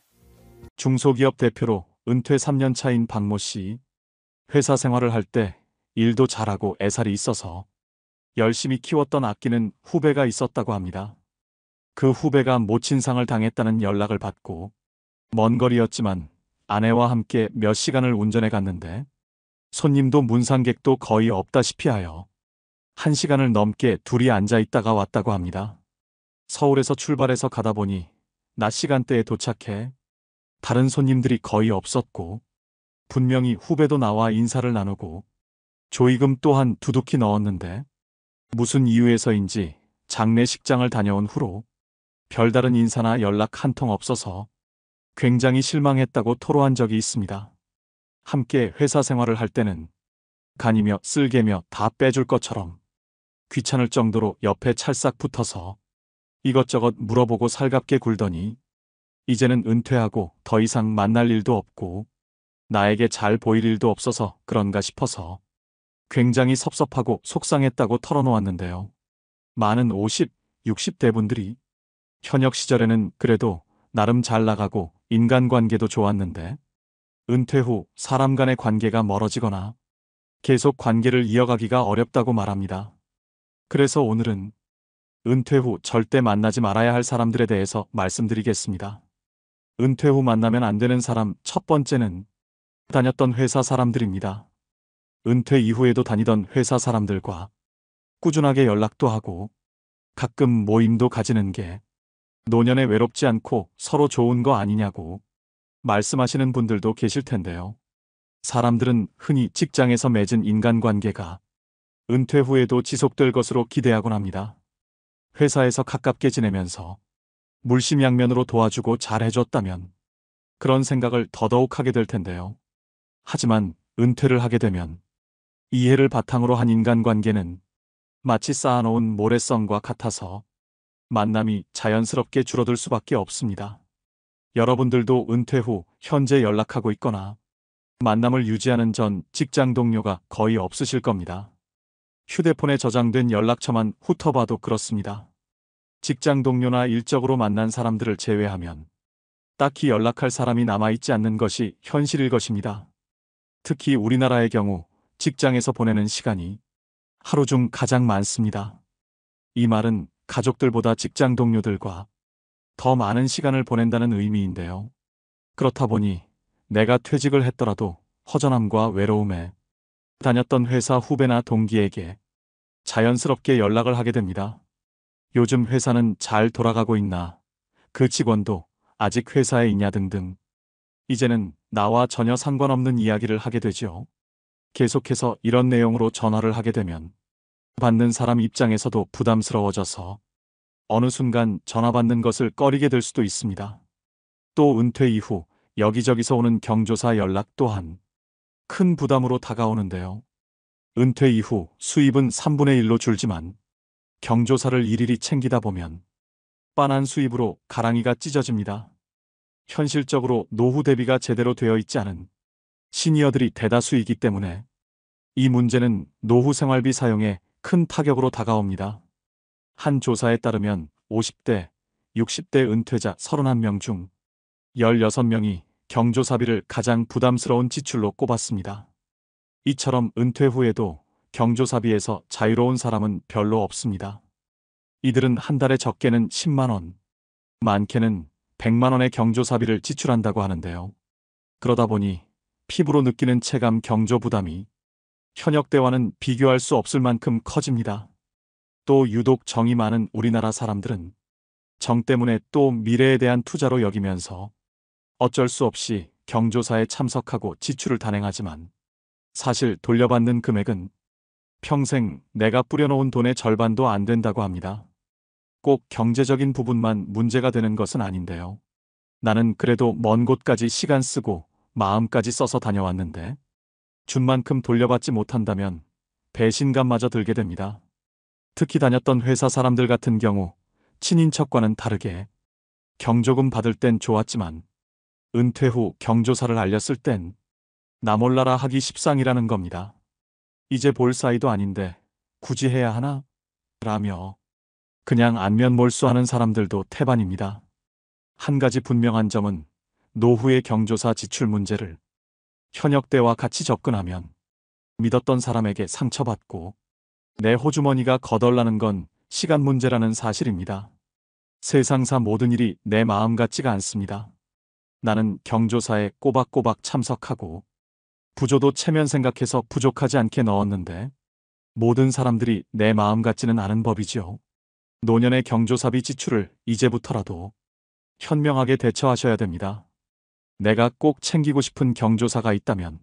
S2: 중소기업 대표로 은퇴 3년 차인 박모 씨. 회사 생활을 할 때 일도 잘하고 애살이 있어서 열심히 키웠던 아끼는 후배가 있었다고 합니다. 그 후배가 모친상을 당했다는 연락을 받고 먼 거리였지만 아내와 함께 몇 시간을 운전해 갔는데 손님도 문상객도 거의 없다시피 하여 1시간을 넘게 둘이 앉아 있다가 왔다고 합니다. 서울에서 출발해서 가다 보니 낮 시간대에 도착해 다른 손님들이 거의 없었고 분명히 후배도 나와 인사를 나누고 조의금 또한 두둑히 넣었는데 무슨 이유에서인지 장례식장을 다녀온 후로 별다른 인사나 연락 한 통 없어서 굉장히 실망했다고 토로한 적이 있습니다. 함께 회사 생활을 할 때는 간이며 쓸개며 다 빼줄 것처럼 귀찮을 정도로 옆에 찰싹 붙어서 이것저것 물어보고 살갑게 굴더니 이제는 은퇴하고 더 이상 만날 일도 없고 나에게 잘 보일 일도 없어서 그런가 싶어서 굉장히 섭섭하고 속상했다고 털어놓았는데요. 많은 50, 60대 분들이 현역 시절에는 그래도 나름 잘 나가고 인간관계도 좋았는데 은퇴 후 사람 간의 관계가 멀어지거나 계속 관계를 이어가기가 어렵다고 말합니다. 그래서 오늘은 은퇴 후 절대 만나지 말아야 할 사람들에 대해서 말씀드리겠습니다. 은퇴 후 만나면 안 되는 사람 첫 번째는 다녔던 회사 사람들입니다. 은퇴 이후에도 다니던 회사 사람들과 꾸준하게 연락도 하고 가끔 모임도 가지는 게 노년에 외롭지 않고 서로 좋은 거 아니냐고 말씀하시는 분들도 계실 텐데요. 사람들은 흔히 직장에서 맺은 인간관계가 은퇴 후에도 지속될 것으로 기대하곤 합니다. 회사에서 가깝게 지내면서 물심양면으로 도와주고 잘해줬다면 그런 생각을 더더욱 하게 될 텐데요. 하지만 은퇴를 하게 되면 이해를 바탕으로 한 인간관계는 마치 쌓아놓은 모래성과 같아서 만남이 자연스럽게 줄어들 수밖에 없습니다. 여러분들도 은퇴 후 현재 연락하고 있거나 만남을 유지하는 전 직장 동료가 거의 없으실 겁니다. 휴대폰에 저장된 연락처만 훑어봐도 그렇습니다. 직장 동료나 일적으로 만난 사람들을 제외하면 딱히 연락할 사람이 남아있지 않는 것이 현실일 것입니다. 특히 우리나라의 경우 직장에서 보내는 시간이 하루 중 가장 많습니다. 이 말은 가족들보다 직장 동료들과 더 많은 시간을 보낸다는 의미인데요. 그렇다 보니 내가 퇴직을 했더라도 허전함과 외로움에 다녔던 회사 후배나 동기에게 자연스럽게 연락을 하게 됩니다. 요즘 회사는 잘 돌아가고 있나? 그 직원도 아직 회사에 있냐 등등. 이제는 나와 전혀 상관없는 이야기를 하게 되죠. 계속해서 이런 내용으로 전화를 하게 되면 받는 사람 입장에서도 부담스러워져서 어느 순간 전화 받는 것을 꺼리게 될 수도 있습니다. 또 은퇴 이후 여기저기서 오는 경조사 연락 또한 큰 부담으로 다가오는데요. 은퇴 이후 수입은 3분의 1로 줄지만 경조사를 일일이 챙기다 보면 빤한 수입으로 가랑이가 찢어집니다. 현실적으로 노후 대비가 제대로 되어 있지 않은 시니어들이 대다수이기 때문에 이 문제는 노후 생활비 사용에 큰 타격으로 다가옵니다. 한 조사에 따르면 50대, 60대 은퇴자 31명 중 16명이 경조사비를 가장 부담스러운 지출로 꼽았습니다. 이처럼 은퇴 후에도 경조사비에서 자유로운 사람은 별로 없습니다. 이들은 한 달에 적게는 10만 원, 많게는 100만 원의 경조사비를 지출한다고 하는데요. 그러다 보니 피부로 느끼는 체감 경조 부담이 현역 때와는 비교할 수 없을 만큼 커집니다. 또 유독 정이 많은 우리나라 사람들은 정 때문에 또 미래에 대한 투자로 여기면서 어쩔 수 없이 경조사에 참석하고 지출을 단행하지만 사실 돌려받는 금액은 평생 내가 뿌려놓은 돈의 절반도 안 된다고 합니다. 꼭 경제적인 부분만 문제가 되는 것은 아닌데요. 나는 그래도 먼 곳까지 시간 쓰고 마음까지 써서 다녀왔는데 준 만큼 돌려받지 못한다면 배신감마저 들게 됩니다. 특히 다녔던 회사 사람들 같은 경우 친인척과는 다르게 경조금 받을 땐 좋았지만 은퇴 후 경조사를 알렸을 땐 나 몰라라 하기 십상이라는 겁니다. 이제 볼 사이도 아닌데 굳이 해야 하나? 라며 그냥 안면 몰수하는 사람들도 태반입니다. 한 가지 분명한 점은 노후의 경조사 지출 문제를 현역 때와 같이 접근하면 믿었던 사람에게 상처받고 내 호주머니가 거덜나는 건 시간 문제라는 사실입니다. 세상사 모든 일이 내 마음 같지가 않습니다. 나는 경조사에 꼬박꼬박 참석하고 부조도 체면 생각해서 부족하지 않게 넣었는데 모든 사람들이 내 마음 같지는 않은 법이죠. 노년의 경조사비 지출을 이제부터라도 현명하게 대처하셔야 됩니다. 내가 꼭 챙기고 싶은 경조사가 있다면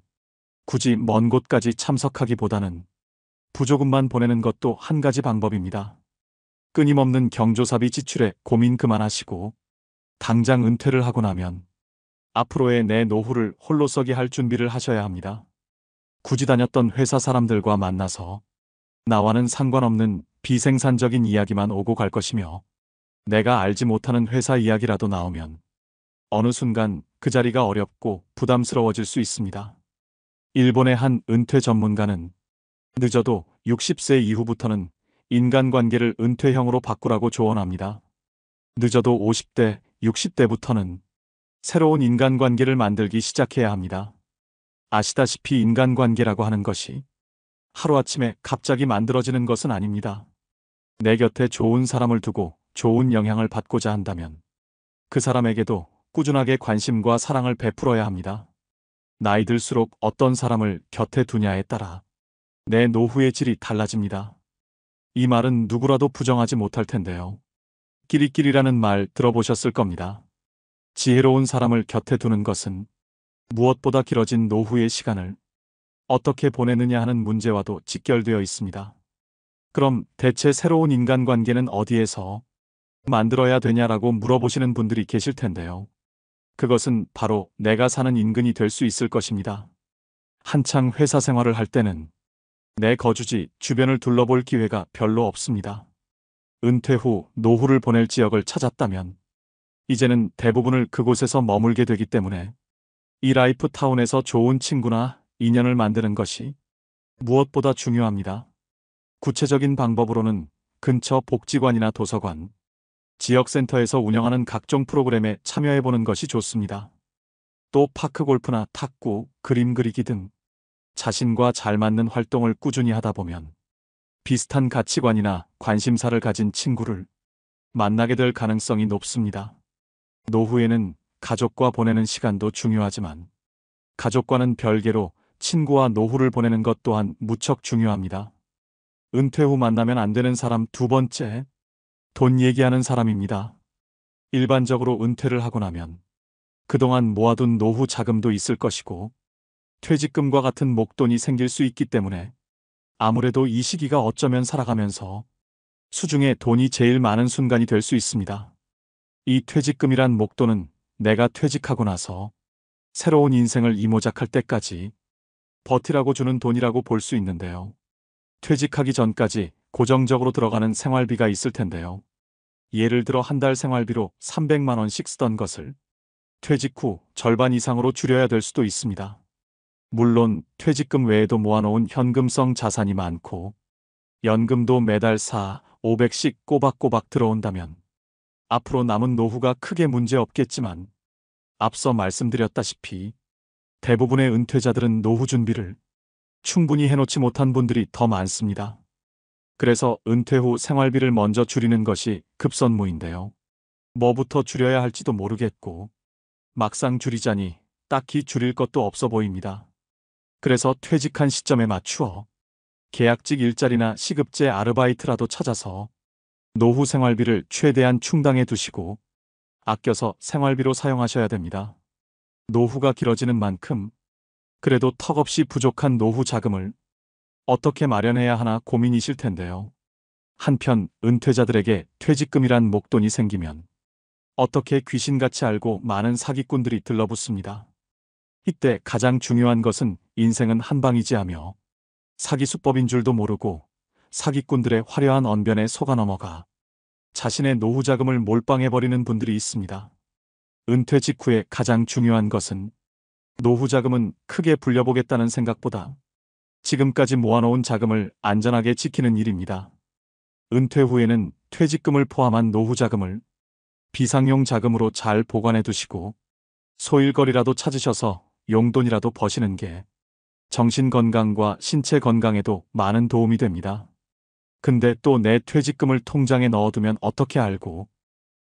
S2: 굳이 먼 곳까지 참석하기보다는 부조금만 보내는 것도 한 가지 방법입니다. 끊임없는 경조사비 지출에 고민 그만하시고 당장 은퇴를 하고 나면 앞으로의 내 노후를 홀로서기 할 준비를 하셔야 합니다. 굳이 다녔던 회사 사람들과 만나서 나와는 상관없는 비생산적인 이야기만 오고 갈 것이며 내가 알지 못하는 회사 이야기라도 나오면 어느 순간 그 자리가 어렵고 부담스러워질 수 있습니다. 일본의 한 은퇴 전문가는 늦어도 60세 이후부터는 인간관계를 은퇴형으로 바꾸라고 조언합니다. 늦어도 50대, 60대부터는 새로운 인간관계를 만들기 시작해야 합니다. 아시다시피 인간관계라고 하는 것이 하루아침에 갑자기 만들어지는 것은 아닙니다. 내 곁에 좋은 사람을 두고 좋은 영향을 받고자 한다면 그 사람에게도 꾸준하게 관심과 사랑을 베풀어야 합니다. 나이 들수록 어떤 사람을 곁에 두냐에 따라 내 노후의 질이 달라집니다. 이 말은 누구라도 부정하지 못할 텐데요. 끼리끼리라는 말 들어보셨을 겁니다. 지혜로운 사람을 곁에 두는 것은 무엇보다 길어진 노후의 시간을 어떻게 보내느냐 하는 문제와도 직결되어 있습니다. 그럼 대체 새로운 인간관계는 어디에서 만들어야 되냐라고 물어보시는 분들이 계실 텐데요. 그것은 바로 내가 사는 인근이 될 수 있을 것입니다. 한창 회사 생활을 할 때는 내 거주지 주변을 둘러볼 기회가 별로 없습니다. 은퇴 후 노후를 보낼 지역을 찾았다면 이제는 대부분을 그곳에서 머물게 되기 때문에 이 라이프 타운에서 좋은 친구나 인연을 만드는 것이 무엇보다 중요합니다. 구체적인 방법으로는 근처 복지관이나 도서관, 지역센터에서 운영하는 각종 프로그램에 참여해보는 것이 좋습니다. 또 파크 골프나 탁구, 그림 그리기 등 자신과 잘 맞는 활동을 꾸준히 하다 보면 비슷한 가치관이나 관심사를 가진 친구를 만나게 될 가능성이 높습니다. 노후에는 가족과 보내는 시간도 중요하지만 가족과는 별개로 친구와 노후를 보내는 것 또한 무척 중요합니다. 은퇴 후 만나면 안 되는 사람 두 번째, 돈 얘기하는 사람입니다. 일반적으로 은퇴를 하고 나면 그동안 모아둔 노후 자금도 있을 것이고 퇴직금과 같은 목돈이 생길 수 있기 때문에 아무래도 이 시기가 어쩌면 살아가면서 수중에 돈이 제일 많은 순간이 될 수 있습니다. 이 퇴직금이란 목돈은 내가 퇴직하고 나서 새로운 인생을 이모작할 때까지 버티라고 주는 돈이라고 볼 수 있는데요. 퇴직하기 전까지 고정적으로 들어가는 생활비가 있을 텐데요. 예를 들어 한 달 생활비로 300만 원씩 쓰던 것을 퇴직 후 절반 이상으로 줄여야 될 수도 있습니다. 물론 퇴직금 외에도 모아놓은 현금성 자산이 많고 연금도 매달 500씩 꼬박꼬박 들어온다면 앞으로 남은 노후가 크게 문제 없겠지만 앞서 말씀드렸다시피 대부분의 은퇴자들은 노후 준비를 충분히 해놓지 못한 분들이 더 많습니다. 그래서 은퇴 후 생활비를 먼저 줄이는 것이 급선무인데요. 뭐부터 줄여야 할지도 모르겠고 막상 줄이자니 딱히 줄일 것도 없어 보입니다. 그래서 퇴직한 시점에 맞추어 계약직 일자리나 시급제 아르바이트라도 찾아서 노후 생활비를 최대한 충당해 두시고 아껴서 생활비로 사용하셔야 됩니다. 노후가 길어지는 만큼 그래도 턱없이 부족한 노후 자금을 어떻게 마련해야 하나 고민이실 텐데요. 한편 은퇴자들에게 퇴직금이란 목돈이 생기면 어떻게 귀신같이 알고 많은 사기꾼들이 들러붙습니다. 이때 가장 중요한 것은 인생은 한방이지 하며 사기 수법인 줄도 모르고 사기꾼들의 화려한 언변에 속아 넘어가 자신의 노후 자금을 몰빵해버리는 분들이 있습니다. 은퇴 직후에 가장 중요한 것은 노후 자금은 크게 불려보겠다는 생각보다 지금까지 모아놓은 자금을 안전하게 지키는 일입니다. 은퇴 후에는 퇴직금을 포함한 노후 자금을 비상용 자금으로 잘 보관해 두시고 소일거리라도 찾으셔서 용돈이라도 버시는 게 정신 건강과 신체 건강에도 많은 도움이 됩니다. 근데 또 내 퇴직금을 통장에 넣어두면 어떻게 알고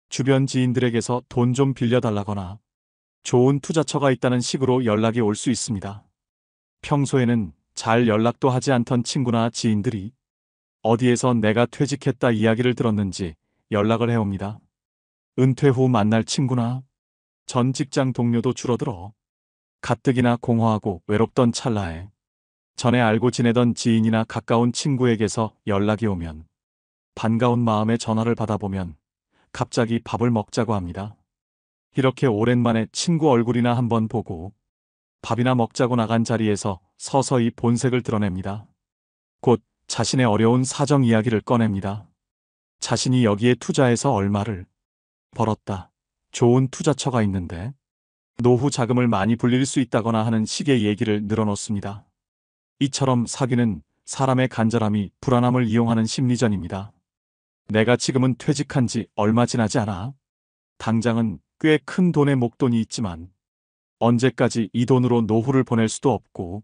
S2: 주변 지인들에게서 돈 좀 빌려달라거나 좋은 투자처가 있다는 식으로 연락이 올 수 있습니다. 평소에는 잘 연락도 하지 않던 친구나 지인들이 어디에서 내가 퇴직했다 이야기를 들었는지 연락을 해옵니다. 은퇴 후 만날 친구나 전 직장 동료도 줄어들어 가뜩이나 공허하고 외롭던 찰나에 전에 알고 지내던 지인이나 가까운 친구에게서 연락이 오면 반가운 마음에 전화를 받아보면 갑자기 밥을 먹자고 합니다. 이렇게 오랜만에 친구 얼굴이나 한번 보고 밥이나 먹자고 나간 자리에서 서서히 본색을 드러냅니다. 곧 자신의 어려운 사정 이야기를 꺼냅니다. 자신이 여기에 투자해서 얼마를 벌었다. 좋은 투자처가 있는데 노후 자금을 많이 불릴 수 있다거나 하는 식의 얘기를 늘어놓습니다. 이처럼 사기는 사람의 간절함이 불안함을 이용하는 심리전입니다. 내가 지금은 퇴직한 지 얼마 지나지 않아. 당장은 꽤 큰 돈의 목돈이 있지만 언제까지 이 돈으로 노후를 보낼 수도 없고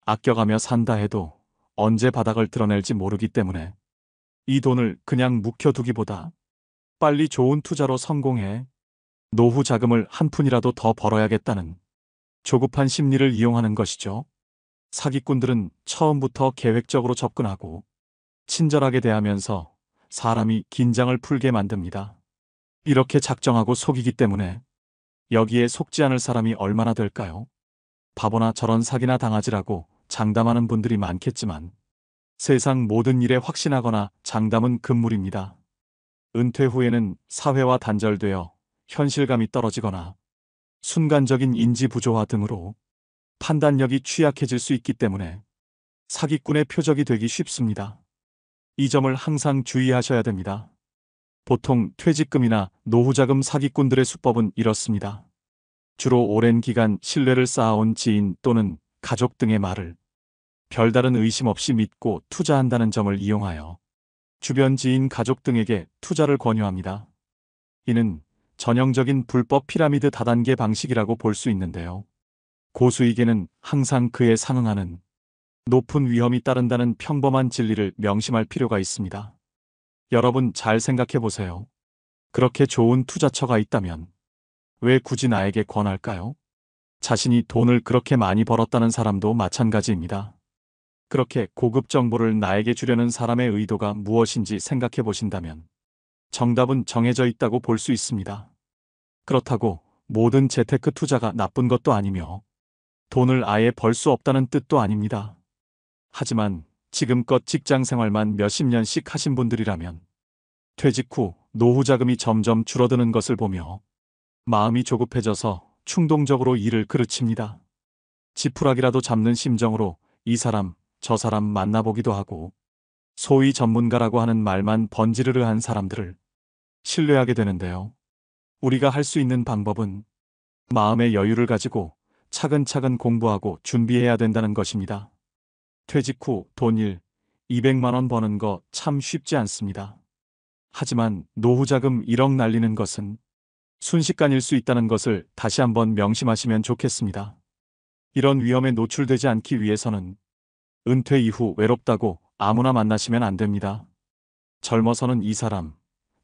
S2: 아껴가며 산다 해도 언제 바닥을 드러낼지 모르기 때문에 이 돈을 그냥 묵혀두기보다 빨리 좋은 투자로 성공해 노후 자금을 한 푼이라도 더 벌어야겠다는 조급한 심리를 이용하는 것이죠. 사기꾼들은 처음부터 계획적으로 접근하고 친절하게 대하면서 사람이 긴장을 풀게 만듭니다. 이렇게 작정하고 속이기 때문에 여기에 속지 않을 사람이 얼마나 될까요? 바보나 저런 사기나 당하지라고 장담하는 분들이 많겠지만 세상 모든 일에 확신하거나 장담은 금물입니다. 은퇴 후에는 사회와 단절되어 현실감이 떨어지거나 순간적인 인지 부조화 등으로 판단력이 취약해질 수 있기 때문에 사기꾼의 표적이 되기 쉽습니다. 이 점을 항상 주의하셔야 됩니다. 보통 퇴직금이나 노후자금 사기꾼들의 수법은 이렇습니다. 주로 오랜 기간 신뢰를 쌓아온 지인 또는 가족 등의 말을 별다른 의심 없이 믿고 투자한다는 점을 이용하여 주변 지인 가족 등에게 투자를 권유합니다. 이는 전형적인 불법 피라미드 다단계 방식이라고 볼 수 있는데요. 고수익에는 항상 그에 상응하는 높은 위험이 따른다는 평범한 진리를 명심할 필요가 있습니다. 여러분 잘 생각해 보세요. 그렇게 좋은 투자처가 있다면 왜 굳이 나에게 권할까요? 자신이 돈을 그렇게 많이 벌었다는 사람도 마찬가지입니다. 그렇게 고급 정보를 나에게 주려는 사람의 의도가 무엇인지 생각해 보신다면 정답은 정해져 있다고 볼 수 있습니다. 그렇다고 모든 재테크 투자가 나쁜 것도 아니며 돈을 아예 벌 수 없다는 뜻도 아닙니다. 하지만 지금껏 직장 생활만 몇십 년씩 하신 분들이라면 퇴직 후 노후 자금이 점점 줄어드는 것을 보며 마음이 조급해져서 충동적으로 일을 그르칩니다. 지푸라기라도 잡는 심정으로 이 사람, 저 사람 만나보기도 하고 소위 전문가라고 하는 말만 번지르르한 사람들을 신뢰하게 되는데요. 우리가 할 수 있는 방법은 마음의 여유를 가지고 차근차근 공부하고 준비해야 된다는 것입니다. 퇴직 후 돈 200만 원 버는 거 참 쉽지 않습니다. 하지만 노후 자금 1억 날리는 것은 순식간일 수 있다는 것을 다시 한번 명심하시면 좋겠습니다. 이런 위험에 노출되지 않기 위해서는 은퇴 이후 외롭다고 아무나 만나시면 안 됩니다. 젊어서는 이 사람,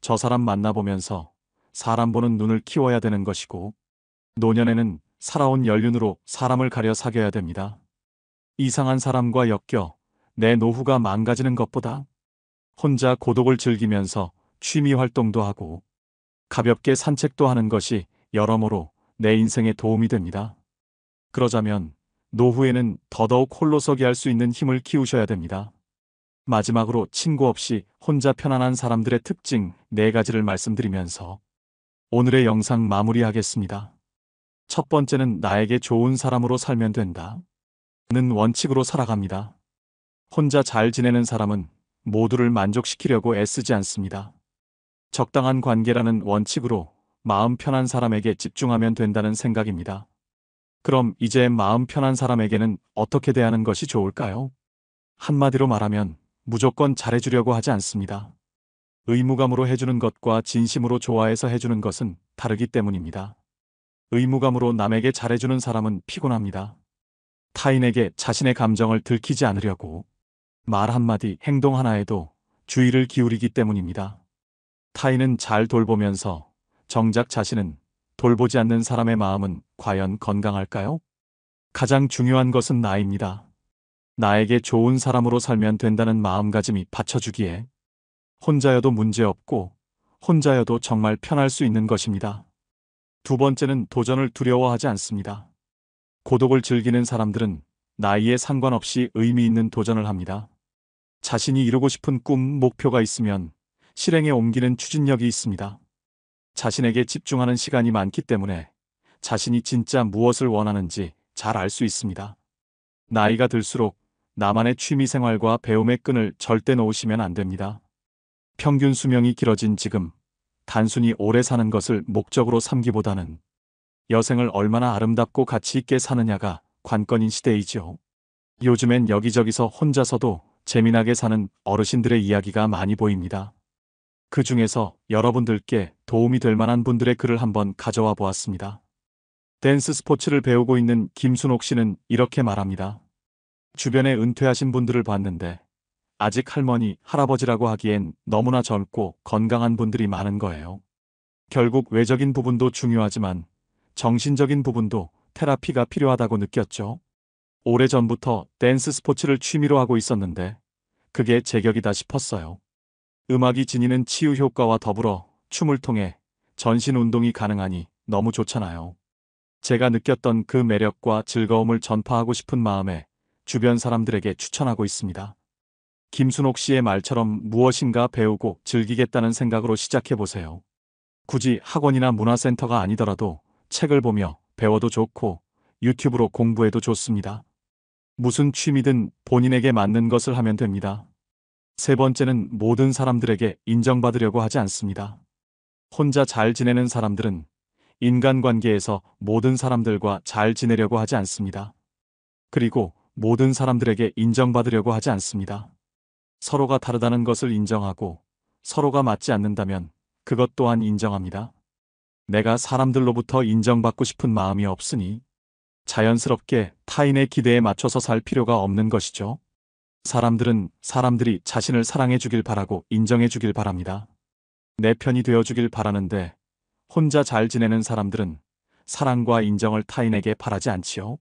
S2: 저 사람 만나보면서 사람 보는 눈을 키워야 되는 것이고 노년에는 살아온 연륜으로 사람을 가려 사귀어야 됩니다. 이상한 사람과 엮여 내 노후가 망가지는 것보다 혼자 고독을 즐기면서 취미 활동도 하고 가볍게 산책도 하는 것이 여러모로 내 인생에 도움이 됩니다. 그러자면 노후에는 더더욱 홀로서기 할 수 있는 힘을 키우셔야 됩니다. 마지막으로 친구 없이 혼자 편안한 사람들의 특징 4가지를 말씀드리면서 오늘의 영상 마무리하겠습니다. 첫 번째는 나에게 좋은 사람으로 살면 된다 는 원칙으로 살아갑니다. 혼자 잘 지내는 사람은 모두를 만족시키려고 애쓰지 않습니다. 적당한 관계라는 원칙으로 마음 편한 사람에게 집중하면 된다는 생각입니다. 그럼 이제 마음 편한 사람에게는 어떻게 대하는 것이 좋을까요? 한마디로 말하면 무조건 잘해주려고 하지 않습니다. 의무감으로 해주는 것과 진심으로 좋아해서 해주는 것은 다르기 때문입니다. 의무감으로 남에게 잘해주는 사람은 피곤합니다. 타인에게 자신의 감정을 들키지 않으려고 말 한마디, 행동 하나에도 주의를 기울이기 때문입니다. 타인은 잘 돌보면서 정작 자신은 돌보지 않는 사람의 마음은 과연 건강할까요? 가장 중요한 것은 나입니다. 나에게 좋은 사람으로 살면 된다는 마음가짐이 받쳐주기에 혼자여도 문제없고 혼자여도 정말 편할 수 있는 것입니다. 두 번째는 도전을 두려워하지 않습니다. 고독을 즐기는 사람들은 나이에 상관없이 의미 있는 도전을 합니다. 자신이 이루고 싶은 꿈, 목표가 있으면 실행에 옮기는 추진력이 있습니다. 자신에게 집중하는 시간이 많기 때문에 자신이 진짜 무엇을 원하는지 잘 알 수 있습니다. 나이가 들수록 나만의 취미 생활과 배움의 끈을 절대 놓으시면 안 됩니다. 평균 수명이 길어진 지금 단순히 오래 사는 것을 목적으로 삼기보다는 여생을 얼마나 아름답고 가치 있게 사느냐가 관건인 시대이지요. 요즘엔 여기저기서 혼자서도 재미나게 사는 어르신들의 이야기가 많이 보입니다. 그 중에서 여러분들께 도움이 될 만한 분들의 글을 한번 가져와 보았습니다. 댄스 스포츠를 배우고 있는 김순옥 씨는 이렇게 말합니다. 주변에 은퇴하신 분들을 봤는데 아직 할머니, 할아버지라고 하기엔 너무나 젊고 건강한 분들이 많은 거예요. 결국 외적인 부분도 중요하지만 정신적인 부분도 테라피가 필요하다고 느꼈죠. 오래전부터 댄스 스포츠를 취미로 하고 있었는데 그게 제격이다 싶었어요. 음악이 지니는 치유 효과와 더불어 춤을 통해 전신 운동이 가능하니 너무 좋잖아요. 제가 느꼈던 그 매력과 즐거움을 전파하고 싶은 마음에 주변 사람들에게 추천하고 있습니다. 김순옥 씨의 말처럼 무엇인가 배우고 즐기겠다는 생각으로 시작해보세요. 굳이 학원이나 문화센터가 아니더라도 책을 보며 배워도 좋고 유튜브로 공부해도 좋습니다. 무슨 취미든 본인에게 맞는 것을 하면 됩니다. 세 번째는 모든 사람들에게 인정받으려고 하지 않습니다. 혼자 잘 지내는 사람들은 인간관계에서 모든 사람들과 잘 지내려고 하지 않습니다. 그리고 모든 사람들에게 인정받으려고 하지 않습니다. 서로가 다르다는 것을 인정하고 서로가 맞지 않는다면 그것 또한 인정합니다. 내가 사람들로부터 인정받고 싶은 마음이 없으니 자연스럽게 타인의 기대에 맞춰서 살 필요가 없는 것이죠. 사람들은 사람들이 자신을 사랑해 주길 바라고 인정해 주길 바랍니다. 내 편이 되어 주길 바라는데 혼자 잘 지내는 사람들은 사랑과 인정을 타인에게 바라지 않지요.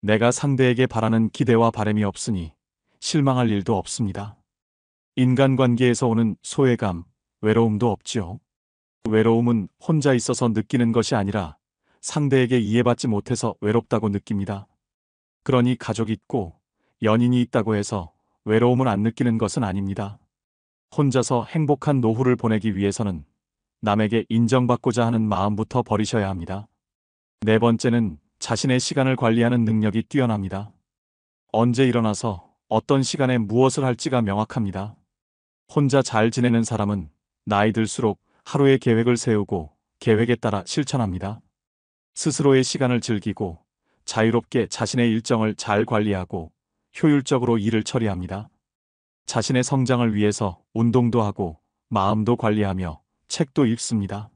S2: 내가 상대에게 바라는 기대와 바람이 없으니 실망할 일도 없습니다. 인간관계에서 오는 소외감, 외로움도 없지요. 외로움은 혼자 있어서 느끼는 것이 아니라 상대에게 이해받지 못해서 외롭다고 느낍니다. 그러니 가족이 있고 연인이 있다고 해서 외로움을 안 느끼는 것은 아닙니다. 혼자서 행복한 노후를 보내기 위해서는 남에게 인정받고자 하는 마음부터 버리셔야 합니다. 네 번째는 자신의 시간을 관리하는 능력이 뛰어납니다. 언제 일어나서 어떤 시간에 무엇을 할지가 명확합니다. 혼자 잘 지내는 사람은 나이 들수록 하루의 계획을 세우고 계획에 따라 실천합니다. 스스로의 시간을 즐기고 자유롭게 자신의 일정을 잘 관리하고 효율적으로 일을 처리합니다. 자신의 성장을 위해서 운동도 하고 마음도 관리하며 책도 읽습니다.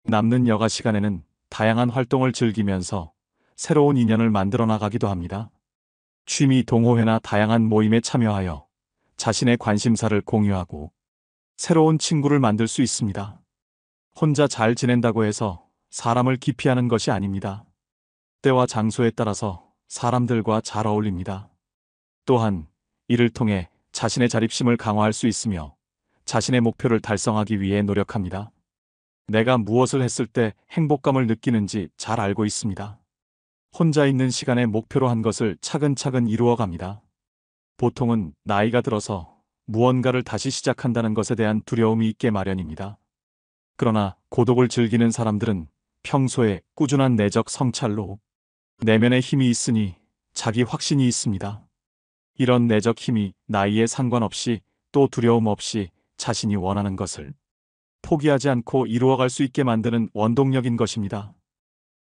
S2: 남는 여가 시간에는 다양한 활동을 즐기면서 새로운 인연을 만들어 나가기도 합니다. 취미 동호회나 다양한 모임에 참여하여 자신의 관심사를 공유하고 새로운 친구를 만들 수 있습니다. 혼자 잘 지낸다고 해서 사람을 기피하는 것이 아닙니다. 때와 장소에 따라서 사람들과 잘 어울립니다. 또한 이를 통해 자신의 자립심을 강화할 수 있으며 자신의 목표를 달성하기 위해 노력합니다. 내가 무엇을 했을 때 행복감을 느끼는지 잘 알고 있습니다. 혼자 있는 시간에 목표로 한 것을 차근차근 이루어갑니다. 보통은 나이가 들어서 무언가를 다시 시작한다는 것에 대한 두려움이 있게 마련입니다. 그러나 고독을 즐기는 사람들은 평소에 꾸준한 내적 성찰로 내면의 힘이 있으니 자기 확신이 있습니다. 이런 내적 힘이 나이에 상관없이 또 두려움 없이 자신이 원하는 것을 포기하지 않고 이루어갈 수 있게 만드는 원동력인 것입니다.